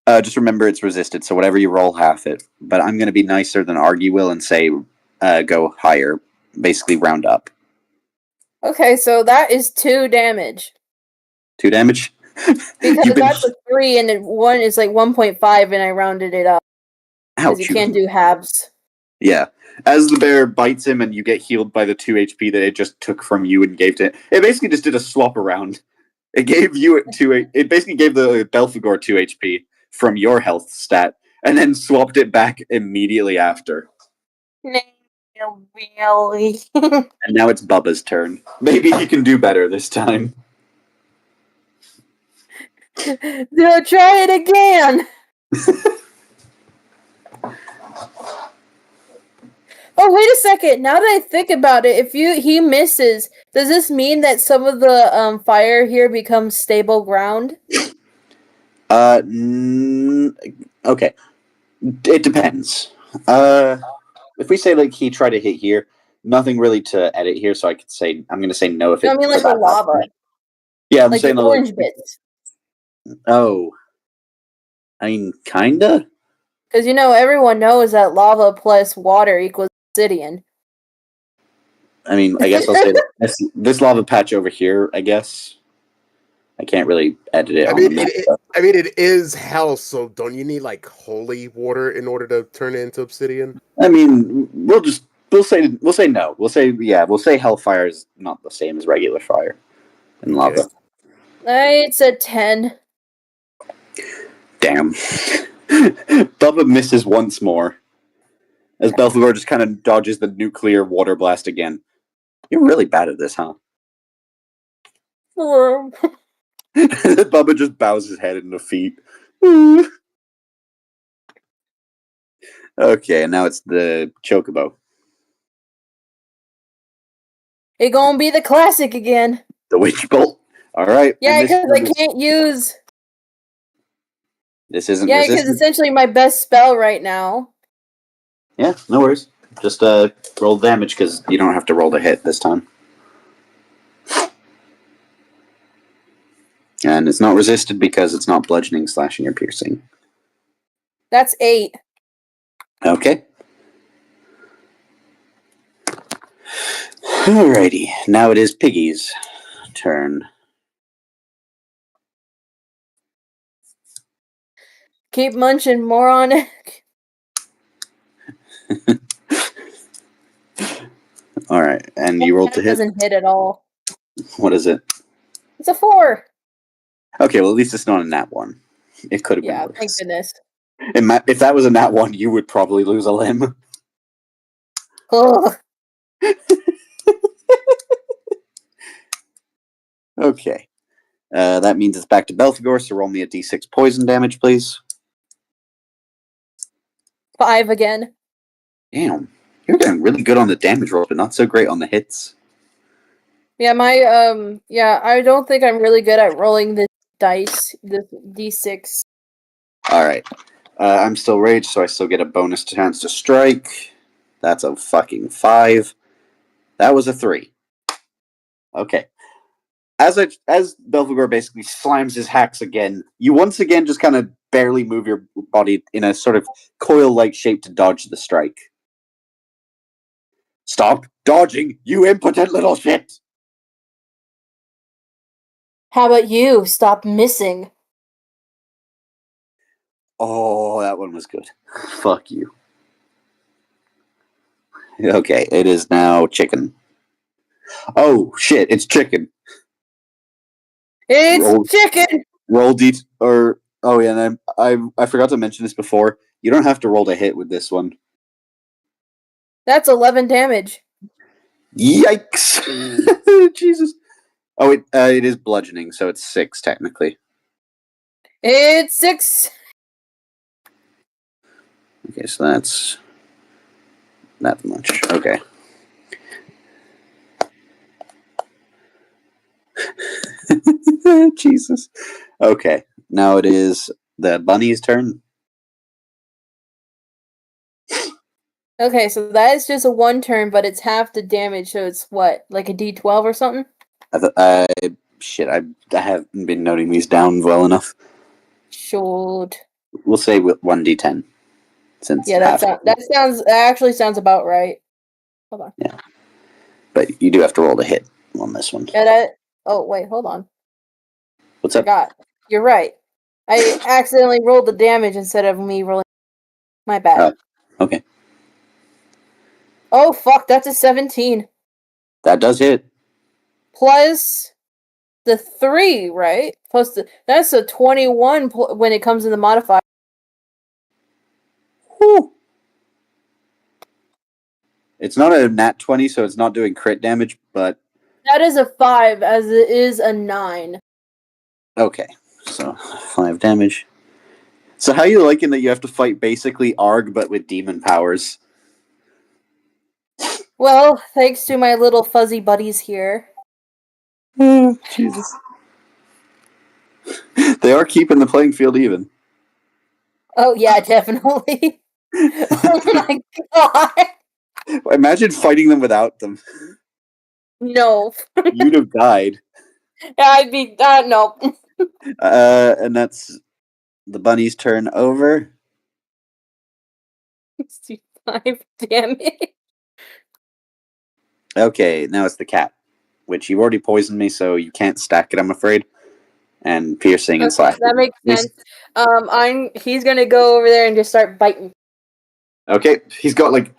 Just remember it's resisted, so whatever you roll, half it. But I'm going to be nicer than Argy will and say go higher. Basically, round up. Okay, so that is 2 damage. 2 damage? Because that's a 3 and then 1 is like 1.5 and I rounded it up. Because you can't do halves. Yeah. As the bear bites him and you get healed by the 2 HP that it just took from you and gave to it. It basically just did a swap around. It gave you it basically gave the Belphegor 2 HP from your health stat and then swapped it back immediately after. Really? And now it's Bubba's turn. Maybe he can do better this time. Try it again! Oh, wait a second. Now that I think about it, if he misses, does this mean that some of the fire here becomes stable ground? Okay. It depends. If we say like he tried to hit here, nothing really to edit here, so I could say I'm gonna say no if No, it. I mean for like the that lava, happens. Yeah, I'm like saying the orange bits. Oh, I mean, kinda. Because everyone knows that lava plus water equals obsidian. I mean, I guess I'll say this lava patch over here. I guess I can't really edit it I on mean, the map. it is hell. So don't you need like holy water in order to turn it into obsidian? I mean, we'll say no. We'll say hellfire is not the same as regular fire and Okay. lava. It's a 10. Damn. Bubba misses once more as Belphegor just kind of dodges the nuclear water blast again. You're really bad at this, huh? Bubba just bows his head in defeat. Okay, now it's the Chocobo. It gonna be the classic again. The Witch Bolt. All right. Yeah, and because I can't use. This isn't Yeah, because resistant. essentially my best spell right now. Yeah, no worries. Just roll damage because you don't have to roll the hit this time. And it's not resisted because it's not bludgeoning, slashing, or piercing. That's 8. Okay. Alrighty. Now it is Piggy's turn. Keep munching, moron. Alright, and you rolled to hit. Doesn't hit at all. What is it? It's a 4. Okay, well at least it's not a nat 1. It could have Yeah, been thank worse. goodness. If that was a nat 1, you would probably lose a limb. Ugh. Okay. That means it's back to Belphegor, so roll me a d6 poison damage, please. 5 again. Damn. You're getting really good on the damage rolls, but not so great on the hits. Yeah, I don't think I'm really good at rolling the dice, the d6. Alright. I'm still raged, so I still get a bonus chance to strike. That's a fucking 5. That was a 3. Okay. As Belphegor basically slams his hacks again, you once again just kind of barely move your body in a sort of coil-like shape to dodge the strike. Stop dodging, you impotent little shit! How about you? Stop missing. Oh, that one was good. Fuck you. Okay, it is now chicken. Oh, shit, it's chicken. It's Roll- chicken! Roll D or oh yeah, and I forgot to mention this before. You don't have to roll to hit with this one. That's 11 damage. Yikes! Jesus. Oh, it is bludgeoning, so it's 6 technically. It's 6. Okay, so that's that much. Okay. Jesus. Okay, now it is the bunny's turn. Okay, so that is just a 1 turn, but it's half the damage, so it's what, like a d12 or something? Shit, I haven't been noting these down well enough. Shoot. We'll say with 1d10. Since Yeah, that actually sounds about right. Hold on. Yeah. But you do have to roll to hit on this one. Yeah, oh, wait, hold on. What's up? Forgot. You're right. I accidentally rolled the damage instead of me rolling. My bad. Okay. Oh, fuck, that's a 17. That does hit. Plus the 3, right? That's a 21 when it comes in the modifier. Whew. It's not a nat 20, so it's not doing crit damage, but That is a 5, as it is a 9. okay. So 5 damage. So how you liking that you have to fight basically Arg but with demon powers? Well, thanks to my little fuzzy buddies here. Jesus. They are keeping the playing field even. Oh yeah, definitely. Oh my god. Imagine fighting them without them. No. You'd have died. I'd be no. And that's the bunny's turn over. 65 damage. Okay, now it's the cat, which you already poisoned me, so you can't stack it, I'm afraid. And piercing and Okay, slashing. that makes sense. He's gonna go over there and just start biting. Okay, he's got like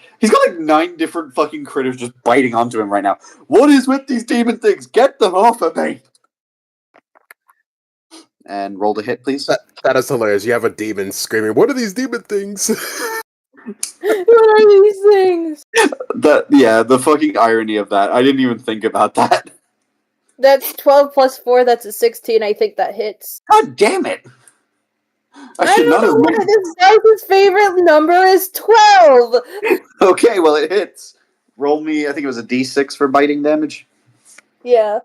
9 different fucking critters just biting onto him right now. What is with these demon things? Get them off of me! And roll to hit, please. That is hilarious. You have a demon screaming, "What are these demon things?" What are these things? The fucking irony of that. I didn't even think about that. That's 12 plus 4, that's a 16. I think that hits. God damn it! I should don't not know have why made- this guy's favorite number is 12! Okay, well it hits. Roll me, I think it was a d6 for biting damage. Yeah.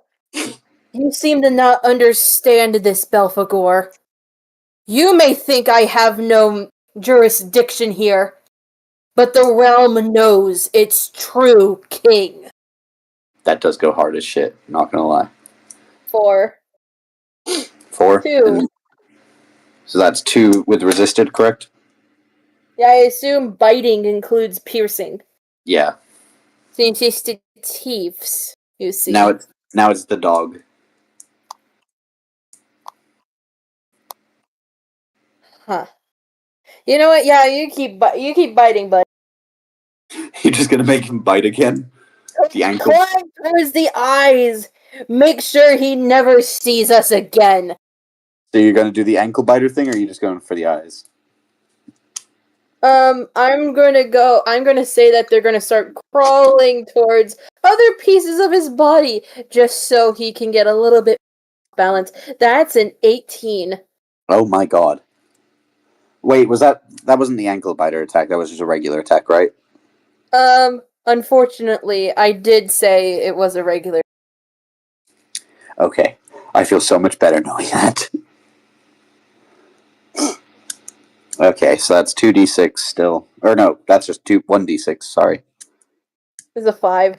You seem to not understand this, Belphegor. You may think I have no jurisdiction here, but the realm knows its true king. That does go hard as shit, not gonna lie. 4. 4? 2. So that's 2 with resisted, correct? Yeah, I assume biting includes piercing. Yeah. Since it's the thieves, you see. Now it's the dog. Huh. You know what? Yeah, you keep biting, but You're just gonna make him bite again? The ankle. climb towards the eyes. Make sure he never sees us again. So you're gonna do the ankle biter thing, or are you just going for the eyes? I'm gonna say that they're gonna start crawling towards other pieces of his body just so he can get a little bit balance. That's an 18. Oh my god. Wait, that wasn't the ankle biter attack, that was just a regular attack, right? Unfortunately, I did say it was a regular. Okay. I feel so much better knowing that. Okay, so that's 2d6 still. Or no, that's just 1d6, sorry. It's a 5.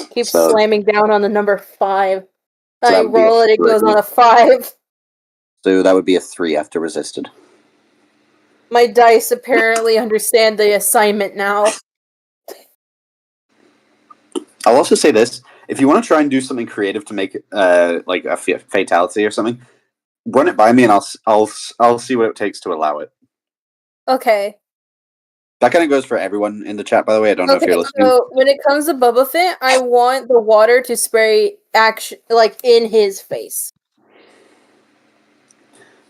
Keep So- slamming down on the number 5. So that I would be a roll it, it goes 3. on a 5. So that would be a 3 after resisted. My dice apparently understand the assignment now. I'll also say this: if you want to try and do something creative to make like a fatality or something, run it by me, and I'll see what it takes to allow it. Okay. That kind of goes for everyone in the chat, by the way. I don't know if you're listening. So when it comes to Boba Fett, I want the water to spray in his face.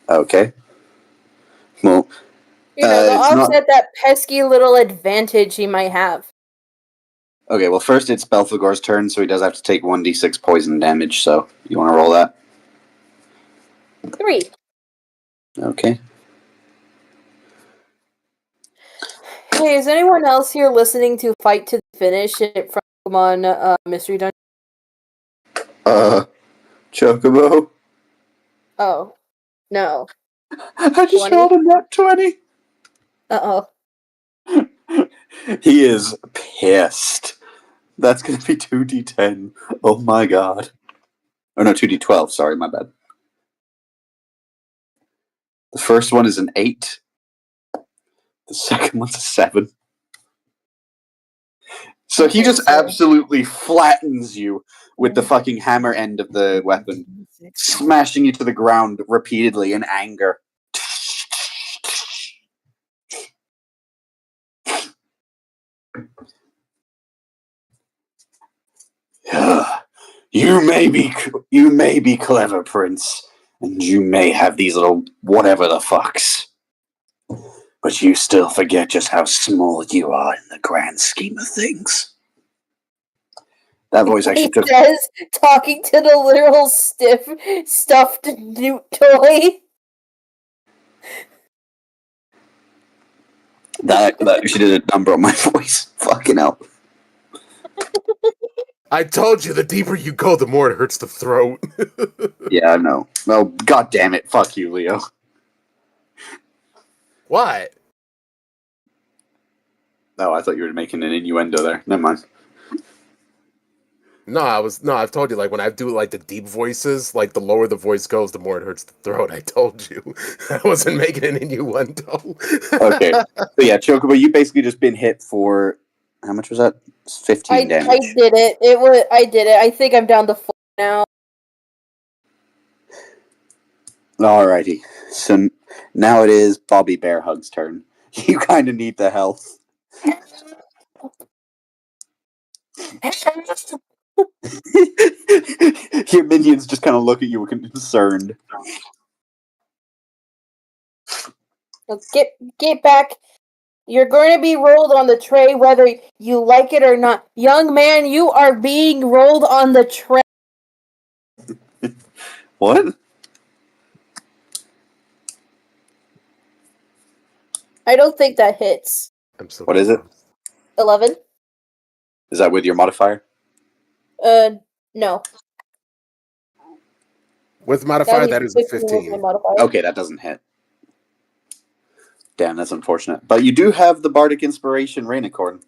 Okay. Well, You know, to it's not- offset that pesky little advantage he might have. okay. Well, first it's Belphegor's turn, so he does have to take 1d6 poison damage. So you want to roll that? 3. Okay. Hey, is anyone else here listening to Fight to the Finish from Pokemon Mystery Dungeon? Chocobo. Oh. No. I just 20? rolled a nat 20. Uh-oh. He is pissed. That's going to be 2d10. Oh my god. Oh no, 2d12. Sorry, my bad. The first one is an 8. The second one's a 7. So he just absolutely flattens you with the fucking hammer end of the weapon, smashing you to the ground repeatedly in anger. You may be clever, Prince, and you may have these little whatever the fucks, but you still forget just how small you are in the grand scheme of things. That voice actually He took. says, talking to the literal stuffed newt toy. That actually did a number on my voice. Fucking hell. I told you, the deeper you go, the more it hurts the throat. Yeah, I know. Oh, god damn it. Fuck you, Leo. What? Oh, I thought you were making an innuendo there. Never mind. No, I've told you, like, when I do, like, the deep voices, like, the lower the voice goes, the more it hurts the throat. I told you. I wasn't making an innuendo. Okay. So yeah, Chocobo, you basically just been hit for, how much was that? 15 damage. I did it. I did it. I think I'm down to 4 now. Alrighty. So now it is Bobby Bear Hug's turn. You kind of need the health. Your minions just kind of look at you concerned. Get back. You're going to be rolled on the tray whether you like it or not. Young man, you are being rolled on the tray. What? I don't think that hits. I'm so What is it? 11? Is that with your modifier? No. With modifier, that is a 15 with my 15. modifier. Okay, that doesn't hit. Damn, that's unfortunate. But you do have the Bardic Inspiration Rainicorn.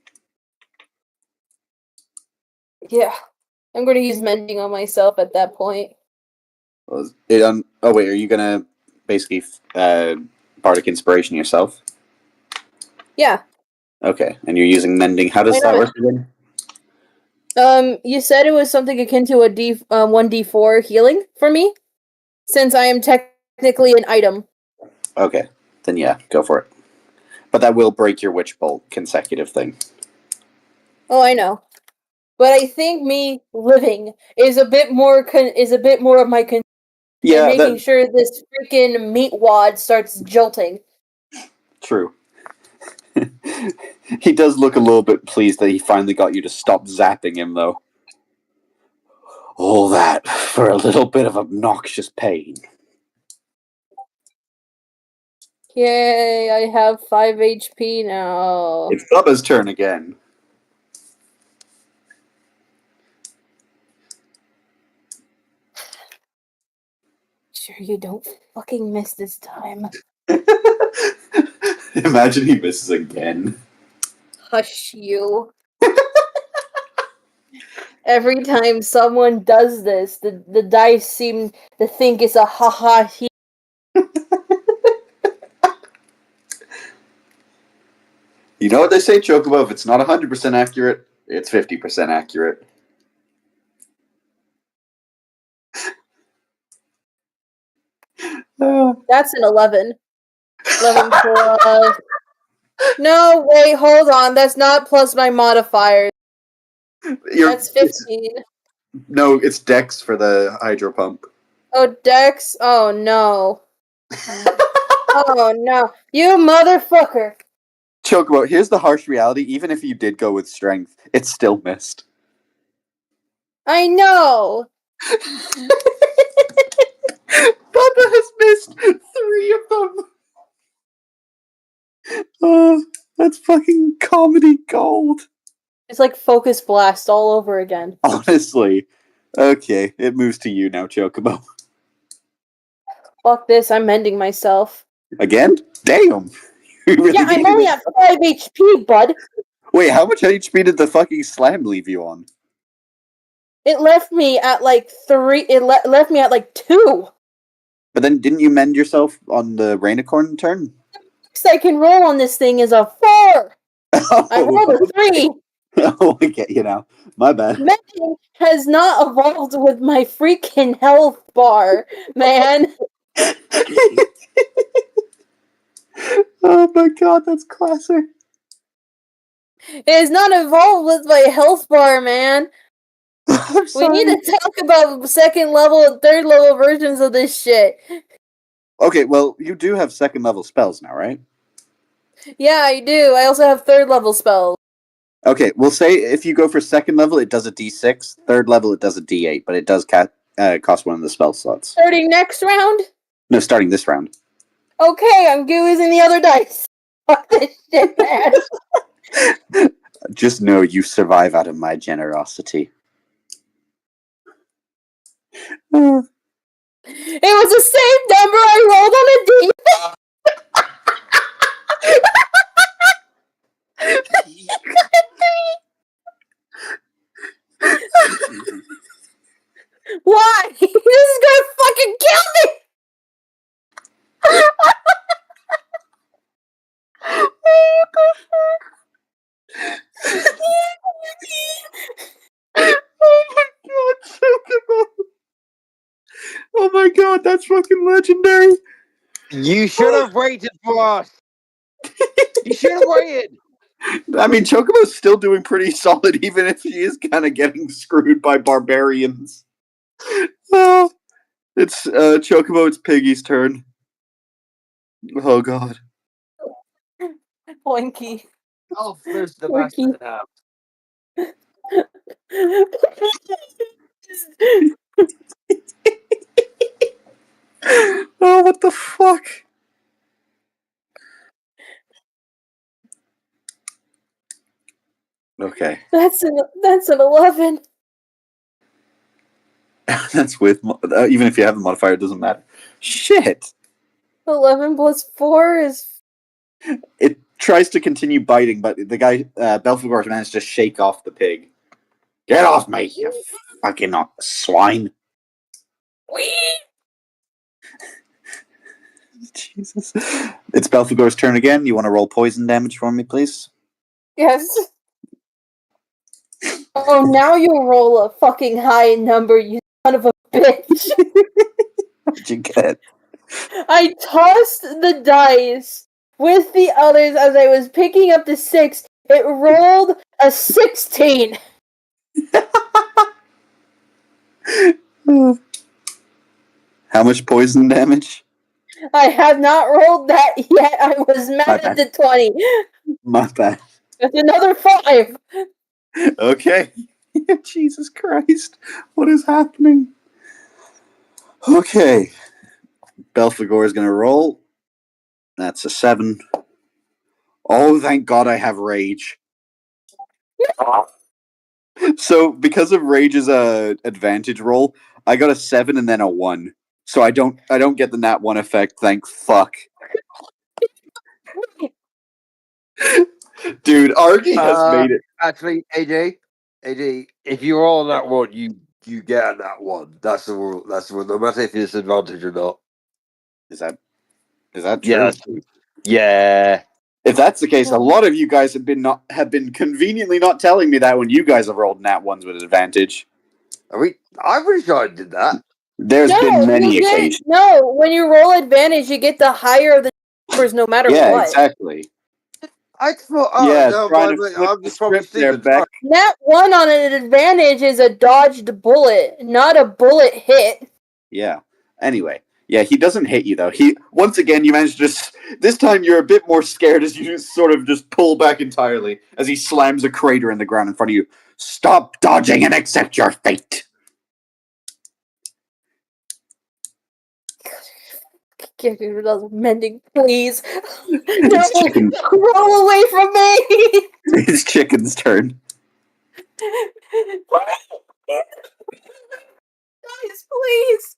Yeah. I'm going to use mending on myself at that point. Oh wait, are you gonna basically Bardic Inspiration yourself? Yeah. Okay, and you're using mending. How does Why that not? work again? You said it was something akin to a 1d4 healing for me, since I am technically an item. Okay, then yeah, go for it. But that will break your Witch Bolt consecutive thing. Oh, I know. But I think me living is a bit more of my concern. Yeah, And making that, sure this freaking meat wad starts jolting. true. He does look a little bit pleased that he finally got you to stop zapping him, though. All that for a little bit of obnoxious pain. Yay, I have 5 HP now. It's Bubba's turn again. Sure you don't fucking miss this time. Imagine he misses again. Hush you. Every time someone does this, the dice seem to think it's a haha he. You know what they say, Chocobo? If it's not 100% accurate, it's 50% accurate. That's an 11. 11 plus. No, wait, hold on. That's not plus my modifiers. That's 15. No, it's Dex for the hydro pump. Oh, Dex? Oh, no. Oh, no. You motherfucker. Chocobo, here's the harsh reality. Even if you did go with strength, it still missed. I know. Bubba has missed 3 of them. Oh, that's fucking comedy gold. It's like Focus Blast all over again. Honestly. Okay, it moves to you now, Chocobo. Fuck this, I'm mending myself. Again? Damn. You really Yeah, I'm needed only it. at 5 HP, bud. Wait, how much HP did the fucking slam leave you on? It left me at like 3. It left me at like 2. But then didn't you mend yourself on the Rainicorn turn? Next I can roll on this thing is a 4. I rolled a 3. Oh, I get you now. My bad. Mending has not evolved with my freaking health bar, man. Oh my god, that's classic. It has not evolved with my health bar, man. I'm We sorry. need to talk about second level and third level versions of this shit. Okay, well, you do have second level spells now, right? Yeah, I do. I also have third level spells. Okay, we'll say if you go for second level, it does a d6. Third level, it does a d8, but it does cost one of the spell slots. Starting next round? No, starting this round. Okay, I'm using the other dice. Fuck this shit, man. Just know you survive out of my generosity. It was the same number I rolled on a Why? This is gonna fucking kill me! Oh my god, that's fucking legendary. You should have waited for us. You should have waited. I mean, Chocobo's still doing pretty solid, even if she is kind of getting screwed by barbarians. Oh, it's Chocobo, it's Piggy's turn. Oh god. Boinky. Oh, first the Ricky. bastard out. Oh, what the fuck? Okay. That's an 11. That's with even if you have a modifier, it doesn't matter. Shit. 11 plus 4 is It tries to continue biting, but the guy Belphegor managed to shake off the pig. Get off me, you fucking swine! Jesus. It's Belphegor's turn again. You want to roll poison damage for me, please? yes. Oh, now you roll a fucking high number, you son of a bitch. What'd you get? I tossed the dice with the others as I was picking up the 6. It rolled a 16. How much poison damage? I have not rolled that yet. I was mad at the 20. My bad. That's another 5. Okay. Jesus Christ. What is happening? Okay. Belphegor is going to roll. That's a 7. Oh, thank God I have rage. So, because of rage's advantage roll, I got a 7 and then a 1. So I don't get the nat 1 effect. Thank fuck. Dude, Argy has made it. Actually, AJ, if you roll on that one, you get that one. That's the rule. That's the rule. No matter if it's advantage or not. Is that true? Yeah, that's true. Yeah. If that's the case, a lot of you guys have been conveniently not telling me that when you guys have rolled nat 1s with advantage. I'm pretty sure I did that. There's been many occasions. No, when you roll advantage, you get the higher of the numbers no matter Yeah, what. exactly. I thought, Yeah, no, trying to but flip I'm the just probably script there, stupid. Beck. Nat 1 on an advantage is a dodged bullet, not a bullet hit. Yeah. Anyway, yeah, he doesn't hit you though. He once again you manage to just this time you're a bit more scared as you just sort of just pull back entirely as he slams a crater in the ground in front of you. Stop dodging and accept your fate. Give me another mending, please. It's chicken. Roll away from me! It's Chicken's turn. Guys, please!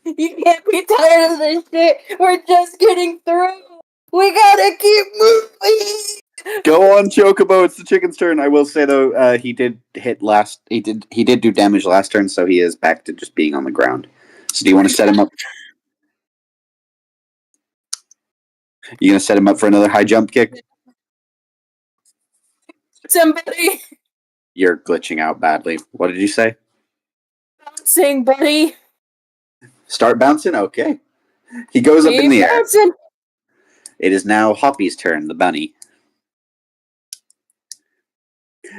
You can't be tired of this shit. We're just getting through. We gotta keep moving. Go on, Chocobo. It's the chicken's turn. I will say though, he did hit last. He did do damage last turn, so he is back to just being on the ground. So do you want to set him up? You gonna set him up for another high jump kick? Somebody You're glitching out badly. What did you say? bouncing, buddy. Start bouncing? Okay. He goes up in Keep the air. bouncing. It is now Hoppy's turn, the bunny.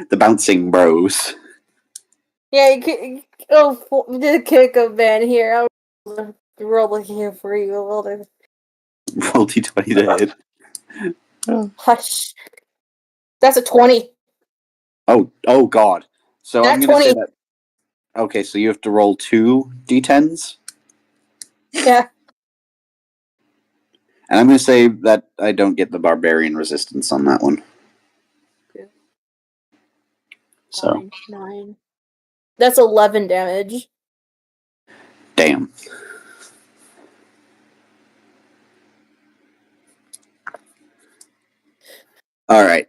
The bouncing bros. Yeah, the kick of man here. I'll roll here for you a little bit. Roll D20 to hit. Hush. That's a 20. Oh God. So Nat I'm gonna say 20. that. Okay, so you have to roll 2 D10s. Yeah. And I'm going to say that I don't get the barbarian resistance on that one. Okay. So, 9. That's 11 damage. damn. All right.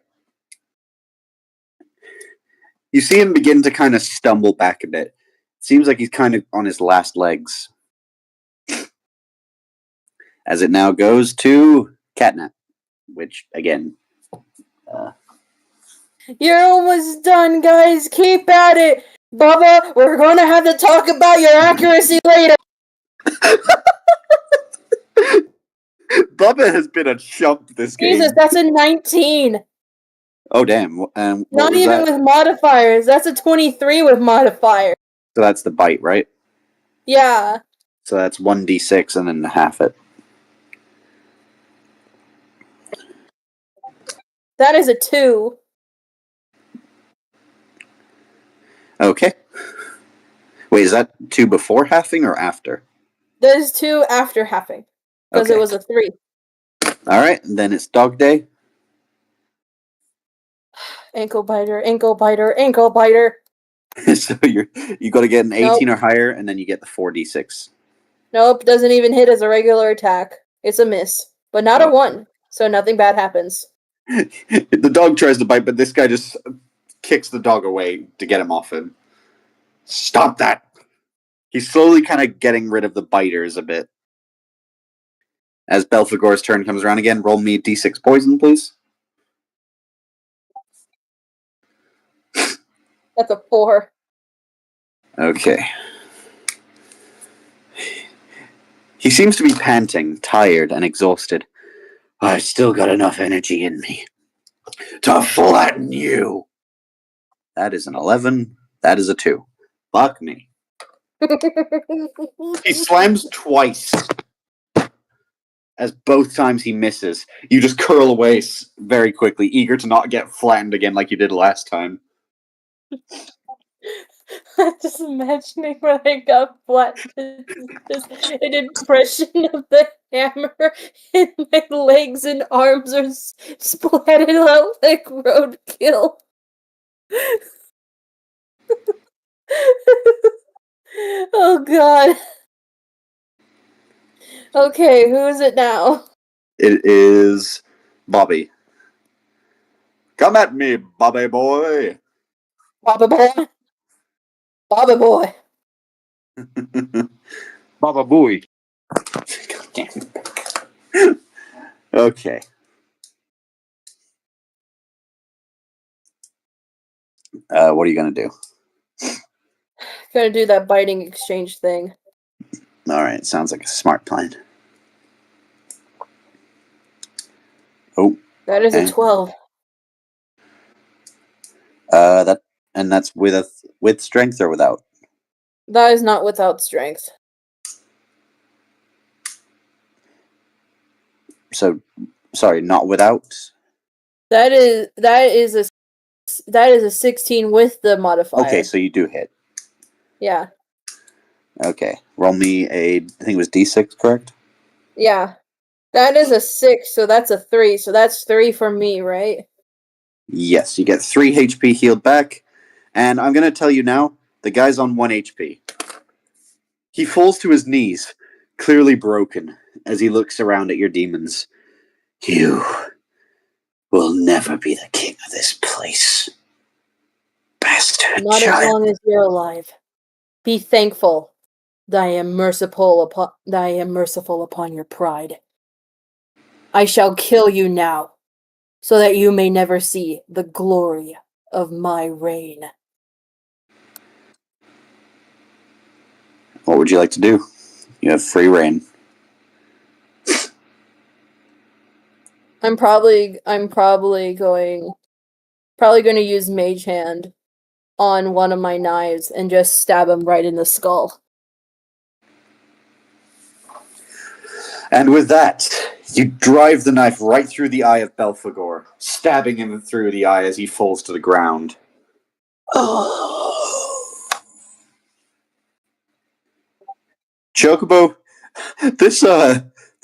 You see him begin to kind of stumble back a bit. Seems like he's kind of on his last legs. As it now goes to Catnap, which, again... You're almost done, guys. Keep at it. Bubba, we're going to have to talk about your accuracy later. Bubba has been a chump this game. Jesus, that's a 19. Oh, damn. What Not was even that? with modifiers. That's a 23 with modifiers. So that's the bite, right? Yeah. So that's 1d6 and then half it. That is a 2. Okay. Wait, is that 2 before halving or after? That is 2 after halving. Because Okay. it was a 3. All right, then it's dog day. Ankle biter, ankle biter, ankle biter. So you got to get an 18 or higher, and then you get the 4d6. Nope, doesn't even hit as a regular attack. It's a miss. But not a 1. So nothing bad happens. The dog tries to bite, but this guy just kicks the dog away to get him off him. Stop that! He's slowly kind of getting rid of the biters a bit. As Belphegor's turn comes around again, roll me d6 poison, please. That's a 4. Okay. He seems to be panting, tired, and exhausted. I've still got enough energy in me to flatten you. That is an 11. That is a 2. Fuck me. He slams twice. As both times he misses, you just curl away very quickly, eager to not get flattened again like you did last time. I'm just imagining where I got flattened. Just an impression of the hammer, and my legs and arms are splattered out like roadkill. Oh god. Okay, who is it now? It is Bobby. Come at me, Bobby boy. Baba boy. Baba boy. Baba boy. God damn it. Okay. What are you gonna do? Gonna do that biting exchange thing. All right, sounds like a smart plan. Oh, That is a okay. 12. That's with strength or without? That is not without strength. So, sorry, not without. That is a 16 with the modifier. Okay, so you do hit. Yeah. Okay, roll me I think it was d6, correct? Yeah. That is a 6, so that's a 3. So that's 3 for me, right? Yes, you get 3 HP healed back, and I'm gonna tell you now, the guy's on 1 HP. He falls to his knees, clearly broken, as he looks around at your demons. You will never be the king of this place, bastard Not as child. long as you're alive. Be thankful that I am merciful upon your pride. I shall kill you now, so that you may never see the glory of my reign. What would you like to do? You have free reign. I'm probably going to use Mage Hand on one of my knives and just stab him right in the skull. And with that, you drive the knife right through the eye of Belphegor, stabbing him through the eye as he falls to the ground. Chocobo, this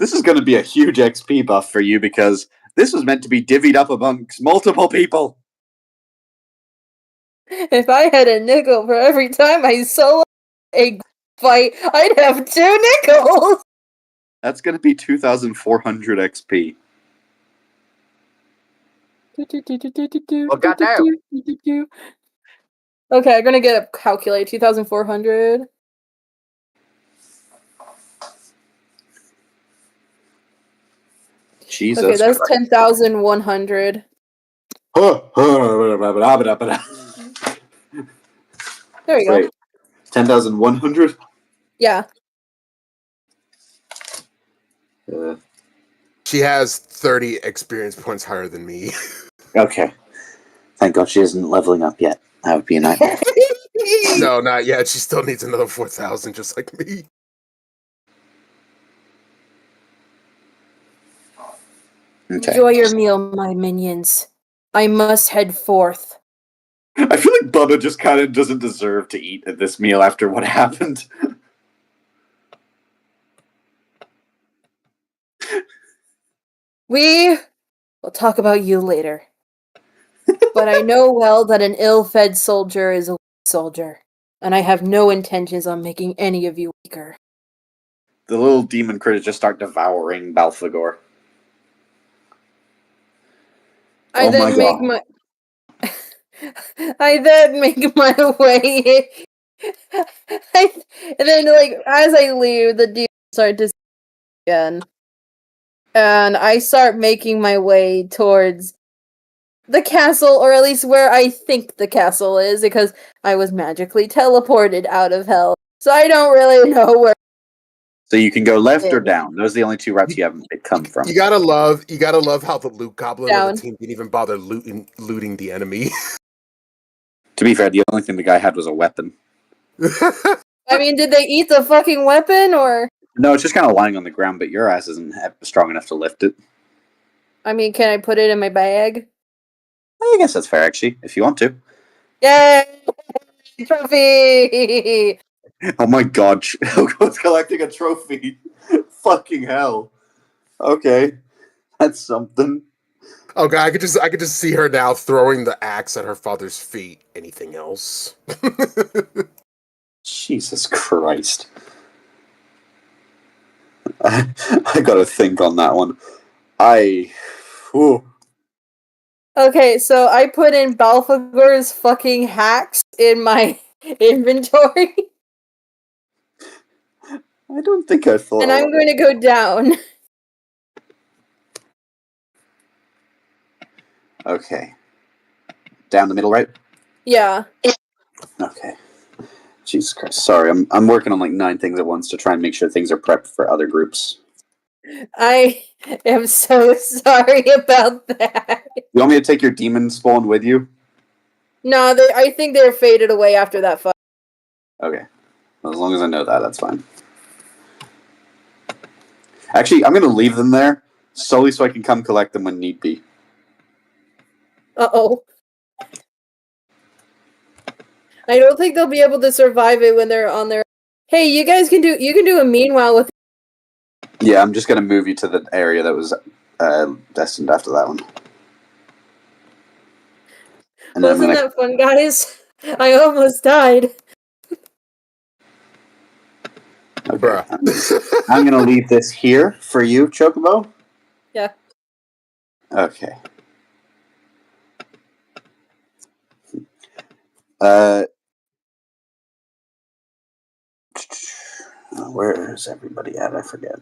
This is going to be a huge XP buff for you because this was meant to be divvied up amongst multiple people. If I had a nickel for every time I solo a fight, I'd have 2 nickels. That's going to be 2,400 XP. Well, goddamn. Okay, I'm gonna get a calculate. 2,400. Jesus. Okay, that's 10,100. There There we go. Wait, 10,100? Yeah. She has 30 experience points higher than me. Okay. Thank God she isn't leveling up yet. That would be a nightmare. No, not yet. She still needs another 4,000, just like me. Okay. Enjoy your meal, my minions. I must head forth. I feel like Bubba just kind of doesn't deserve to eat at this meal after what happened. We will talk about you later. But I know well that an ill-fed soldier is a weak soldier, and I have no intentions on making any of you weaker. The little demon critters just start devouring Balthagor. I Oh then my make God. my I then make my way and then like as I leave the demons start to again. And I start making my way towards the castle, or at least where I think the castle is, because I was magically teleported out of hell. So I don't really know where. So you can go left or down. Those are the only two routes you haven't come from. You gotta love how the loot goblin of Down. the team didn't even bother looting the enemy. To be fair, the only thing the guy had was a weapon. I mean, did they eat the fucking weapon, or? No, it's just kind of lying on the ground, but your ass isn't strong enough to lift it. I mean, can I put it in my bag? I guess that's fair, actually, if you want to. Yay! Trophy! Oh my God, Choco's collecting a trophy. Fucking hell. Okay, that's something. Oh god, I could just see her now throwing the axe at her father's feet. Anything else? Jesus Christ. I gotta think on that one. Whew. Okay, so I put in Balthagor's fucking hacks in my inventory. I don't think I thought. And I'm going to go down. Okay. Down the middle, right? Yeah. Okay. Jesus Christ. Sorry, I'm working on like 9 things at once to try and make sure things are prepped for other groups. I am so sorry about that. You want me to take your demon spawn with you? No, I think they're faded away after that fight. Okay. As long as I know that, that's fine. Actually, I'm going to leave them there solely so I can come collect them when need be. Uh-oh. I don't think they'll be able to survive it when they're on their... Hey, you can do a meanwhile with... Yeah, I'm just going to move you to the area that was destined after that one. And Wasn't that fun, guys? I almost died. Okay. Bruh. I'm going to leave this here for you, Chocobo. Yeah. Okay. Where is everybody at? I forget.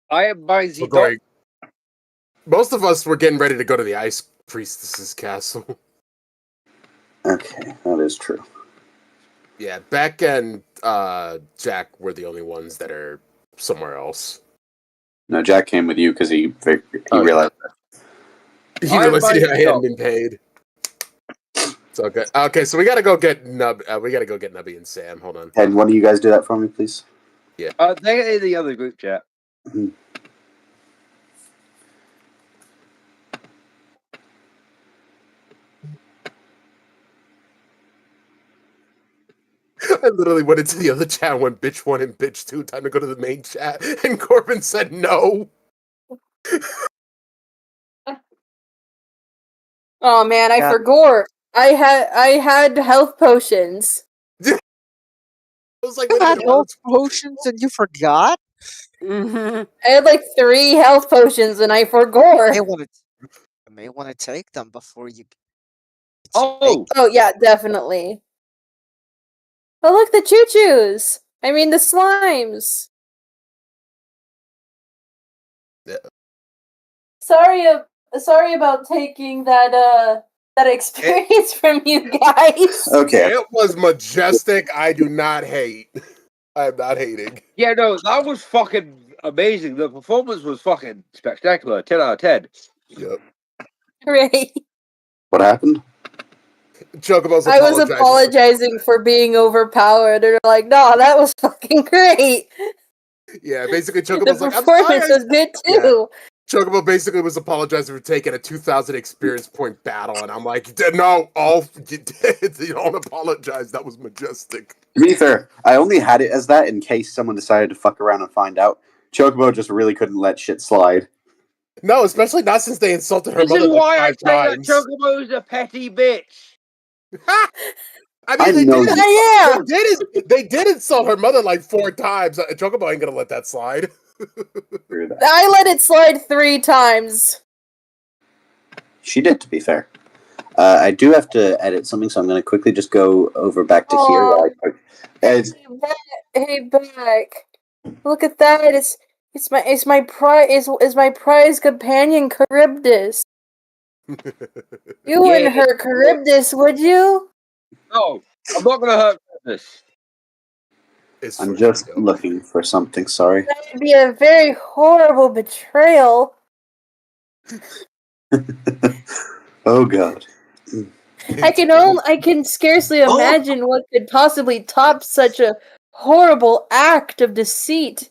I am by the We're door. going. Most of us were getting ready to go to the Ice Priestess's castle. Okay, that is true. Yeah, Beck and Jack were the only ones that are somewhere else. No, Jack came with you because he Oh, realized. He I'm realized by he the hadn't door. been paid. It's okay. Okay, so we gotta go get we gotta go get Nubby and Sam. Hold on. And one of you guys do that for me, please? They're in the other group chat. I literally went into the other chat and went bitch 1 and bitch 2. Time to go to the main chat. And Corbin said no. Oh man, I Yeah. forgot. I had health potions. I was like, You wait a had minute. health potions and you forgot? Mhm. I had like 3 health potions and I forgot. I may want to take them before you. Oh, Oh yeah, definitely. Oh look, the choo-choos! I mean the slimes. Yeah. Sorry about taking that experience from you guys. Okay. It was majestic. I do not hate. I am not hating. yeah, no, that was fucking amazing. The performance was fucking spectacular. 10 out of 10. Yep. Right. What happened? Chocobo's I was apologizing. apologizing for being overpowered, and they're like, "No, that was fucking great. Yeah, basically The Chocobo's like, I'm sorry. performance was good Yeah. too." Chocobo basically was apologizing for taking a 2,000 experience point battle, and I'm like, no, you don't apologize. That was majestic. To be fair, I only had it as that in case someone decided to fuck around and find out. Chocobo just really couldn't let shit slide. No, especially not since they insulted her This mother is why like 5 I say times. that Chocobo's a petty bitch. I I mean, know you. I they did insult her mother like 4 times. Chocobo ain't gonna let that slide. Through that. I let it slide 3 times. She did, to be fair. I do have to edit something, so I'm going to quickly just go over back to here. Aw. It's, Hey, back! Look at that! It's my prize companion Charybdis. You wouldn't hurt Charybdis, would you? No, I'm not gonna hurt this. It's I'm for just you. looking for something. Sorry. That would be a very horrible betrayal. Oh god. I can scarcely imagine what could possibly top such a horrible act of deceit.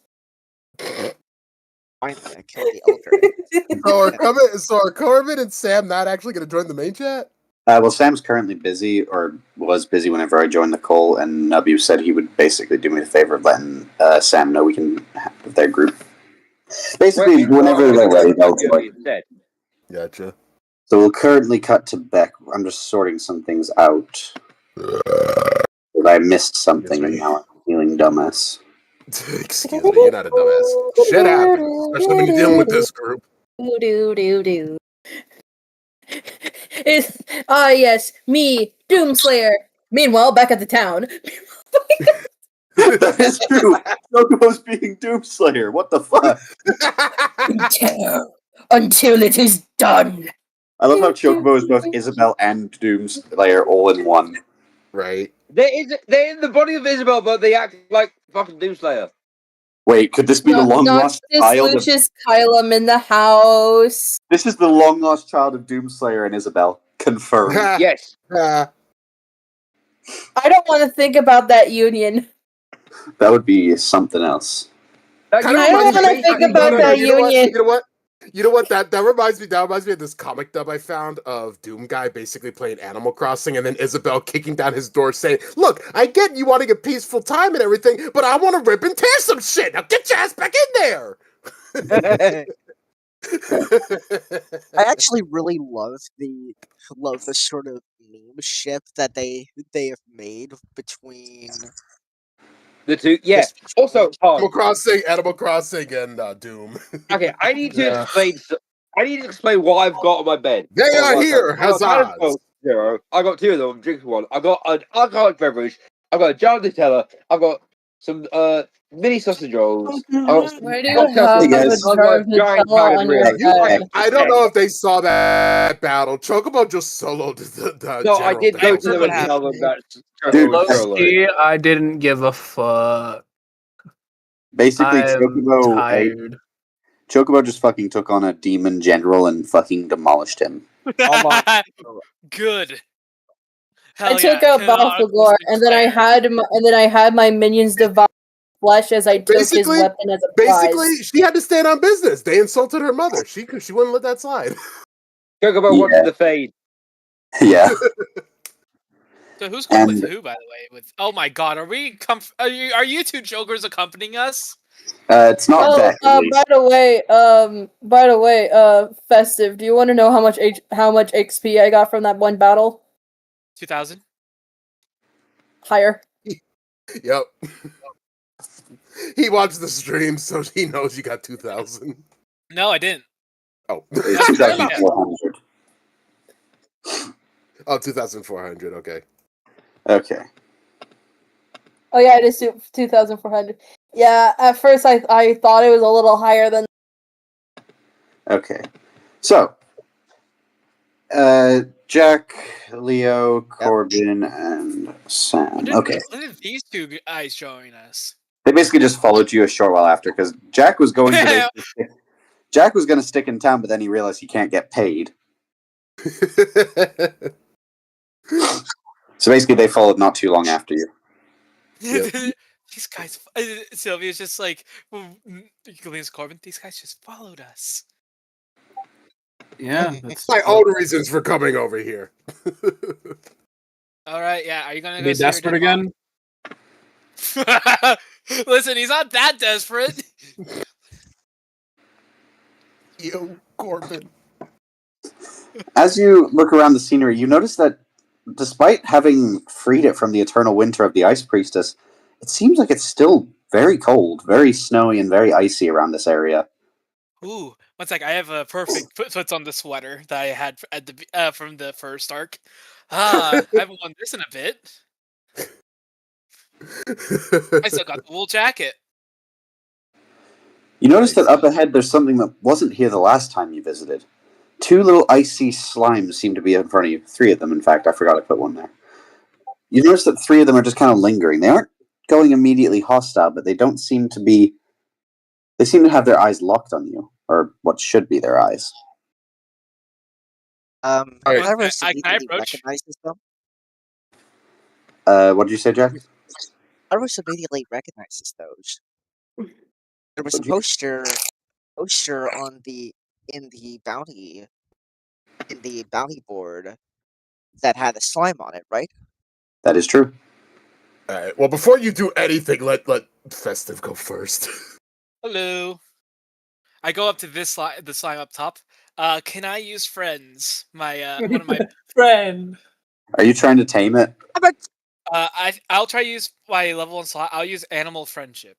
Finally, I killed the elder. So are Corbin and Sam not actually going to join the main chat? Well, Sam's currently busy, or was busy whenever I joined the call, and Nabu said he would basically do me the favor of letting Sam know we can have their group. Basically, whenever they're ready, they'll join. Instead. Gotcha. So we'll currently cut to Beck. I'm just sorting some things out. But I missed something, and now I'm feeling dumbass. Excuse me, you're not a dumbass. Shit happens, especially when you're dealing with this group. Do. Yes, me, Doomslayer. Meanwhile, back at the town. That is true. Chocobo's being Doomslayer. What the fuck? Until it is done. I love how Chocobo is both Isabel and Doomslayer all in one. Right. They're in the body of Isabel, but they act like fucking Doomslayer. Wait, could this be the long lost child of... Lucius Kylum in the house. This is the long lost child of Doomslayer and Isabel. Confirmed. Yes. I don't want to think about that union. That would be something else. I don't want to think about that union. You know what? That reminds me. That reminds me of this comic dub I found of Doom Guy basically playing Animal Crossing, and then Isabel kicking down his door saying, "Look, I get you wanting a peaceful time and everything, but I want to rip and tear some shit. Now get your ass back in there." I actually really love the sort of meme ship that they have made between the two. Yeah. Also, Animal Crossing, and Doom. Okay, I need to explain. I need to explain what I've got on my bed. They are here, huzzah! Zero. I got 2 of them. I'm drinking one. I got an alcoholic beverage. I got a jar of Nutella. I got some mini sausage rolls. Why do you have a jar of Nutella on your bed? I don't know if they saw that battle. Chocobo just soloed the No, I did go to them and tell them that. Low-key, I didn't give a fuck. Basically, I'm tired. Chocobo just fucking took on a demon general and fucking demolished him. Good. I took out Balthagor, and then I had my minions devour flesh as I took his weapon as a prize. Basically, she had to stand on business. They insulted her mother. She wouldn't let that slide. Chocobo wanted the fade. Yeah. So who's going with And- who, by the way? With oh my god, are we? Are you two jokers accompanying us? It's not Oh, Beck, at least. by the way, Festive, do you want to know how much XP I got from that one battle? 2000. Higher. Yep. He watched the stream, so he knows you got 2,000. No, I didn't. Oh. It's 2,400. Oh, 2,400. Okay. Okay. Oh yeah, it is 2,400. Yeah, at first I thought it was a little higher than. Okay. So, Jack, Leo, Corbin, and Sam. Okay. When did these two guys join us? They basically just followed you a short while after because Jack was going to basically Jack was going to stick in town, but then he realized he can't get paid. So basically, they followed not too long after you. Yep. These guys. Sylvia's just like, Corbin. These guys just followed us. Yeah, That's my own reasons for coming over here. All right, yeah. Are you gonna be go see your desperate dead mom? again. Listen, he's not that desperate. Yo, Corbin. As you look around the scenery, you notice that despite having freed it from the eternal winter of the Ice Priestess, it seems like it's still very cold, very snowy, and very icy around this area. Ooh, one sec. I have a perfect puts on the sweater that I had at the from the first arc. I haven't worn this in a bit. I still got the wool jacket. You notice that up ahead there's something that wasn't here the last time you visited. 2 little icy slimes seem to be in front of you. 3 of them, in fact. I forgot to put one there. You notice that 3 of them are just kind of lingering. They aren't going immediately hostile, but they don't seem to be... They seem to have their eyes locked on you, or what should be their eyes. Kairos Can I immediately approach? recognizes them. What did you say, Jack? Kairos immediately recognizes those. There was a poster on the bounty board that had a slime on it, right? That is true. Alright, well, before you do anything, let Festive go first. Hello. I go up to the slime up top. Can I use friends? My one of my Friend. Are you trying to tame it? I'll try to use my level 1 slot. I'll use animal friendship.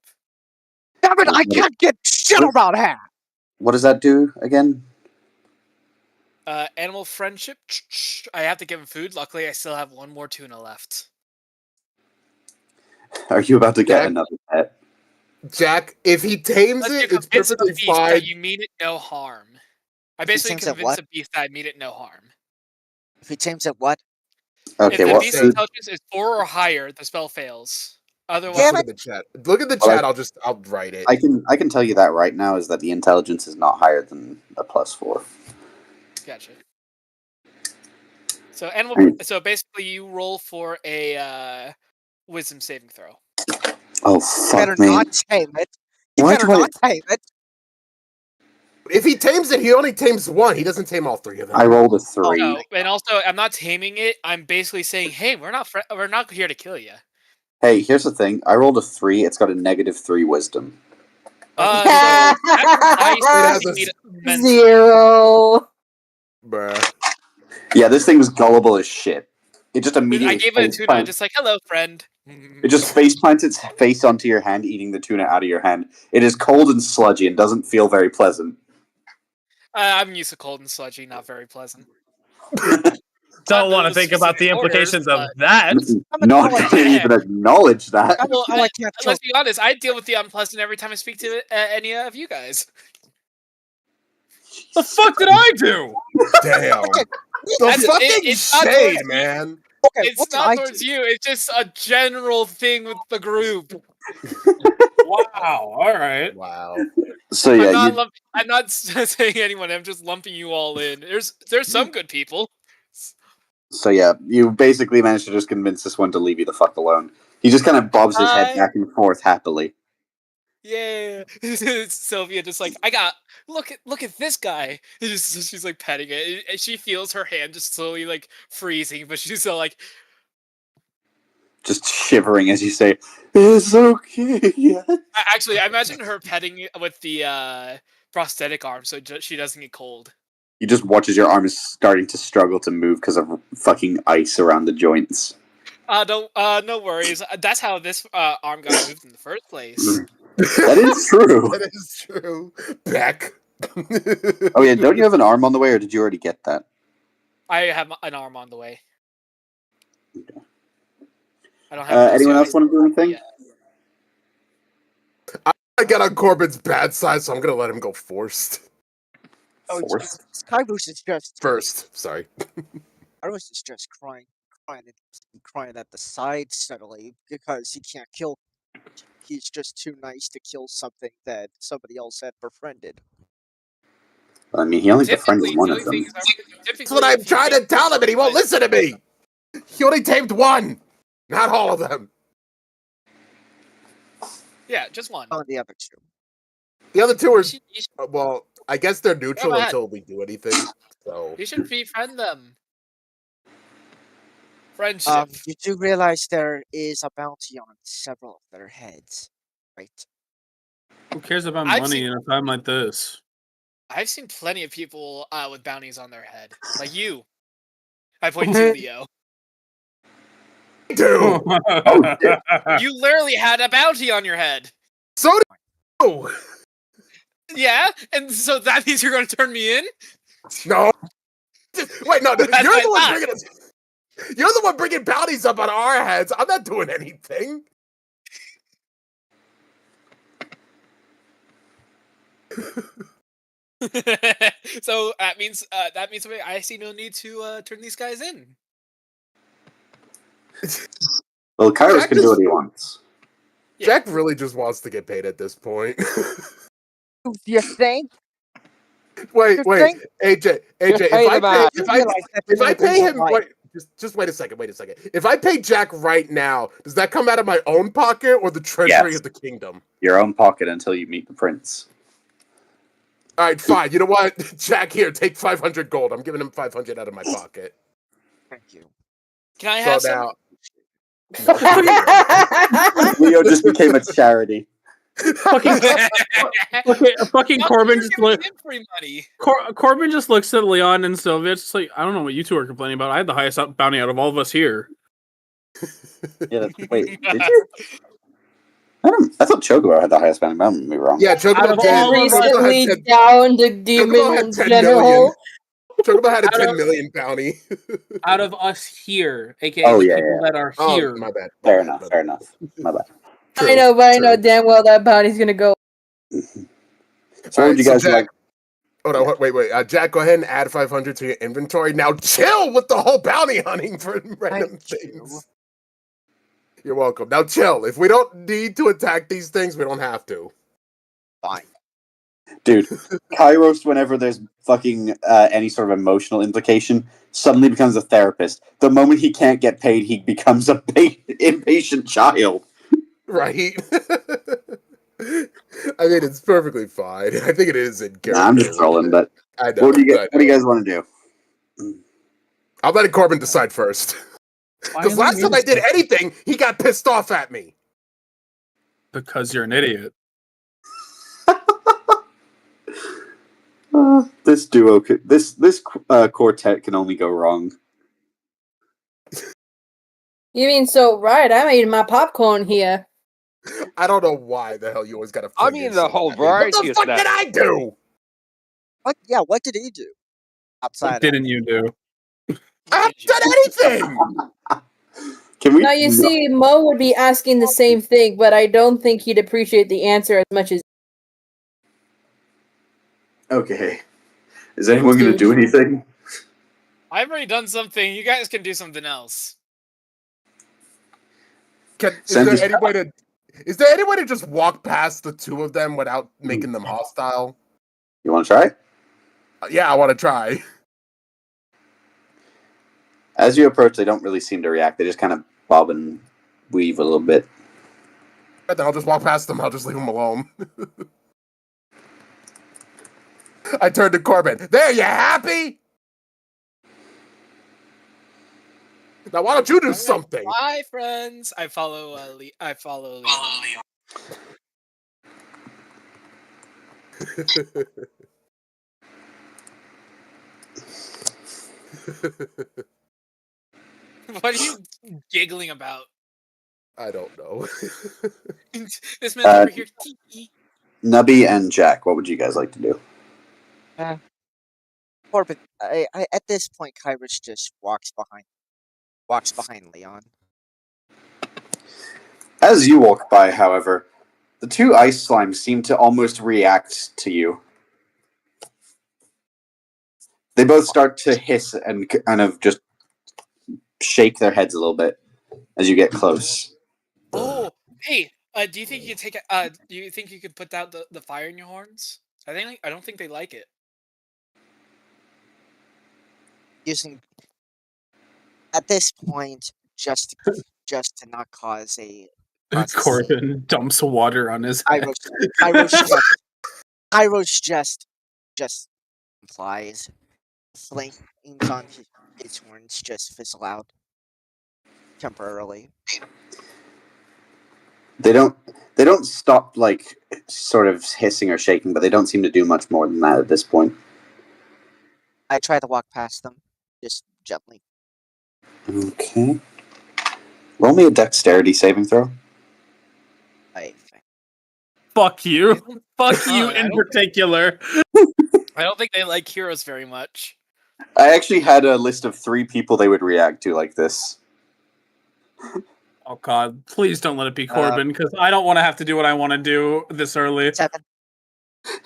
Damn it! I can't get shit about her. What does that do again? Animal friendship. I have to give him food. Luckily, I still have 1 more tuna left. Are you about to get Jack? another pet? Jack, if he tames Let's it, convince it's perfectly the beast fine. that you mean it no harm. I basically tames it convince what? the beast that I mean it no harm. If he tames it, what? Okay, If the what beast's food? intelligence is 4 or higher, the spell fails. Otherwise, Damn Look it. at the chat. Look at the Well, chat. I'll write it. I can tell you that right now is that the intelligence is not higher than a +4. gotcha. So animal. So basically, you roll for a wisdom saving throw. Oh You fuck better me! not tame it. You Why better do I- not tame it. If he tames it, he only tames 1. He doesn't tame all 3 of them. I rolled a 3. No, and also, I'm not taming it. I'm basically saying, hey, we're not here to kill you. Hey, here's the thing. I rolled a 3. It's got a -3 wisdom. So that implies It has you need a mental. 0. Bruh. Yeah, this thing was gullible as shit. It just immediately I gave it a tuna. I'm just like, hello, friend. It just face plants its face onto your hand, eating the tuna out of your hand. It is cold and sludgy and doesn't feel very pleasant. I'm used to cold and sludgy, not very pleasant. Don't want to those think about the specific orders, implications of but- that. Not to even acknowledge that. Well, I can't let's be honest. I deal with the unpleasant every time I speak to any of you guys. The fuck did I do? Damn. Okay, The That's- fucking it's not shade, towards- man. okay, what It's did I not do? towards you. It's just a general thing with the group. Wow. All right. Wow. So yeah, I'm not saying anyone. I'm just lumping you all in. There's some good people. you basically managed to just convince this one to leave you the fuck alone. He just kind of bobs his head back and forth happily. Yeah, Sylvia just like look at this guy. She's like petting it. And she feels her hand just slowly like freezing, but she's still like, just shivering as you say, "It's okay." Yeah. Actually, I imagine her petting with the prosthetic arm so she doesn't get cold. You just watch as your arm is starting to struggle to move because of fucking ice around the joints. No worries. That's how this arm got moved in the first place. That is true. That is true. Beck. Oh yeah, don't you have an arm on the way, or did you already get that? I have an arm on the way. I don't have Anyone else want to do anything? yet. I get on Corbin's bad side, so I'm gonna let him go first. Fourth. Kairos is just First, sorry. Kairos is just crying at the side suddenly because he can't kill. He's just too nice to kill something that somebody else had befriended. I mean, he only Typically, befriended one the of only them. thing is That's what I'm trying to tell him, and he won't listen to me. He only tamed one, not all of them. Yeah, just one. On the other two. The other two are, You should- well, I guess they're neutral Go ahead. until we do anything. So You should befriend them. Friendship. You do realize there is a bounty on several of their heads, right? Who cares about I've money seen- in a time like this? I've seen plenty of people with bounties on their head, like you. I point to Leo. do. Oh, shit. You literally had a bounty on your head. So do. Yeah, and so that means you're going to turn me in. No. Wait, no. That's You're my the one thought. bringing us. You're the one bringing bounties up on our heads. I'm not doing anything. So that means I see no need to turn these guys in. Well, Kairos Jack can do is- what he wants. Yeah. Jack really just wants to get paid at this point. You think? wait, You wait, think? AJ, Just if pay I the man. pay, Realize that if I pay him, life. wait, just wait a second. If I pay Jack right now, does that come out of my own pocket or the treasury Yes. of the kingdom? Your own pocket until you meet the prince. All right, fine. You know what, Jack? Here, take 500 gold. I'm giving him 500 out of my pocket. Thank you. Can I So have some? now, Leo just became a charity. fucking Corbin just You're look, giving him free money. Corbin just looks at Leon and Sylvia. It's just like, I don't know what you two are complaining about. I had the highest bounty out of all of us here. Yeah, wait, did you? I thought Chocobo had the highest bounty. I might be wrong. yeah, Out Chocobo of all of us- Recently had 10, down the Chocobo demon had 10 general. million. Chocobo had a Out 10 of- million bounty. Out of us here, aka Oh, the yeah, people yeah. that are Oh, here. my bad. Fair enough. My bad. I know, but I know damn well that bounty's gonna go. So what would you guys like? Hold on, wait. Jack, go ahead and add 500 to your inventory. Now chill with the whole bounty hunting for random Thank you. things. You're welcome. Now chill. If we don't need to attack these things, we don't have to. Fine. Dude, Kairos, whenever there's fucking any sort of emotional implication, suddenly becomes a therapist. The moment he can't get paid, he becomes a impatient child. Right? I mean, it's perfectly fine. I think it is in character. Nah, I'm just trolling, but I know. what do you guys want to do? I'll let Corbin decide first. Because last time I did anything, he got pissed off at me. Because you're an idiot. This duo, this quartet can only go wrong. You mean so right? I'm eating my popcorn here. I don't know why the hell you always got to. I mean, the whole variety What the of fuck did snacks. I do? What? Yeah. What did he do? Outside. What didn't you do? I haven't done anything. Can we? Now you see, Mo would be asking the same thing, but I don't think he'd appreciate the answer as much as. Okay. Is anyone going to do anything? I've already done something. You guys can do something else. Is there any way to just walk past the two of them without making them hostile? You want to try? Yeah, I want to try. As you approach, they don't really seem to react. They just kind of bob and weave a little bit. Then I'll just walk past them. I'll just leave them alone. I turned to Corbin. There, you happy? Now, why don't you do something? Bye, friends. I follow. I follow Leon. What are you giggling about? I don't know. This man's over here. Nubby and Jack, what would you guys like to do? Corbin, at this point, Kairos just walks behind Leon. As you walk by, however, the two ice slimes seem to almost react to you. They both start to hiss and kind of just shake their heads a little bit as you get close. Oh, hey. Do you think you take? Do you think you could put out the fire in your horns? I don't think they like it. Using at this point just to not cause a Corbin dumps water on his head. Kairos just implies flames on his horns just fizzle out temporarily. They don't stop like sort of hissing or shaking, but they don't seem to do much more than that at this point. I try to walk past them, just gently. Okay. Roll me a dexterity saving throw. Fuck you. Fuck you I in don't- particular. I don't think they like heroes very much. I actually had a list of 3 people they would react to like this. Oh god, please don't let it be Corbin, because I don't want to have to do what I want to do this early. 7. You got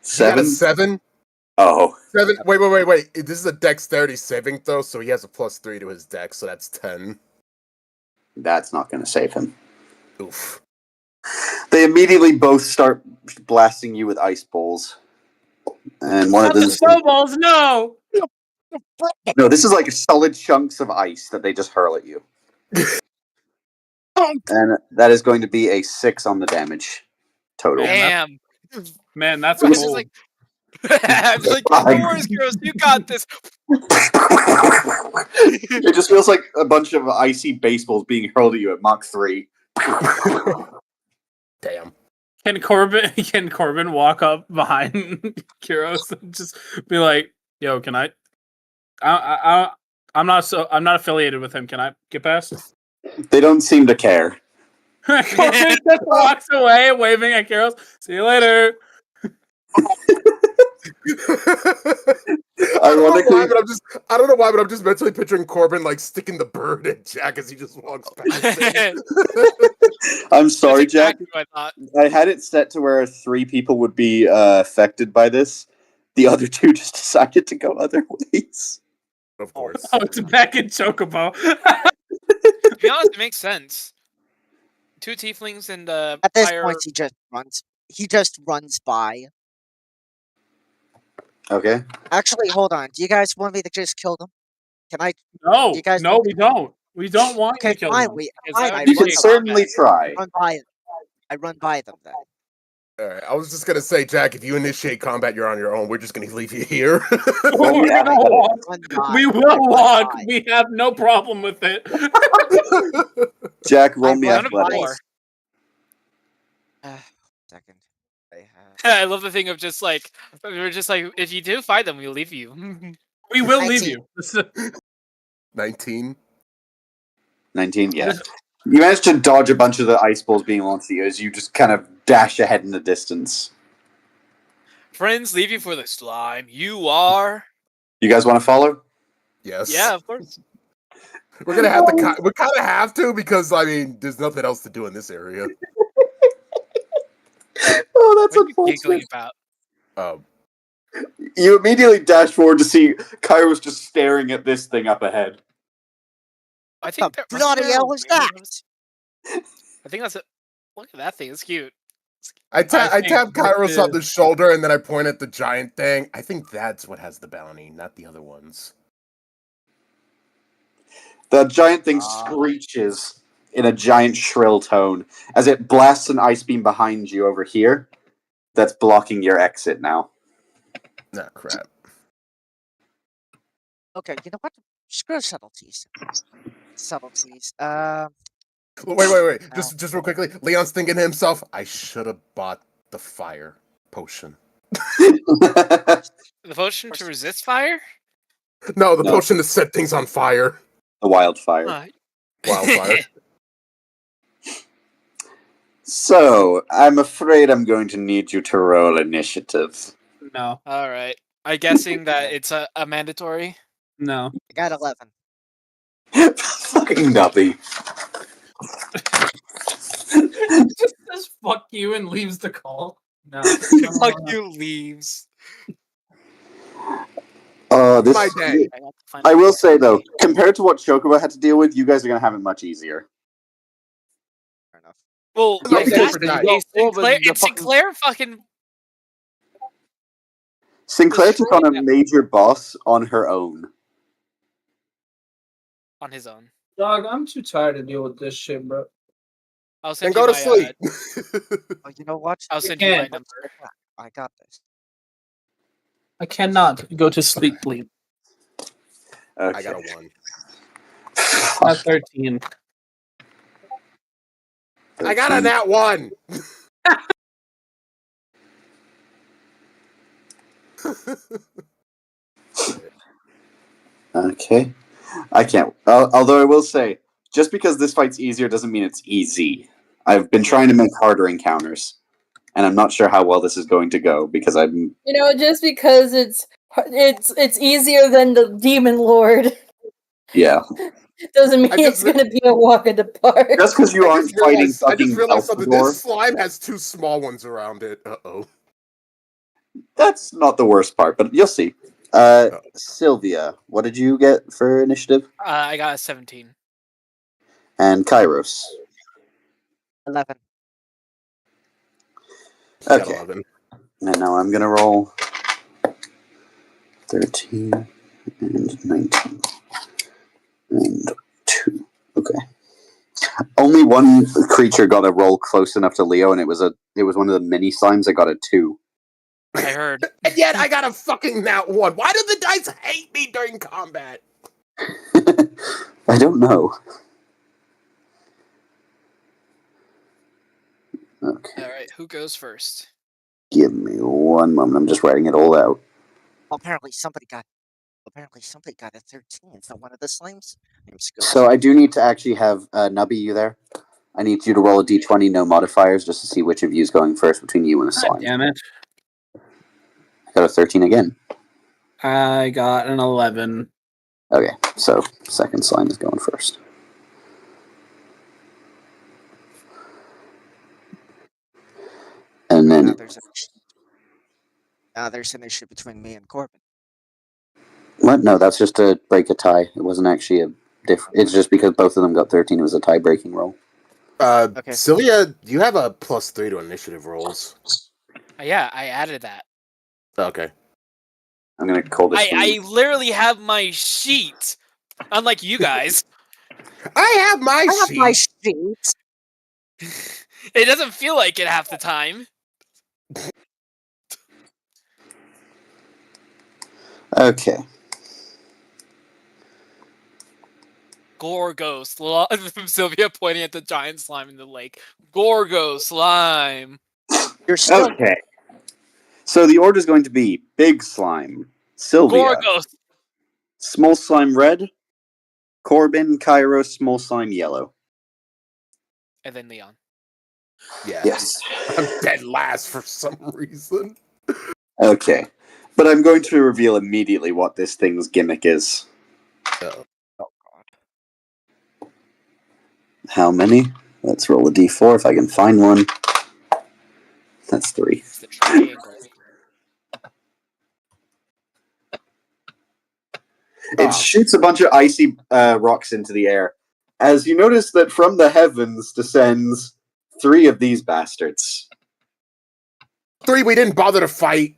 7? a 7? Oh. 7? Wait. This is a dexterity saving throw, so he has a +3 to his dex, so that's 10. That's not going to save him. Oof. They immediately both start blasting you with ice balls. And one of Not the them... snowballs, no! No, this is like solid chunks of ice that they just hurl at you. And that is going to be a 6 on the damage total. Damn. Man, that's I was cool. just like, I'm just like, no worries, girls, you got this. It just feels like a bunch of icy baseballs being hurled at you at Mach 3. Damn. Can Corbin walk up behind Kyros and just be like, "Yo, can I'm not affiliated with him. Can I get past?" They don't seem to care. Corbin just walks away, waving at Kyros. See you later. I don't know why, but I'm just mentally picturing Corbin like sticking the bird at Jack as he just walks past him. I'm sorry, That's Jack. exactly what I thought. I had it set to where 3 people would be affected by this. The other 2 just decided to go other ways. Of course. Oh, it's back in Chocobo. To be honest, it makes sense. 2 tieflings and At this fire. point, he just runs by. Okay. Actually, hold on. Do you guys want me to just kill them? Can I? No, You guys no, we don't. We don't want Okay, you to kill fine. them. I You can run certainly try. by. I run by them then. Alright, I was just gonna say, Jack, if you initiate combat, you're on your own. We're just gonna leave you here. Well, We're yeah. gonna walk. Run by. We will walk. We have no problem with it. Jack, roll me run athletics. Second. I love the thing of just like, we're just like, if you do fight them, we'll leave you. We will leave 19. you. 19. 19, yeah. You managed to dodge a bunch of the ice balls being launched at you as you just kind of dash ahead in the distance. Friends, leave you for the slime. You are. You guys want to follow? Yes. Yeah, of course. We're gonna have to. We kind of have to because I mean, there's nothing else to do in this area. Oh, that's What are you giggling unfortunate. about? You immediately dash forward to see Kairos just staring at this thing up ahead. I think The that. bloody hell was that? I think that's it. Look at that thing. It's cute. I tap think Kairos this on the shoulder and then I point at the giant thing. I think that's what has the bounty, not the other ones. The giant thing screeches in a giant shrill tone as it blasts an ice beam behind you over here that's blocking your exit now. Nah, crap. Okay, you know what? screw subtleties. Subtleties. Wait. No. Just real quickly. Leon's thinking to himself, I should have bought the fire potion. The potion to resist fire? No, the No. potion to set things on fire. The wildfire. Uh, Wildfire. So, I'm afraid I'm going to need you to roll initiative. No, All right. I'm guessing that it's a mandatory. no. I got 11. Fucking nubby. Just says fuck you and leaves the call. No. Fuck you, leaves. This. My day. I, got to find I out. will say though, compared to what Chocobo had to deal with, you guys are gonna have it much easier. Fair enough. Well, No, if because that's you the got case, all the- Sinclair, the if Sinclair fucking Sinclair took on a Destroyed major boss on her own. on his own. Dog, I'm too tired to deal with this shit, bro. I'll Then send go you to my, sleep. Oh, you know what? I'll send you my can't. number. I got this. I cannot go to sleep, please. Okay. I got a 1. Not 13. I got a nat 1. Okay. I can't. Although I will say, just because this fight's easier doesn't mean it's easy. I've been trying to make harder encounters, and I'm not sure how well this is going to go because I'm. You know, just because it's easier than the Demon Lord Yeah. doesn't mean I just it's gonna be a walk in the park. Just because you aren't fighting I fucking just realized something. Belphegor, This slime has 2 small ones around it. Uh-oh. that's not the worst part, but you'll see. Sylvia, what did you get for initiative? I got a 17. And Kairos. 11. Got Okay. 11. And now I'm gonna roll 13 and 19 and 2. Okay. Only one creature got a roll close enough to Leo, and it was one of the mini slimes that got a 2. I heard. And yet I got a fucking nat 1. Why do the dice hate me during combat? I don't know. Okay. All right, who goes first? Give me one moment. I'm just writing it all out. Apparently somebody got a 13. Is that one of the slimes? So I do need to actually have Nubby, you there? I need you to roll a d20, no modifiers, just to see which of you is going first between you and a God slime. damn it. I got a 13 again. I got an 11. Okay, so second slime is going first. And Now then there's an issue between me and Corbin. what? No, that's just to break a tie. It wasn't actually a It's just because both of them got 13. It was a tie-breaking roll. Okay. Celia, you have a +3 to initiative rolls. Yeah, I added that. Okay. I'm gonna call this. I literally have my sheet. Unlike you guys. I have my sheet. It doesn't feel like it half the time. Okay. Gorgo slime from Sylvia pointing at the giant slime in the lake. Gorgo slime. You're still Okay. So the order is going to be Big Slime, Sylvia, Gorgo. Small Slime Red, Corbin, Kairos, Small Slime Yellow. And then Leon. Yeah. Yes. I'm dead last for some reason. Okay. But I'm going to reveal immediately what this thing's gimmick is. Uh-oh. Oh god. How many? Let's roll a d4 if I can find one. That's 3. It's the triangle. It shoots a bunch of icy rocks into the air. As you notice that from the heavens descends 3 of these bastards. 3 we didn't bother to fight.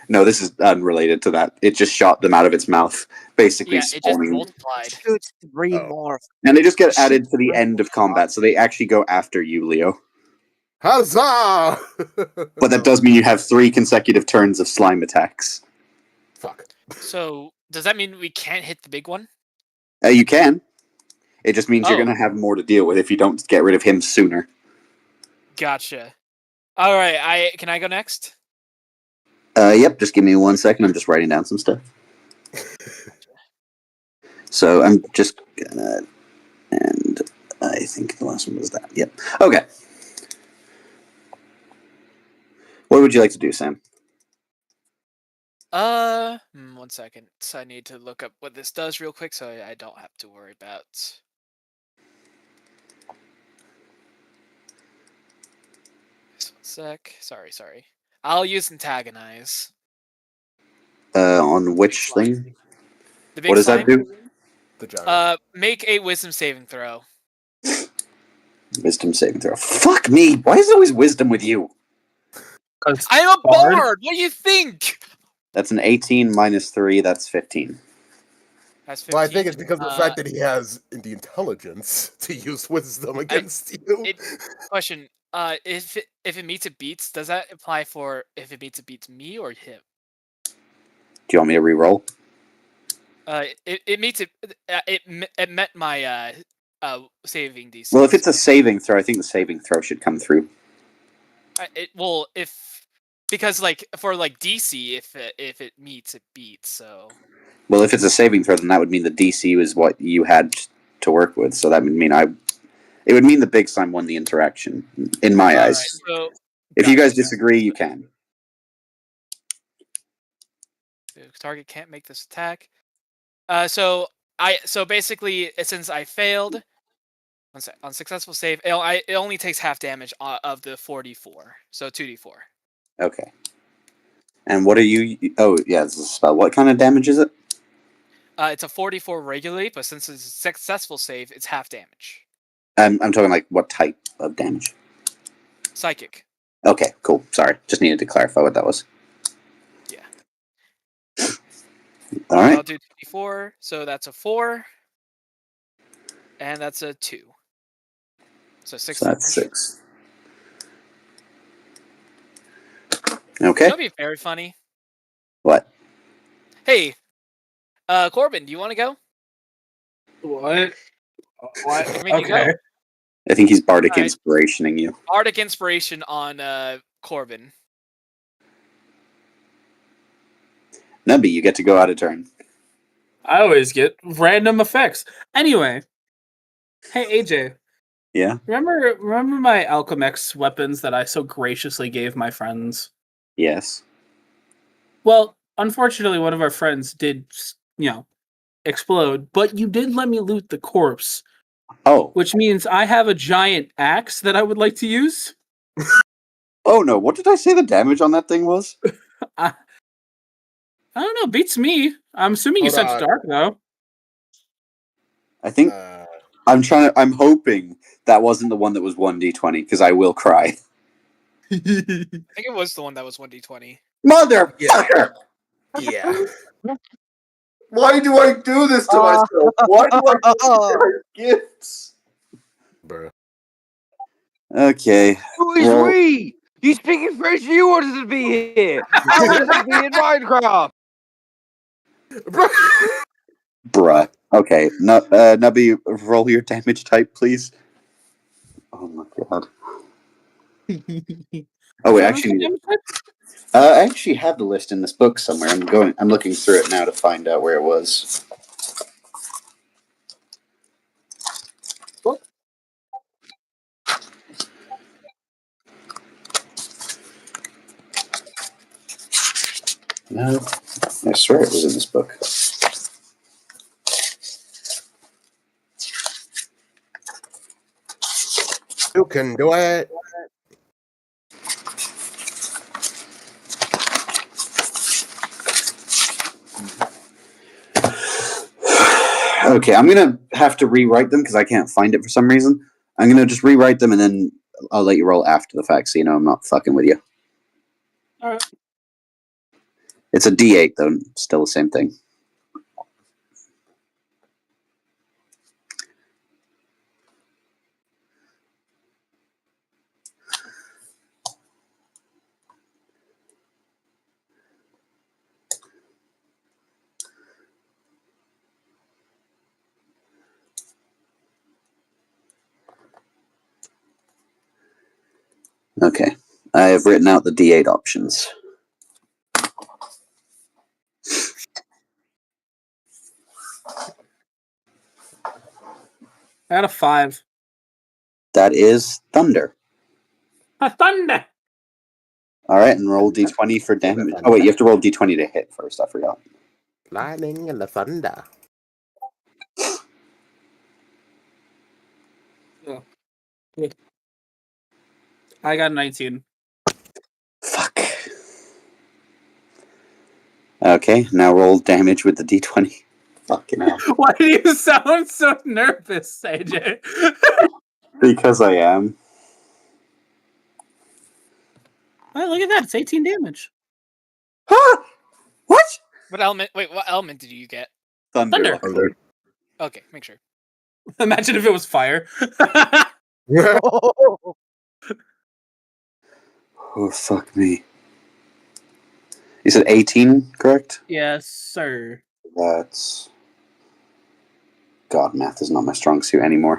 No, this is unrelated to that. It just shot them out of its mouth, basically Yeah, it just spawning. multiplied. Shoot 3 more. And they just get added to the end of combat, so they actually go after you, Leo. Huzzah! But that does mean you have 3 consecutive turns of slime attacks. Fuck. So does that mean we can't hit the big one? You can. It just means you're Oh. going to have more to deal with if you don't get rid of him sooner. Gotcha. All right, can I go next? Yep, just give me 1 second. I'm just writing down some stuff. So I'm just gonna, and I think the last one was that. Yep. Okay. What would you like to do, Sam? 1 second. So I need to look up what this does real quick, so I don't have to worry about. Just 1 sec. Sorry. I'll use antagonize. On which slime. thing? The big What does slime. that do? The giant. Make a wisdom saving throw. Wisdom saving throw. Fuck me! Why is it always wisdom with you? I'm a bard. What do you think? That's an 18 minus 3. That's 15. That's 15. Well, I think it's because of the fact that he has the intelligence to use wisdom against you. Question: if it meets it beats, does that apply for if it meets it beats me or him? Do you want me to re-roll? It meets it. It met my saving DC. Well, if it's a saving throw, I think the saving throw should come through. Because like for like DC, if it meets, it beats. So. Well, if it's a saving throw, then that would mean the DC was what you had to work with. So that would mean it would mean the big slime won the interaction in my eyes. Right, so, if you guys disagree, you can. The target can't make this attack. So basically, since I failed on successful save, it only takes half damage of the 4d4, so 2d4. Okay. And what are you? Oh, yeah, this is a spell. What kind of damage is it? It's a 4d4 regularly, but since it's a successful save, it's half damage. I'm talking like what type of damage? Psychic. Okay, cool. Sorry, just needed to clarify what that was. Yeah. All right. I'll do 2d4, so that's a 4, and that's a 2. So 6. So that's 6. Okay. That'll be very funny. What? Hey, Corbin, do you want to go? What? I mean, you Okay. go. I think he's bardic Alright. inspirationing you. Bardic inspiration on Corbin. Nubby, you get to go out of turn. I always get random effects. Anyway, hey AJ, Yeah. remember my Alchemex weapons that I so graciously gave my friends? Yes. Well, unfortunately, one of our friends did, explode. But you did let me loot the corpse. Oh. Which means I have a giant axe that I would like to use. Oh no! What did I say the damage on that thing was? I don't know. Beats me. I'm assuming you Hold sense on. dark though. I think I'm hoping that wasn't the one that was 1d20 because I will cry. I think it was the one that was 1d20. Motherfucker! Yeah. Why do I do this to myself? Why do I do gifts? Bruh. Okay. Who is Well- we? You speaking French? You wanted to be here. I wanted to be in Minecraft. Bruh. Okay. Nubby, roll your damage type, please. Oh my god. Oh wait, actually, I actually have the list in this book somewhere. I'm looking through it now to find out where it was. No, I swear it was in this book. You can do it. Okay, I'm gonna have to rewrite them because I can't find it for some reason. I'm gonna just rewrite them and then I'll let you roll after the fact, so you know I'm not fucking with you. All right. It's a D8 though, still the same thing. Okay. I have written out the D8 options. I got a 5. That is thunder. A thunder. All right, and roll d20 for damage. Oh wait, you have to roll d20 to hit first. I forgot. Lightning and the thunder. I got 19. Fuck. Okay, now roll damage with the d20. Fucking hell. Why do you sound so nervous, AJ? Because I am. Oh, look at that. It's 18 damage. Huh? What? What element? Wait, what element did you get? Thunder. Thunder. Okay, make sure. Imagine if it was fire. Oh, fuck me. You said 18, correct? Yes, sir. That's... God, math is not my strong suit anymore.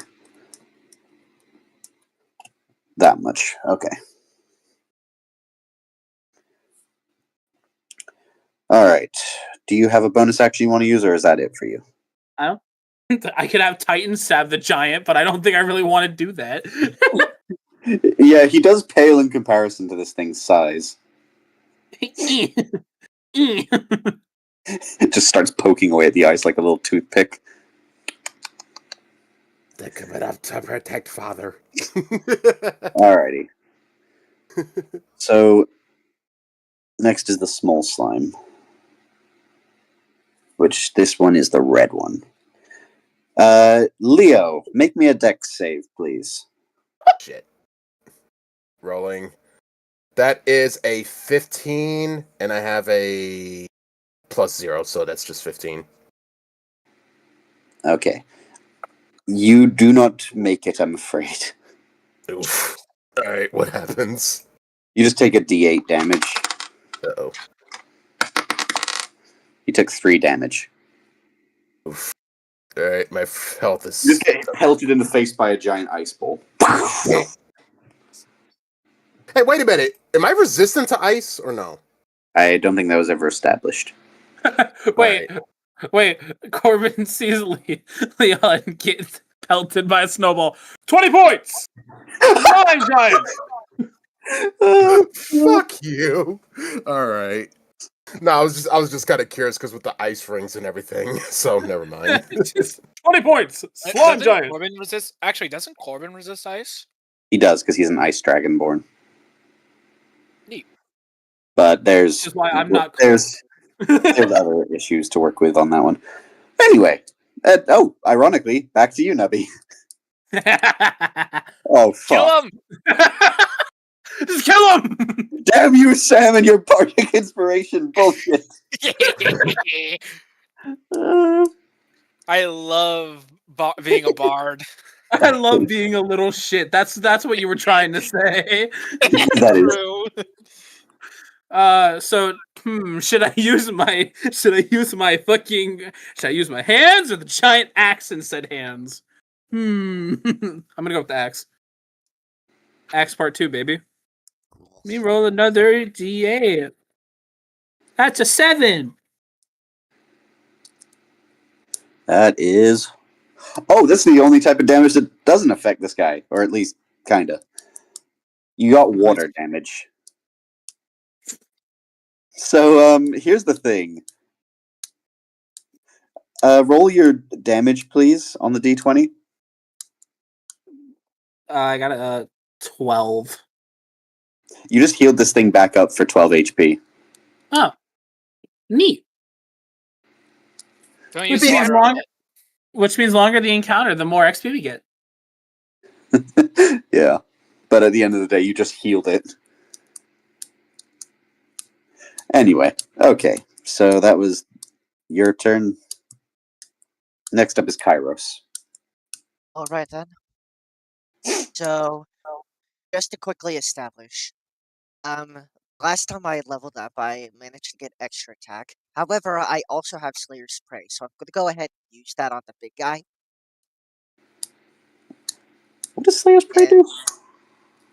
That much. Okay. All right. Do you have a bonus action you want to use, or is that it for you? I don't. I could have Titan stab the giant, but I don't think I really want to do that. Yeah, he does pale in comparison to this thing's size. It just starts poking away at the ice like a little toothpick. Think of it up to protect father. Alrighty. So, next is the small slime. Which, this one is the red one. Leo, make me a dex save, please. Shit. Rolling. That is a 15, and I have a +0, so that's just 15. Okay. You do not make it, I'm afraid. Oof. Alright, what happens? You just take a d8 damage. Uh-oh. You took 3 damage. Oof. Alright, my health is... You just get pelted in the face by a giant ice ball. Hey, wait a minute. Am I resistant to ice, or no? I don't think that was ever established. Wait. Corbin sees Leon get pelted by a snowball. 20 points! Flying giant! Fuck you. Alright. No, I was just kind of curious because with the ice rings and everything, so never mind. 20 points! Slime Doesn't giant! Corbin resist? Actually, doesn't Corbin resist ice? He does, because he's an ice dragonborn. Neat. But there's... Which is why I'm not there's other issues to work with on that one. Anyway. Ironically, back to you, Nubby. Oh, fuck. Kill him! Just kill him! Damn you, Sam, and your bardic inspiration bullshit. I love being a bard. I love being a little shit. That's what you were trying to say. That is. True. So should I use my hands or the giant axe in said hands? I'm gonna go with the axe. Axe part 2, baby. Let me roll another D8. That's a 7. That is... Oh, this is the only type of damage that doesn't affect this guy. Or at least, kinda. You got water damage. So, here's the thing. Roll your damage, please, on the d20. I got a 12. You just healed this thing back up for 12 HP. Oh, neat. Don't Which use means, water. which means longer the encounter, the more XP we get. Yeah. But at the end of the day, you just healed it. Anyway, okay. So that was your turn. Next up is Kairos. All right then. So, just to quickly establish, last time I leveled up, I managed to get extra attack. However, I also have Slayer's Prey, so I'm gonna go ahead and use that on the big guy. What does Slayer's Prey And do?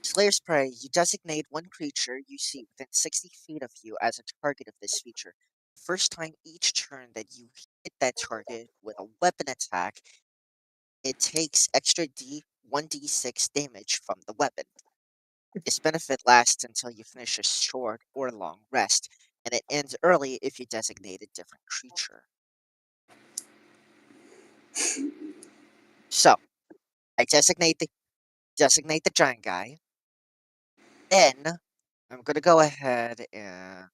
Slayer's Prey, you designate one creature you see within 60 feet of you as a target of this feature. First time each turn that you hit that target with a weapon attack, it takes extra 1d6 damage from the weapon. This benefit lasts until you finish a short or long rest, and it ends early if you designate a different creature. So, I designate the giant guy. Then I'm gonna go ahead and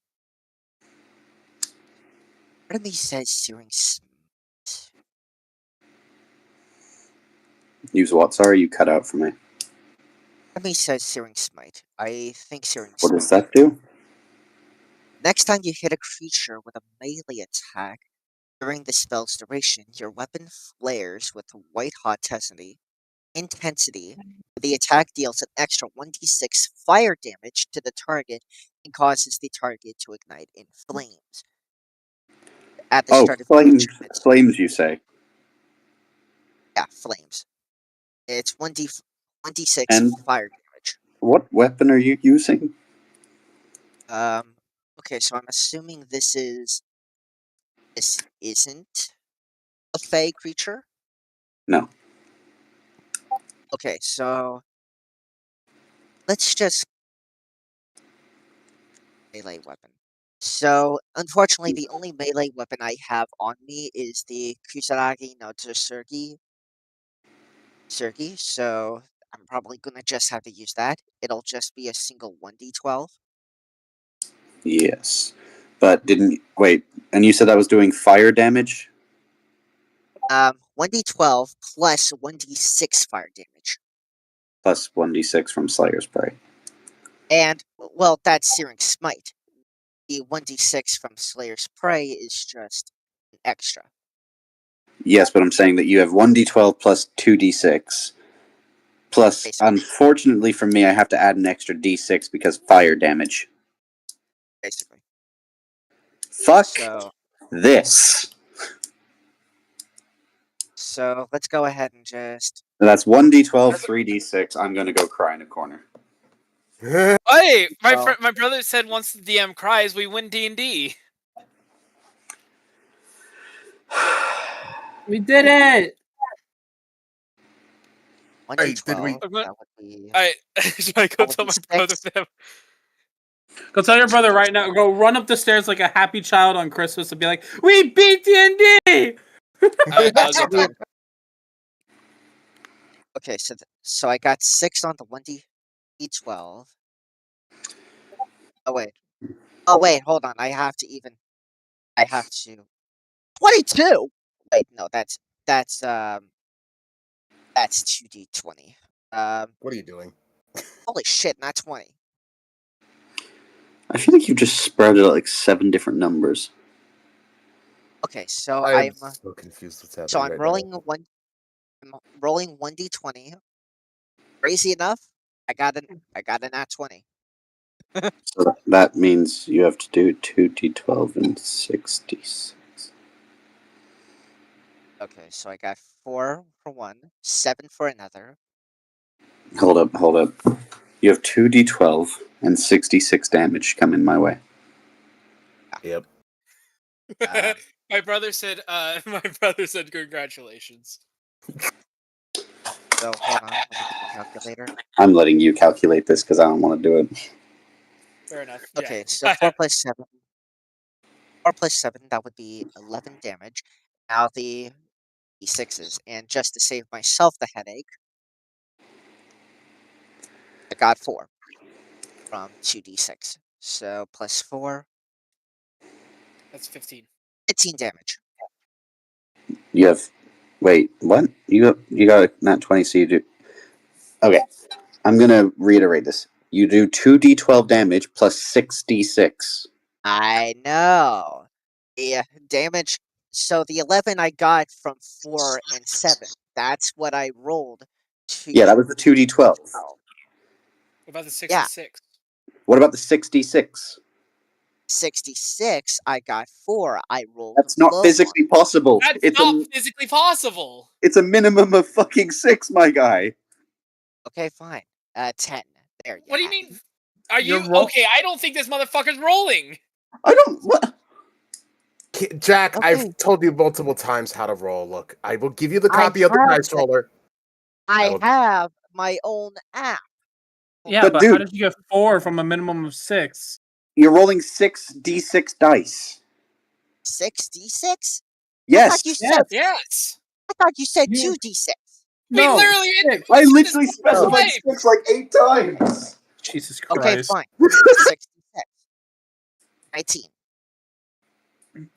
part of me says Searing Smite. Use what? Sorry, you cut out for me. Part of me says Searing Smite. I think Searing What Smite. does that do? Next time you hit a creature with a melee attack during the spell's duration, your weapon flares with white-hot intensity. The attack deals an extra 1d6 fire damage to the target and causes the target to ignite in flames. At the Oh, start of flames. each minute. Flames, you say? Yeah, flames. It's 1d6 And fire damage. what weapon are you using? Okay, so I'm assuming this isn't a fey creature. No. Okay, so let's just melee weapon. So, unfortunately, the only melee weapon I have on me is the Kusaragi no Tsurgi. So I'm probably gonna just have to use that. It'll just be a single 1d12. Yes. But didn't... Wait, and you said that was doing fire damage? 1d12 plus 1d6 fire damage. Plus 1d6 from Slayer's Prey. And, well, that's Searing Smite. The 1d6 from Slayer's Prey is just an extra. Yes, but I'm saying that you have 1d12 plus 2d6. Plus, Basically. unfortunately for me, I have to add an extra d6 because fire damage. Basically. Fuck So, this. so let's go ahead and just... That's 1d12, 3d6. I'm going to go cry in a corner. Hey, Oh. my brother said once the DM cries, we win D&D. We did it! 1d12. Wait, did we- That would be... Should I go That would tell be my brother 6. that? Go tell your brother right now. Go run up the stairs like a happy child on Christmas and be like, "We beat D&D!" I'll go tell him. Okay, so I got 6 on the 1d12. Oh wait, hold on. I have to 22. Wait, no, that's 2d20. What are you doing? Holy shit, not 20. I feel like you just sprouted out like 7 different numbers. Okay, so I am I'm so confused what's happening so I'm right rolling now. I'm rolling 1d20. Crazy enough, I got a nat 20. So that means you have to do 2d12 and 6d6. Okay, so I got 4 for one, 7 for another. Hold up. You have 2d12 and 66 damage coming my way. Yep. My brother said. My brother said, "Congratulations." So hold on, let me get the calculator. I'm letting you calculate this because I don't want to do it. Fair enough. Okay, Yeah. so 4 plus 7. 4 plus 7, that would be 11 damage. Now the d6s, and just to save myself the headache, I got 4 from 2d6. So plus 4, That's 15. 15 damage. You have... Wait, what? You got not 20, so you do... Okay, I'm going to reiterate this. You do 2d12 damage plus 6d6. I know. The damage. So the 11 I got from 4 and 7. That's what I rolled. Yeah, that was the 2d12. What about the Yeah. 66? What about the 6d6? 66, I got 4. I rolled That's not low. physically possible. That's It's not a physically possible. it's a minimum of fucking 6, my guy. Okay, fine. 10. There What do you have mean? it. Are you You're roll- okay? I don't think this motherfucker's rolling. I don't. What? Jack, Okay. I've told you multiple times how to roll. Look, I will give you the I copy of the have dice it. roller. I will- have my own app. Yeah, But but how dude- did you get 4 from a minimum of 6? You're rolling 6d6 dice. 6d6? I Yes. thought you said. Yes. I thought you said You- 2d6. We No, literally. 6. I said literally this specified twice. 6 like 8 times. Jesus Okay, Christ. fine. 6d6. 19.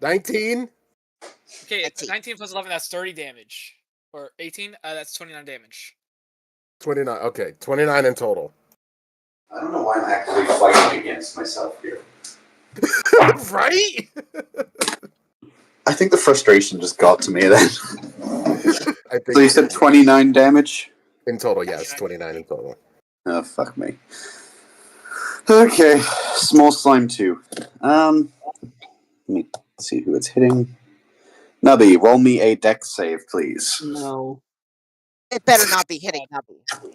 19? Okay, 19. 19 plus 11. That's 30 damage. Or 18. That's 29 damage. 29. Okay, 29 in total. I don't know why I'm actually fighting against myself here. Right? I think the frustration just got to me then. I think So you said 29 damage? in total, yes, 29 in total. Oh, fuck me. Okay, small slime 2. Let me see who it's hitting. Nubby, roll me a dex save, please. No. It better not be hitting Nubby.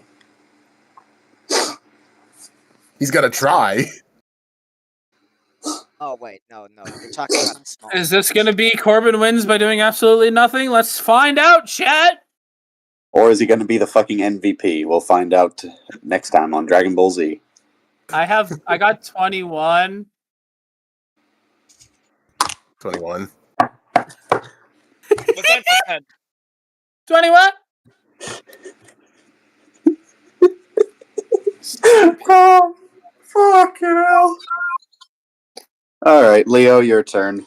He's gonna try. Oh, wait. No. You're talking about the small. Is this going to be Corbin wins by doing absolutely nothing? Let's find out, chat. Or is he going to be the fucking MVP? We'll find out next time on Dragon Ball Z. I got 21. 21. What's 9 plus 10? 21? Oh, fucking hell. Alright, Leo, your turn.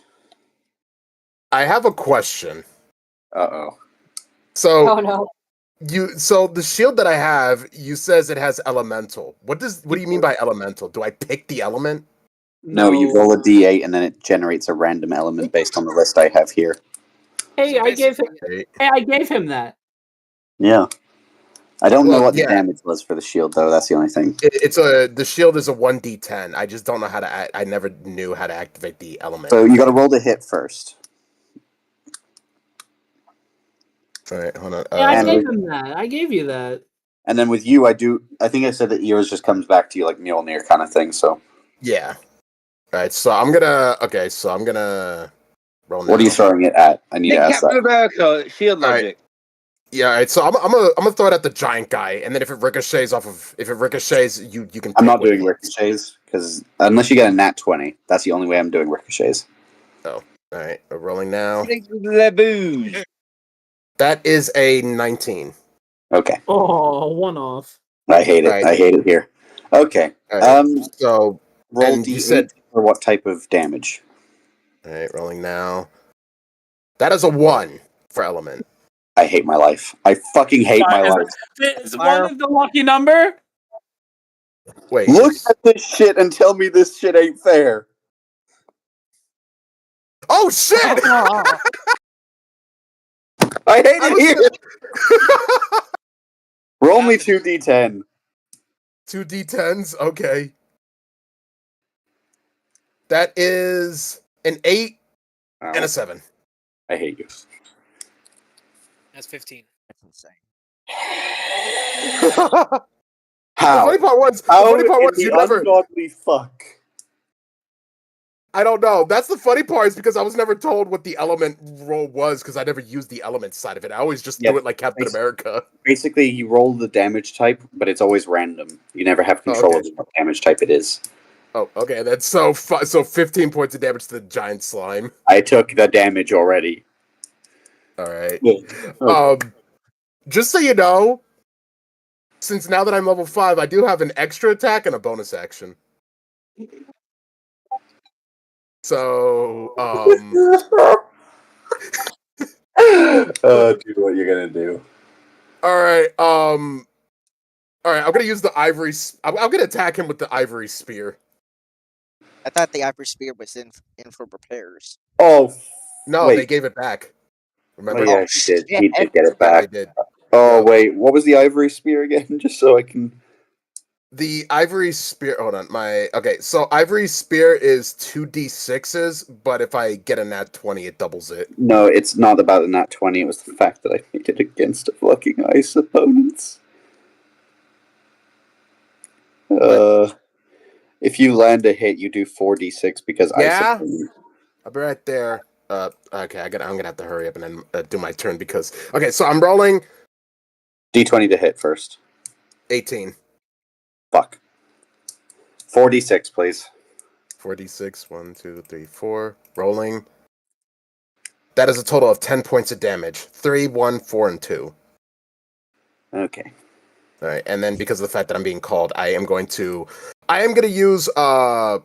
I have a question. Uh-oh. So Oh no. so the shield that I have, you says it has elemental. What do you mean by elemental? Do I pick the element? No, you roll a d8 and then it generates a random element based on the list I have here. Hey, So I gave him. basically- Hey, I gave him that. Yeah. I don't know Well, what the yeah. damage was for the shield, though. That's the only thing. The shield is a 1d10. I just don't know how to I never knew how to activate the element. So you got to roll the hit first. All right, hold on. Yeah, I And gave with- him that. I gave you that. And then with you, I think I said that yours just comes back to you like Mjolnir kind of thing, so. Yeah. All right, so I'm gonna roll now. What are you throwing it at? I need Hey, to ask Captain that. America, shield All right. logic. Yeah, all right, so I'm gonna throw it at the giant guy, and then if it ricochets, you can. I'm pick not what doing it is. ricochets, because unless you get a nat 20, that's the only way I'm doing ricochets. All right, we're rolling now. Le booze. That is a 19. Okay. Oh, one off. I hate it. Right. I hate it here. Okay. All right, so Roll and d8 you said- for what type of damage? all right, rolling now. That is a 1 for element. I hate my life. I fucking hate my Is life. Is one the lucky number? Wait, Look at this shit and tell me this shit ain't fair. oh shit! I hate I it was here. Roll me 2d10. 2 d10s. Okay, that is an 8 and a 7. I hate you. That's 15. That's insane. The How? funny part was, How you in the never. ungodly fuck? I don't know. That's the funny part is because I was never told what the element roll was because I never used the element side of it. I always just Yeah, do it like Captain basically. America. Basically, you roll the damage type, but it's always random. You never have control okay. of what damage type it is. Oh, okay. That's so 15 points of damage to the giant slime. I took the damage already. All right. Okay. Just so you know, since now that I'm level 5, I do have an extra attack and a bonus action. So, Do what you're gonna do. all right. I'm gonna use the ivory. I'm gonna attack him with the ivory spear. I thought the Ivory Spear was in for repairs. Oh, No, wait. they gave it back. Remember? Oh, yeah, he did. He did get it Yeah, back. they did. Oh, Yeah. wait. What was the ivory spear again? Just so I can. The ivory spear. Hold on, okay. So ivory spear is 2d6s, but if I get a nat 20, it doubles it. No, it's not about the nat 20. It was the fact that I made it against a fucking ice opponents. If you land a hit, you do 4d6 because Yeah? I. I'll be right there. Okay, I'm gonna have to hurry up and then do my turn because okay. So I'm rolling D20 to hit first. 18. Fuck. 4d6, please. 4d6. 1, 2, 3, 4. Rolling. That is a total of 10 points of damage. 3, 1, 4, and 2. Okay. All right, and then because of the fact that I'm being called, I am going to use one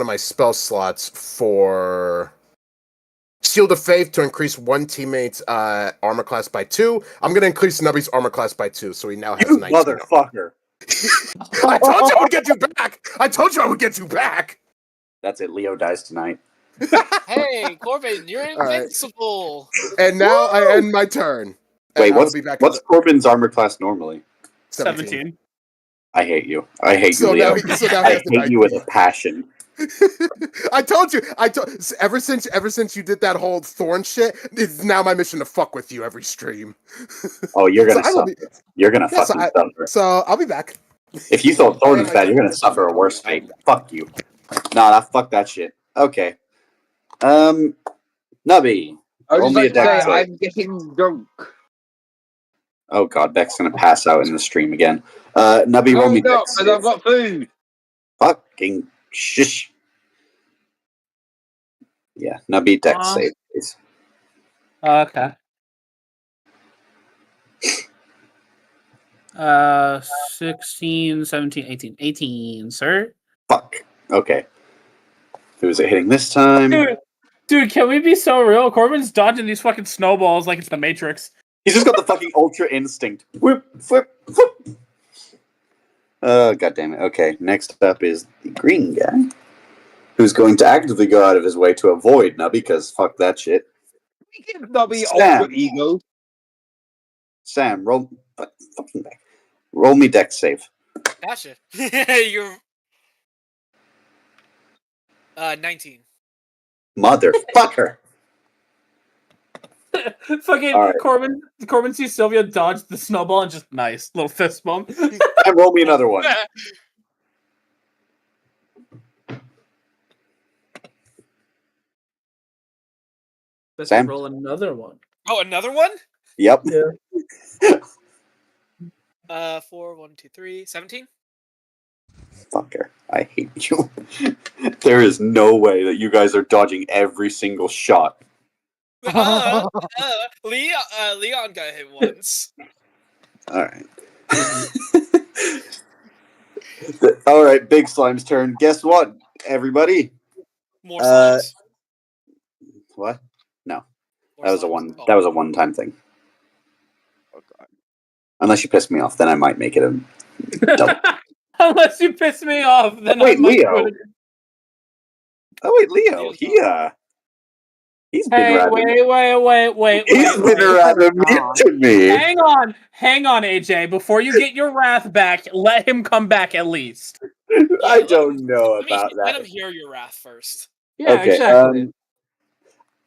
of my spell slots for Shield of Faith to increase one teammate's armor class by 2. I'm gonna increase Nubby's armor class by 2, so he now has You 19. motherfucker. I told you I would get you back. I told you I would get you back. That's it. Leo dies tonight. Hey, Corbin, you're right. invincible. And now I end my turn. Wait, And I will what's be back what's Corbin's armor class normally? 17. I hate you. I hate So you, Leo. now he has I the hate you with a passion. I told you. Ever since you did that whole thorn shit, it's now my mission to fuck with you every stream. Oh, you're gonna So I will suffer. You're gonna Yeah, fucking suffer. so I'll be back. If you thought Thorn was Yeah, bad, you're gonna suffer a worse fate. Fuck you. Nah, fuck that shit. Okay. Nubby. I would Roll just me a like to say dex save. I'm getting drunk. Oh god, Beck's gonna pass out in the stream again. Nubby, roll No, me no, dex because save. I've got food. Fucking shish. Yeah, Nubby dex save, please. Okay. 16, 17, 18. 18, sir. Fuck. Okay. Who is it hitting this time? Dude, can we be so real? Corbin's dodging these fucking snowballs like it's the Matrix. He's just got the fucking ultra instinct. Whip, flip, flip. Oh, god damn it. Okay, next up is the green guy, who's going to actively go out of his way to avoid Nubby, because fuck that shit. We can not be Sam. ultra ego. Sam, fucking back. Roll me dex save. Gotcha. You're 19. Motherfucker. Fucking All right. Corbin sees Sylvia dodge the snowball and just nice little fist bump. And roll me another one. Let's Sam? roll another one. Oh, another one? Yep. Yeah. 4, 1, 2, 3, 17. Fucker. I hate you. There is no way that you guys are dodging every single shot. Leon got hit once. Alright. Alright, Big Slime's turn. Guess what, everybody? More slimes. What? No. More That was a slimes. that was a one-time thing. Oh god. Unless you piss me off, then I might make it a double. Unless you piss me off, then Wait, I might Leo. do it. Oh wait, Leo. He's been Hey, rather wait. He's been rather mean to me. Hang on, AJ. Before you get your wrath back, let him come back at least. I don't know about Let him that. hear your wrath first. Yeah, Okay, exactly.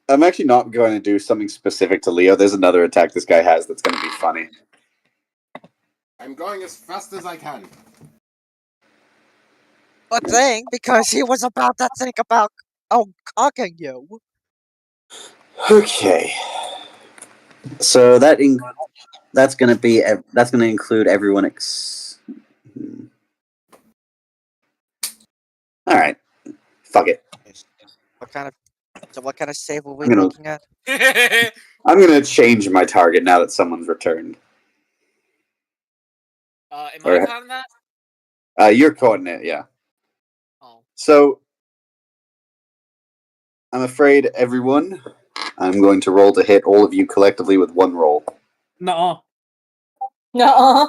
I'm actually not going to do something specific to Leo. There's another attack this guy has that's going to be funny. I'm going as fast as I can. Good thing, because he was about to think about cocking you. Okay. So that's going to include everyone All right. Fuck it. What kind of save were we I'm gonna- looking at? I'm going to change my target now that someone's returned. Am Or- I caught in that? You're caught in it, yeah. Oh. So, I'm afraid, everyone, I'm going to roll to hit all of you collectively with one roll. Nuh-uh. Nuh-uh.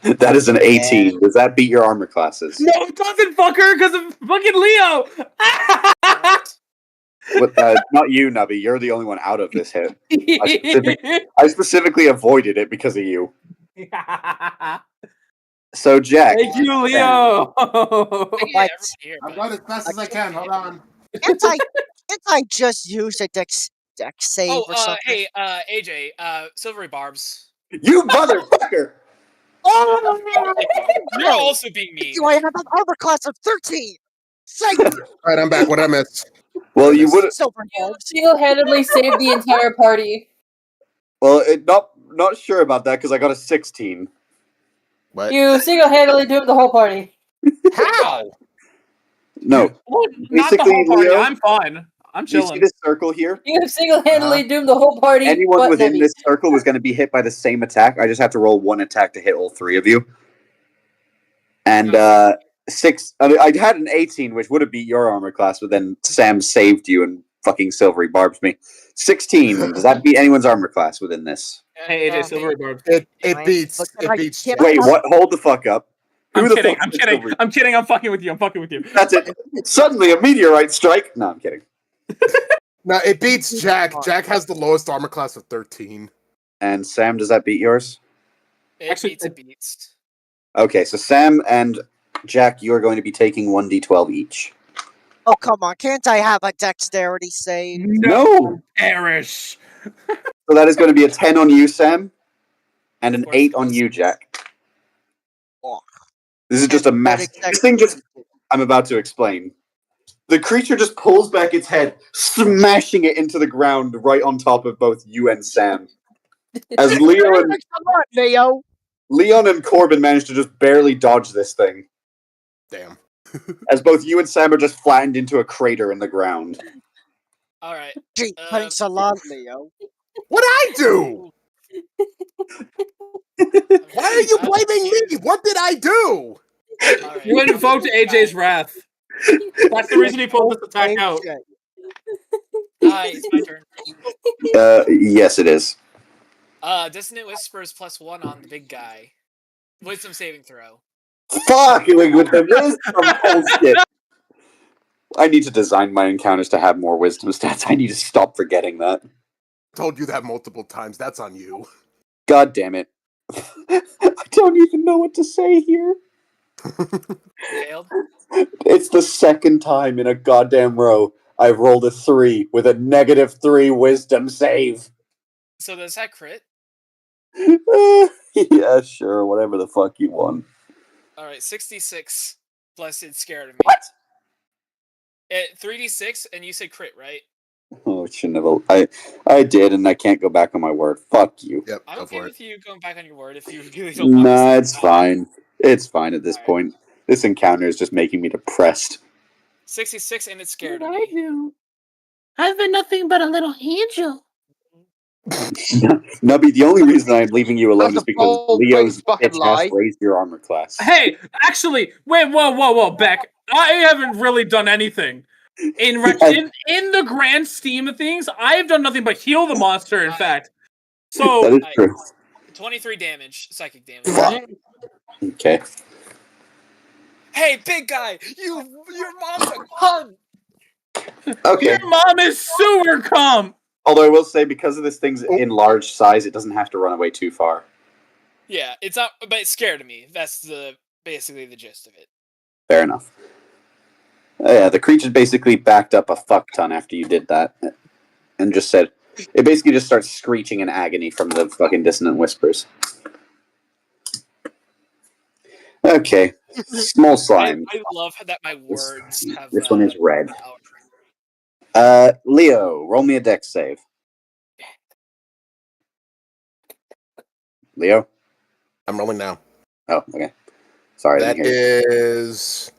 That is an 18. Does that beat your armor classes? No, it doesn't, fucker, because of fucking Leo. Not you, Nubby. You're the only one out of this hit. I specifically avoided it because of you. So, Jack. Thank you, Leo. What? I'm going as fast as I can. Hold on. Can't I just use a dex save or something? Hey, AJ, silvery barbs. You motherfucker! You're also being mean. Do I have an armor class of 13? Thank you. All right, I'm back. What did I miss? Well, you would. Silver You barbs. single-handedly saved the entire party. Well, not sure about that because I got a 16. What? You single-handedly doomed the whole party. How? No, Well, not the Basically, whole party. Leo, I'm fine. I'm you see chilling. this circle here? You single-handedly doomed the whole party. Anyone but within Nebby. this circle was going to be hit by the same attack. I just have to roll one attack to hit all three of you. And six. I mean, I had an 18, which would have beat your armor class, but then Sam saved you and fucking silvery barbs me. 16. Does that beat anyone's armor class within this? Hey, AJ, Silvery Barb. It Fine. beats. But It I beats. can't- Jack. Wait, what? Hold the fuck up. I'm Who the kidding. fuck I'm is kidding. Silvery? I'm kidding. I'm fucking with you. I'm fucking with you. That's it. Suddenly, a meteorite strike. No, I'm kidding. No, it beats Jack. Jack has the lowest armor class of 13. And Sam, does that beat yours? Actually, It beats. Okay, so Sam and Jack, you are going to be taking 1d12 each. Oh, come on. Can't I have a dexterity save? No! Perish. So that is going to be a 10 on you, Sam, and an Of course 8 it on is. you, Jack. Oh. This is just a mess. This thing just. I'm about to explain. The creature just pulls back its head, smashing it into the ground right on top of both you and Sam. As Leon and Corbin managed to just barely dodge this thing. Damn. As both you and Sam are just flattened into a crater in the ground. All right. Gee, thanks a lot, Leo. What I do? Why are you blaming me? What did I do? All right. You invoked AJ's wrath. That's the reason he pulled this attack out. Hi, it's my turn. Yes, it is. Dissonant Whispers +1 on the big guy. Wisdom saving throw. Fuck! With the wisdom bullshit. I need to design my encounters to have more wisdom stats. I need to stop forgetting that. Told you that multiple times. That's on you. God damn it. I don't even know what to say here. Failed. It's the second time in a goddamn row I've rolled a 3 with a -3 wisdom save. So does that crit? Yeah, sure, whatever the fuck you want. All right, 66 plus it's scared of me. What? 3d6 and you said crit, right? Oh, shouldn't have. I did, and I can't go back on my word. Fuck you. Yep, I'm go okay for it. with you going back on your word if you really don't want Nah, to. it's fine. It's fine at this Alright. point. This encounter is just making me depressed. 66 and it's scared What of I me. do? I've been nothing but a little angel. Nubby, the only reason I'm leaving you alone That's is a because bold Leo's faced fucking bitch ass lie. raised your armor class. Hey, actually, wait, whoa, Beck. I haven't really done anything. In the grand scheme of things, I have done nothing but heal the monster. In fact, so That is true. 23 damage, psychic damage. Fuck. Okay. Hey, big guy, your mom's a cunt. Okay. your mom is sewer cum. Although I will say, because of this thing's in large size, it doesn't have to run away too far. Yeah, it's not, but it's scared of me. That's basically the gist of it. Fair enough. Yeah, the creature basically backed up a fuck ton after you did that, and just said, it basically just starts screeching in agony from the fucking dissonant whispers. Okay, small slime. I love that my words have. This one is red. power. Leo, roll me a dex save. Leo? I'm rolling now. Oh, okay. Sorry. I That didn't hear is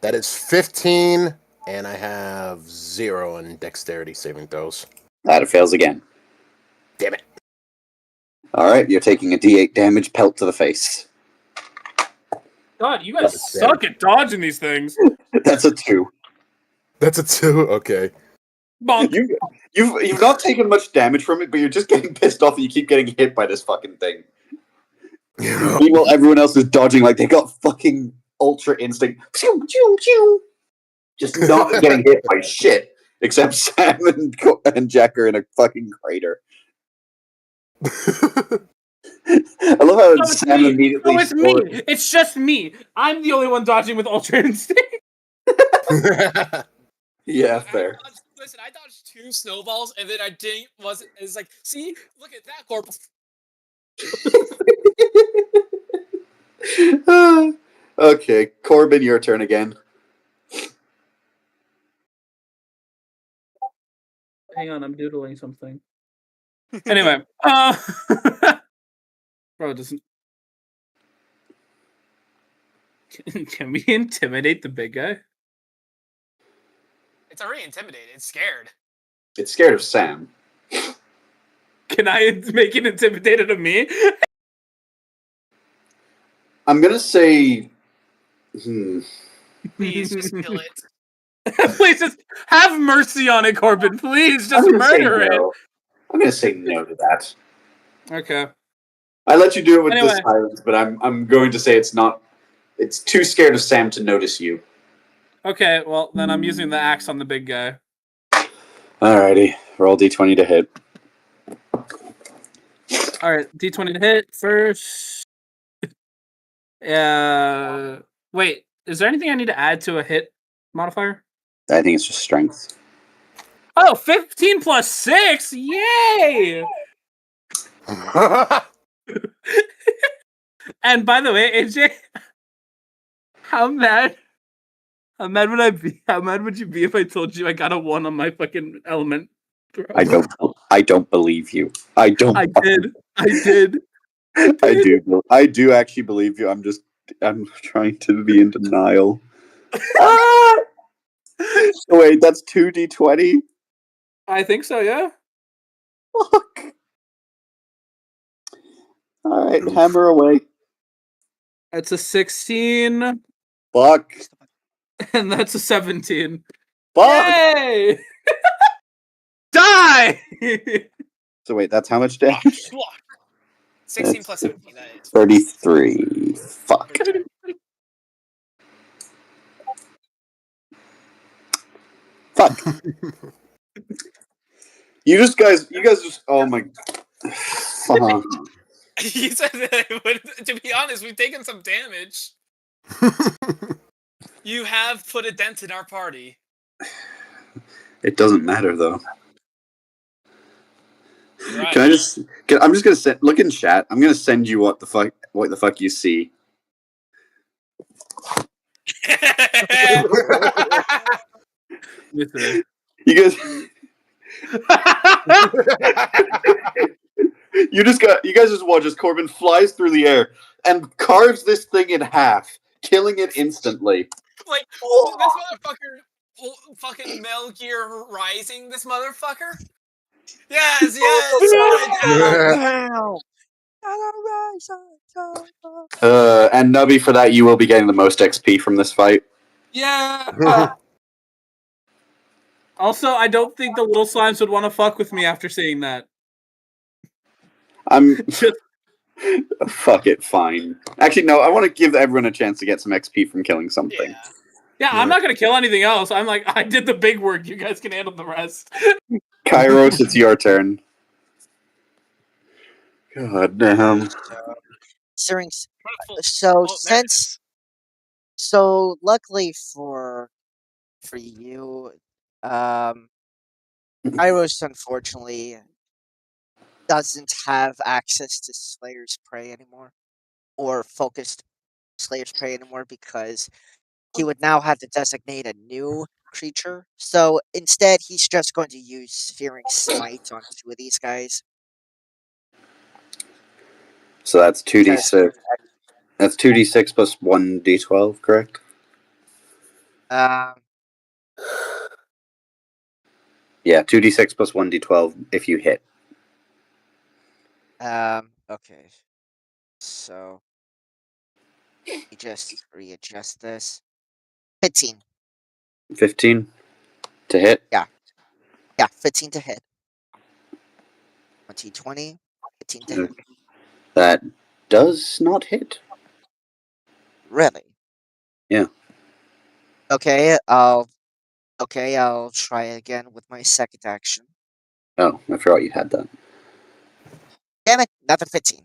15, and I have 0 in dexterity saving throws. that. It fails again. Damn it. Alright, you're taking a d8 damage pelt to the face. God, you guys suck at dodging these things. That's a 2. That's a 2? Okay. Bonk. You've not taken much damage from it, but you're just getting pissed off that you keep getting hit by this fucking thing. Meanwhile, everyone else is dodging like they got fucking ultra instinct. Pew, pew, pew. Just not getting hit by shit. Except Sam and Jack are in a fucking crater. I love how No, it's Sam me. immediately. No, it's me. It's just me. I'm the only one dodging with ultra instinct. Yeah, fair. I dodged 2 snowballs and then I didn't. It's like, see, look at that corpse. Okay, Corbin, your turn again. Hang on, I'm doodling something. Anyway, bro, doesn't. Can we intimidate the big guy? It's already intimidated. It's scared. It's scared of Sam. Can I make it intimidated of me? I'm gonna say. Please just kill it. Please just have mercy on it, Corbin. Please I'm just gonna say murder it. no. I'm gonna say no to that. Okay. I let you do it with Anyway. the silence, but I'm going to say it's not. It's too scared of Sam to notice you. Okay, well, then I'm using the axe on the big guy. Alrighty, roll d20 to hit. Alright, D20 to hit first. Wait, is there anything I need to add to a hit modifier? I think it's just strength. Oh, 15 plus 6! Yay! And by the way, AJ, how mad would I be? How mad would you be if I told you I got a 1 on my fucking element throw? I don't believe you. I did. I do actually believe you. I'm trying to be in denial. Wait, that's 2d20? I think so, yeah. Fuck. Alright, hammer away. That's a 16, Fuck. and that's a 17. Fuck. Yay! Die! So wait, that's how much damage? 16 plus 17, that is. 33. Fuck. Fuck. You guys just, oh my. Fuck. He said that, but to be honest, we've taken some damage. You have put a dent in our party. It doesn't matter though. Right. I'm just gonna look in chat. I'm gonna send you what the fuck you see. You guys. You guys just watch as Corbin flies through the air and carves this thing in half, killing it instantly. Like, this motherfucker, fucking Metal Gear Rising, this motherfucker? Yes, And Nubby, for that, you will be getting the most XP from this fight. Yeah! Also, I don't think the little slimes would want to fuck with me after seeing that. I'm just fuck it, fine. Actually, no. I want to give everyone a chance to get some XP from killing something. Yeah, I'm not gonna kill anything else. I'm like, I did the big work. You guys can handle the rest. Kairos, it's your turn. God damn. So luckily for you, Kairos unfortunately doesn't have access to Slayer's Prey anymore, or focused Slayer's Prey anymore, because he would now have to designate a new creature. So instead, he's just going to use Searing Smite on 2 of these guys. So that's 2d6. That's 2d6 plus 1d12, correct? Yeah, 2d6 plus 1d12 if you hit. Okay. So you just readjust this. 15. 15 to hit? Yeah, 15 to hit. 20, 15 to hit. That does not hit. Really? Yeah. Okay, I'll try again with my second action. Oh, I forgot you had that. Damn it, another 15.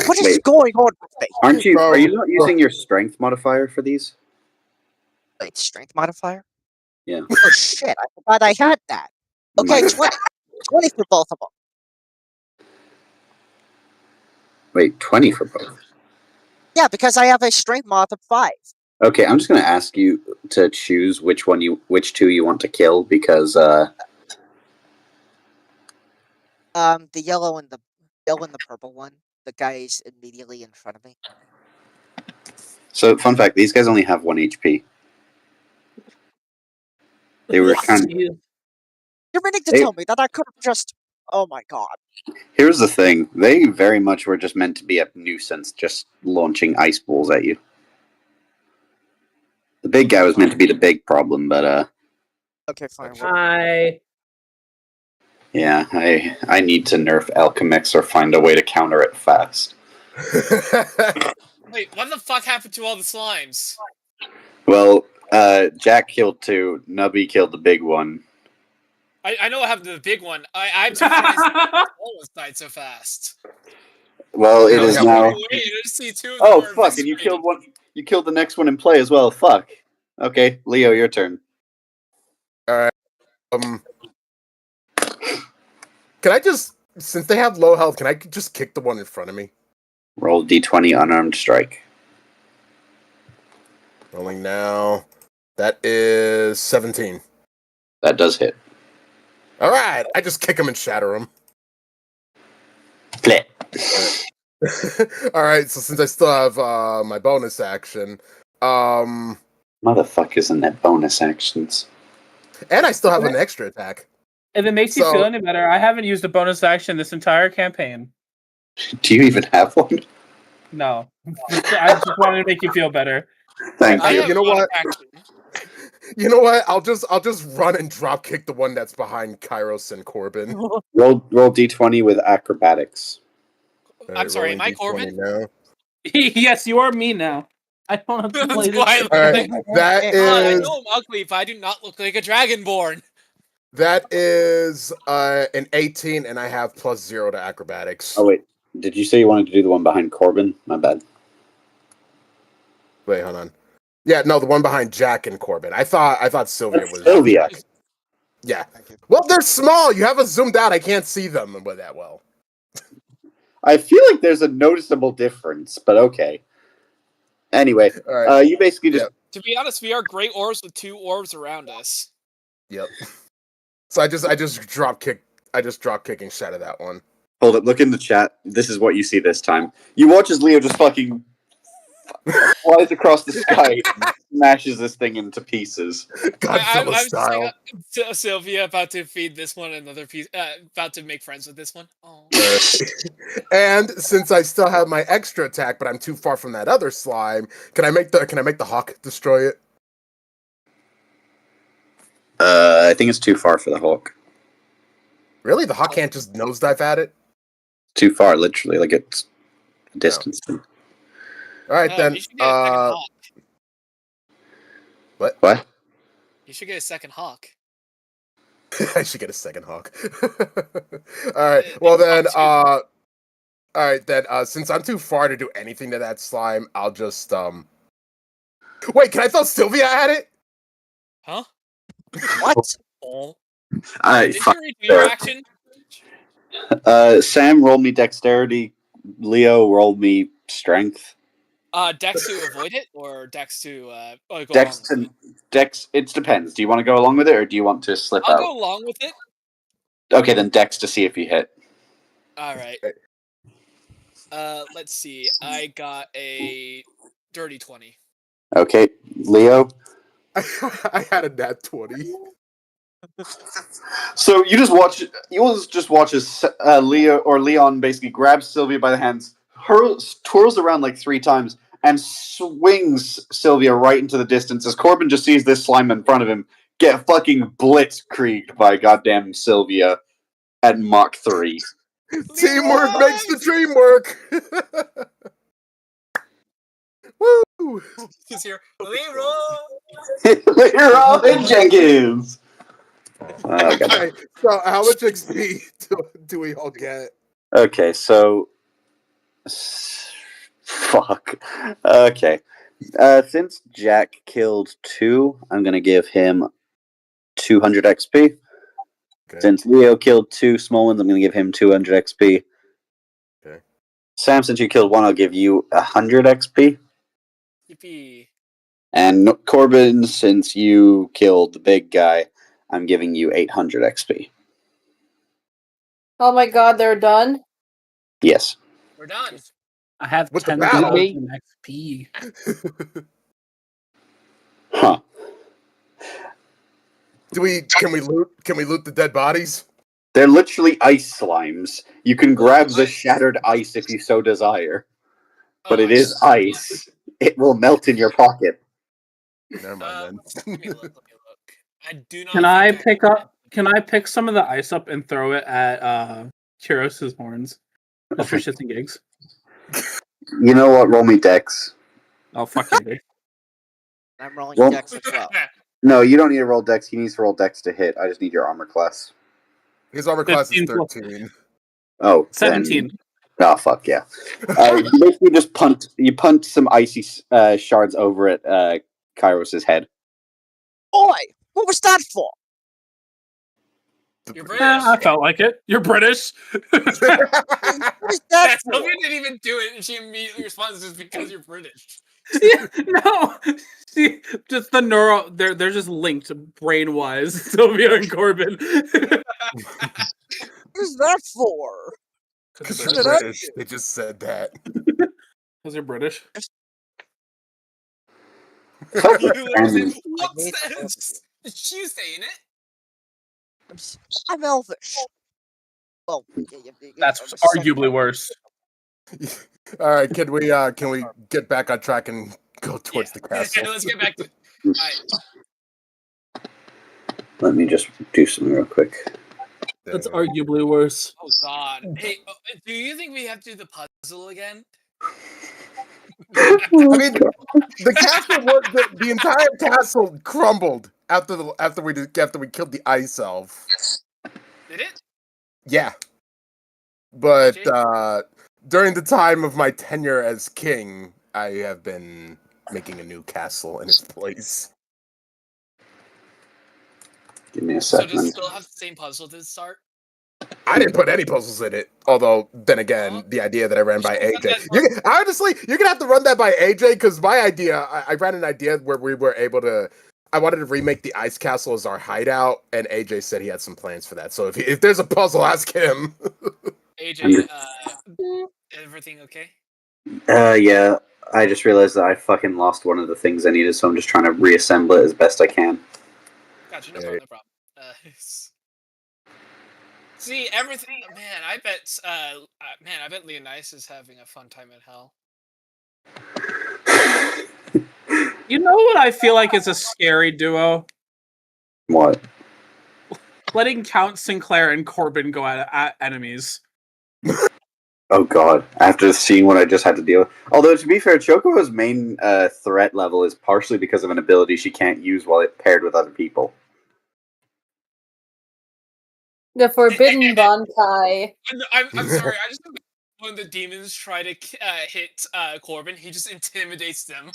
What is going on with me? Are you not using your strength modifier for these? Wait, strength modifier? Yeah. Oh shit, I forgot I had that. Okay, 20. 20 for both of them. Wait, 20 for both? Yeah, because I have a strength mod of 5. Okay, I'm just gonna ask you to choose which two you want to kill because The yellow and the purple one. The guy's immediately in front of me. So, fun fact: these guys only have 1 HP. They were kind of. You- You're meaning to Hey. tell me that I could have just. Oh my god. Here's the thing: they very much were just meant to be a nuisance, just launching ice balls at you. The big guy was meant to be the big problem, but Okay, fine. I yeah, I need to nerf Alchemix or find a way to counter it fast. Wait, what the fuck happened to all the slimes? Well, Jack killed 2, Nubby killed the big one. I know what happened to the big one. I'm surprised the one died so fast. Well, it No, is yeah, now. Wait, I just see 2 of them Oh were fuck! And you eviscerated. killed one. You killed the next one in play as well. Fuck. Okay, Leo, your turn. Can I just, since they have low health, can I just kick the one in front of me? Roll d20 unarmed strike. Rolling now. That is 17. That does hit. All right, I just kick him and shatter him. Flip. All right, so since I still have my bonus action, Motherfuckers and their bonus actions. and I still have an extra attack. if it makes you So- feel any better, I haven't used a bonus action this entire campaign. Do you even have one? No. I just wanted to make you feel better. Thank I you. have You know bonus what? action. You know what? I'll just run and drop kick the one that's behind Kairos and Corbin. Roll d20 with acrobatics. All I'm sorry, rolling am I D20 Corbin? now. Yes, you are me now. I don't have to play That's why I this. look All right, like- that I is know I'm ugly, but I do not look like a dragonborn. an 18, and I have +0 to acrobatics. Oh wait, did you say you wanted to do the one behind Corbin? My bad. Wait, hold on. Yeah, no, the one behind Jack and Corbin. I thought Sylvia was Sylvia. Yeah. Thank you. Well, they're small. You have us zoomed out. I can't see them that well. I feel like there's a noticeable difference, but okay. Anyway, All right. you basically just To be honest, we are great orbs with 2 orbs around us. Yep. So I just drop kicking shatter that one. hold it. Look in the chat. This is what you see this time. You watch as Leo just fucking flies across the sky and smashes this thing into pieces. Godzilla I'm style. seeing Sylvia about to feed this one another piece. About to make friends with this one. Oh. And since I still have my extra attack, but I'm too far from that other slime, can I make the hawk destroy it? I think it's too far for the Hawk. Really? The hawk can't just nosedive at it? Too far, literally. Like it's a distance. All right No, then. you should get a second hawk. What? You should get a second hawk. I should get a second hawk. All right. Well then. All right then. Since I'm too far to do anything to that slime, I'll just Wait, can I throw Sylvia at it? Huh? What? Oh. I Did you redo your action? Sam rolled me dexterity. Leo rolled me strength. Dex to avoid it, or Dex to go Dex along with to it? Dex. It depends. Do you want to go along with it, or do you want to slip I'll out? go along with it. Okay, then Dex to see if you hit. All right. Let's see. I got a dirty 20. Okay, Leo. I had a nat 20. So you just watch as Leo or Leon basically grabs Sylvia by the hands, twirls around like 3 times, and swings Sylvia right into the distance. As Corbin just sees this slime in front of him get fucking blitzkrieged by goddamn Sylvia at Mach 3. Teamwork makes the dream work. Woo! He's here. Leroy! Leroy Jenkins. Oh, God. Okay, so how much XP do we all get? Okay, so fuck. Okay. Since Jack killed 2, I'm gonna give him 200 XP. Okay. Since Leo killed 2 small ones, I'm gonna give him 200 XP. Okay. Sam, since you killed one, I'll give you 100 XP. Yippee. And Corbin, since you killed the big guy, I'm giving you 800 XP. Oh my god, they're done? Yes. We're done. I have With the battle. 10,000 XP. Huh. Can we loot the dead bodies? They're literally ice slimes. You can grab the ice. shattered ice if you so desire. But Oh, it is ice. It will melt in your pocket. Never mind Let me look. I do not. Can I think pick up? Can I pick some of the ice up and throw it at Kuros's horns? Just for shits and gigs. You know what? Roll me dex. Oh fuck you, dude. I'm rolling Well- dex as well. No, you don't need to roll dex. He needs to roll dex to hit. I just need your armor class. His armor class is 15 plus- 13. Oh, 17. Then... Oh, fuck yeah. You basically just punt some icy shards over at Kairos' head. Boy, what was that for? You're Eh, British. I felt like it. You're British. What is that Yeah, for? Sylvia didn't even do it, and she immediately responds just because you're British. No, see, just the neuro. They're just linked brain wise. Sylvia and Corbin. What is that for? Because What they're did I British. do? They just said that. Because they're British. You literally And said, what's made that? fun of you. She's saying it. I'm Elvish. Well, That's I'm arguably worse. All right, can we get back on track and go towards the castle? Let's get back to. Alright. let me just do something real quick. That's arguably worse. Oh God. Hey, do you think we have to do the puzzle again? I mean, the castle the entire castle crumbled after we killed the ice elf. Did it? Yeah, but AJ? during the time of my tenure as king, I have been making a new castle in its place. Give me a So second. does it still have the same puzzle to start? I didn't put any puzzles in it. Although, then again, the idea that I ran by AJ. Honestly, you're gonna have to run that by AJ because my idea, I ran an idea where we were able to. I wanted to remake the ice castle as our hideout, and AJ said he had some plans for that. So if there's a puzzle, ask him. AJ, everything okay? Yeah. I just realized that I fucking lost one of the things I needed, so I'm just trying to reassemble it as best I can. Gotcha, no problem, no problem. See, everything, man, I bet Leonice is having a fun time in hell. You know what I feel like is a scary duo? What? Letting Count Sinclair and Corbin go at enemies. Oh god, after seeing what I just had to deal with. Although, to be fair, Chocobo's main threat level is partially because of an ability she can't use while it paired with other people. The Forbidden Bankai. I'm sorry, I just when the demons try to hit Corbin, he just intimidates them.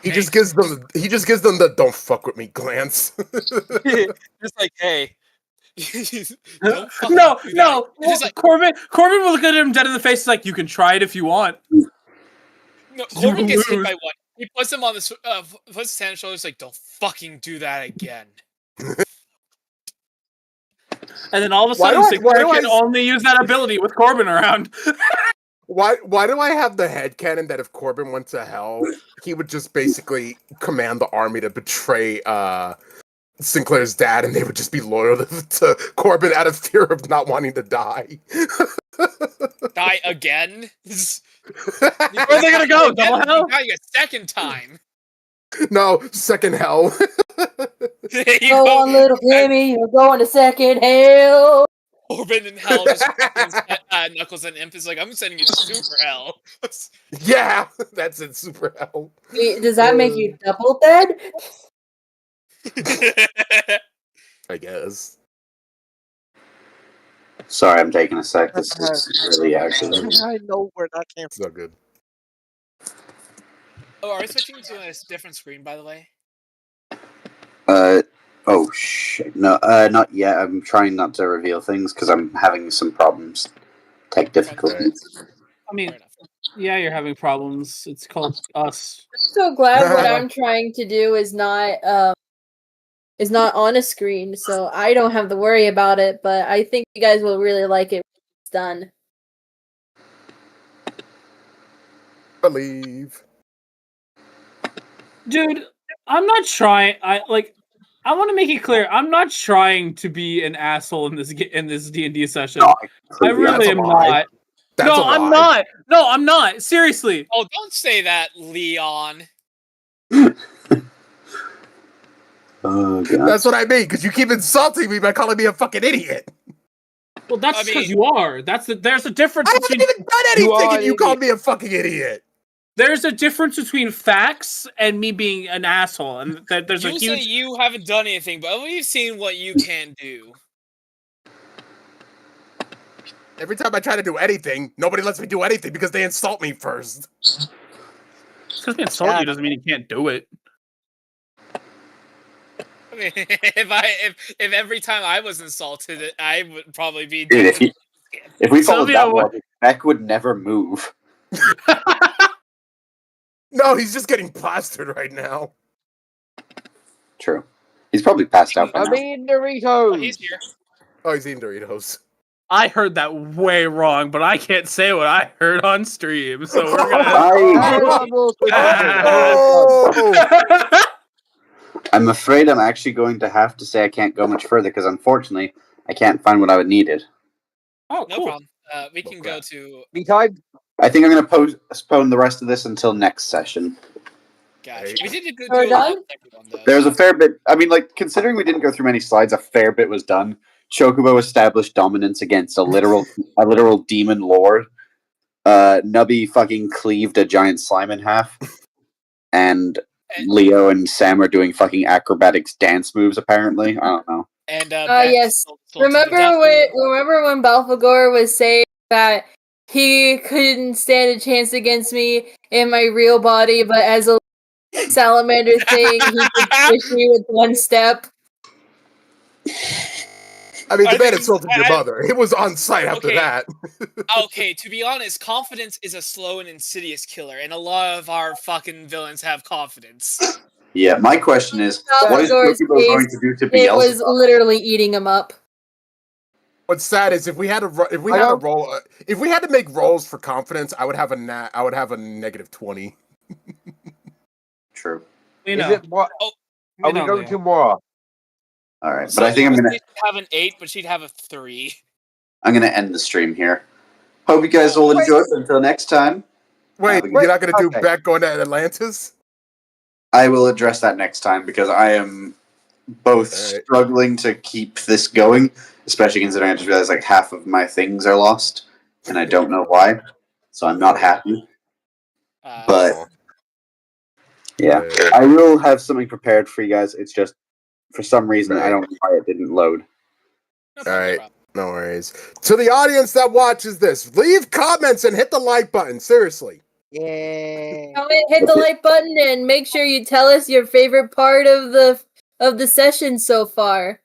He just gives them the "don't fuck with me" glance. Just like, hey. Don't fucking No. do that. It's just like, Corbin will look at him dead in the face like, you can try it if you want. no, Corbin gets hit lose. by one. He puts him on the puts his hand on his shoulders like, don't fucking do that again. And then all of a Why sudden, do I- Sinclair why do can I- only use that ability with Corbin around. Why do I have the headcanon that if Corbin went to hell, he would just basically command the army to betray Sinclair's dad, and they would just be loyal to Corbin out of fear of not wanting to die? Die again? Where are they gonna go? Double hell? Dying a second time. No, second hell. You Go on, little Timmy. You're going to second hell. Corbin in hell just Knuckles and Imp is like, I'm sending you to super hell. Yeah, that's it. Super hell. Does that make you double dead? I guess. Sorry, I'm taking a sec. This is really aggravating. I know where that came It's not good. Oh, are we switching to a different screen, by the way? Oh shit. No, not yet. I'm trying not to reveal things because I'm having some problems tech difficulties. I mean, Fair enough. yeah, you're having problems. It's called us. I'm so glad what I'm trying to do is not on a screen, so I don't have to worry about it, but I think you guys will really like it when it's done. Believe. Dude, I'm not trying. I want to make it clear. I'm not trying to be an asshole in this D&D session. No, I really am not. That's a I'm lie. not. No, I'm not. Seriously. Oh, don't say that, Leon. Oh god. That's what I mean, because you keep insulting me by calling me a fucking idiot. Well, that's I because mean- you are. There's a difference I haven't between even done anything, and you called me a fucking idiot. there's a difference between facts and me being an asshole, and that there's a You say huge. you haven't done anything, but we've seen what you can do. Every time I try to do anything, nobody lets me do anything because they insult me first. Just because we insult Yeah. you doesn't mean you can't do it. I mean, if every time I was insulted, I would probably be. Dude, if we followed Sylvia, that what- logic, Beck would never move. No, he's just getting plastered right now. True. He's probably passed out by I now. mean Oh, Doritos. he's here. Oh, he's eating Doritos. I heard that way wrong, but I can't say what I heard on stream, so we're gonna. Oh! I'm afraid I'm actually going to have to say I can't go much further because unfortunately I can't find what I would needed. Oh, No cool. problem. We can go crap. to. Me time. I think I'm going to postpone the rest of this until next session. Gotcha. We did a good We're do a lot done? with everyone, though. There's a fair bit. I mean, like, considering we didn't go through many slides, a fair bit was done. Chocobo established dominance against a literal demon lord. Nubby fucking cleaved a giant slime in half. And Leo and Sam are doing fucking acrobatics dance moves, apparently. I don't know. And Yes. Remember when Balfagor was saying that he couldn't stand a chance against me in my real body, but as a salamander thing, he could push me with one step? I mean, I the man think insulted your mother. It was on site after Okay. that. Okay, to be honest, confidence is a slow and insidious killer, and a lot of our fucking villains have confidence. Yeah, my question is, what is Balfagor's Chocobo going face, to do to it was Beelzebub? literally eating him up. What's sad is if we had to make rolls for confidence, I would have a negative 20. We True. Is know. it what? Oh, Are we know, going Leo. to more? All right, but I think She'd have an 8, but she'd have a 3. I'm gonna end the stream here. Hope you guys all enjoyed. Until next time, Wait, Wait, you're not going to do okay. Beck going to Atlantis? I will address that next time because I am both All right. struggling to keep this going, especially considering I just realized like half of my things are lost, and I don't know why. So I'm not happy. But Aw. yeah, I will have something prepared for you guys. It's just for some reason I don't know why it didn't load. No All problem, no right. problem. No worries. To the audience that watches this, leave comments and hit the like button. Seriously. Yay. Comment, hit the like button, and make sure you tell us your favorite part of the session so far.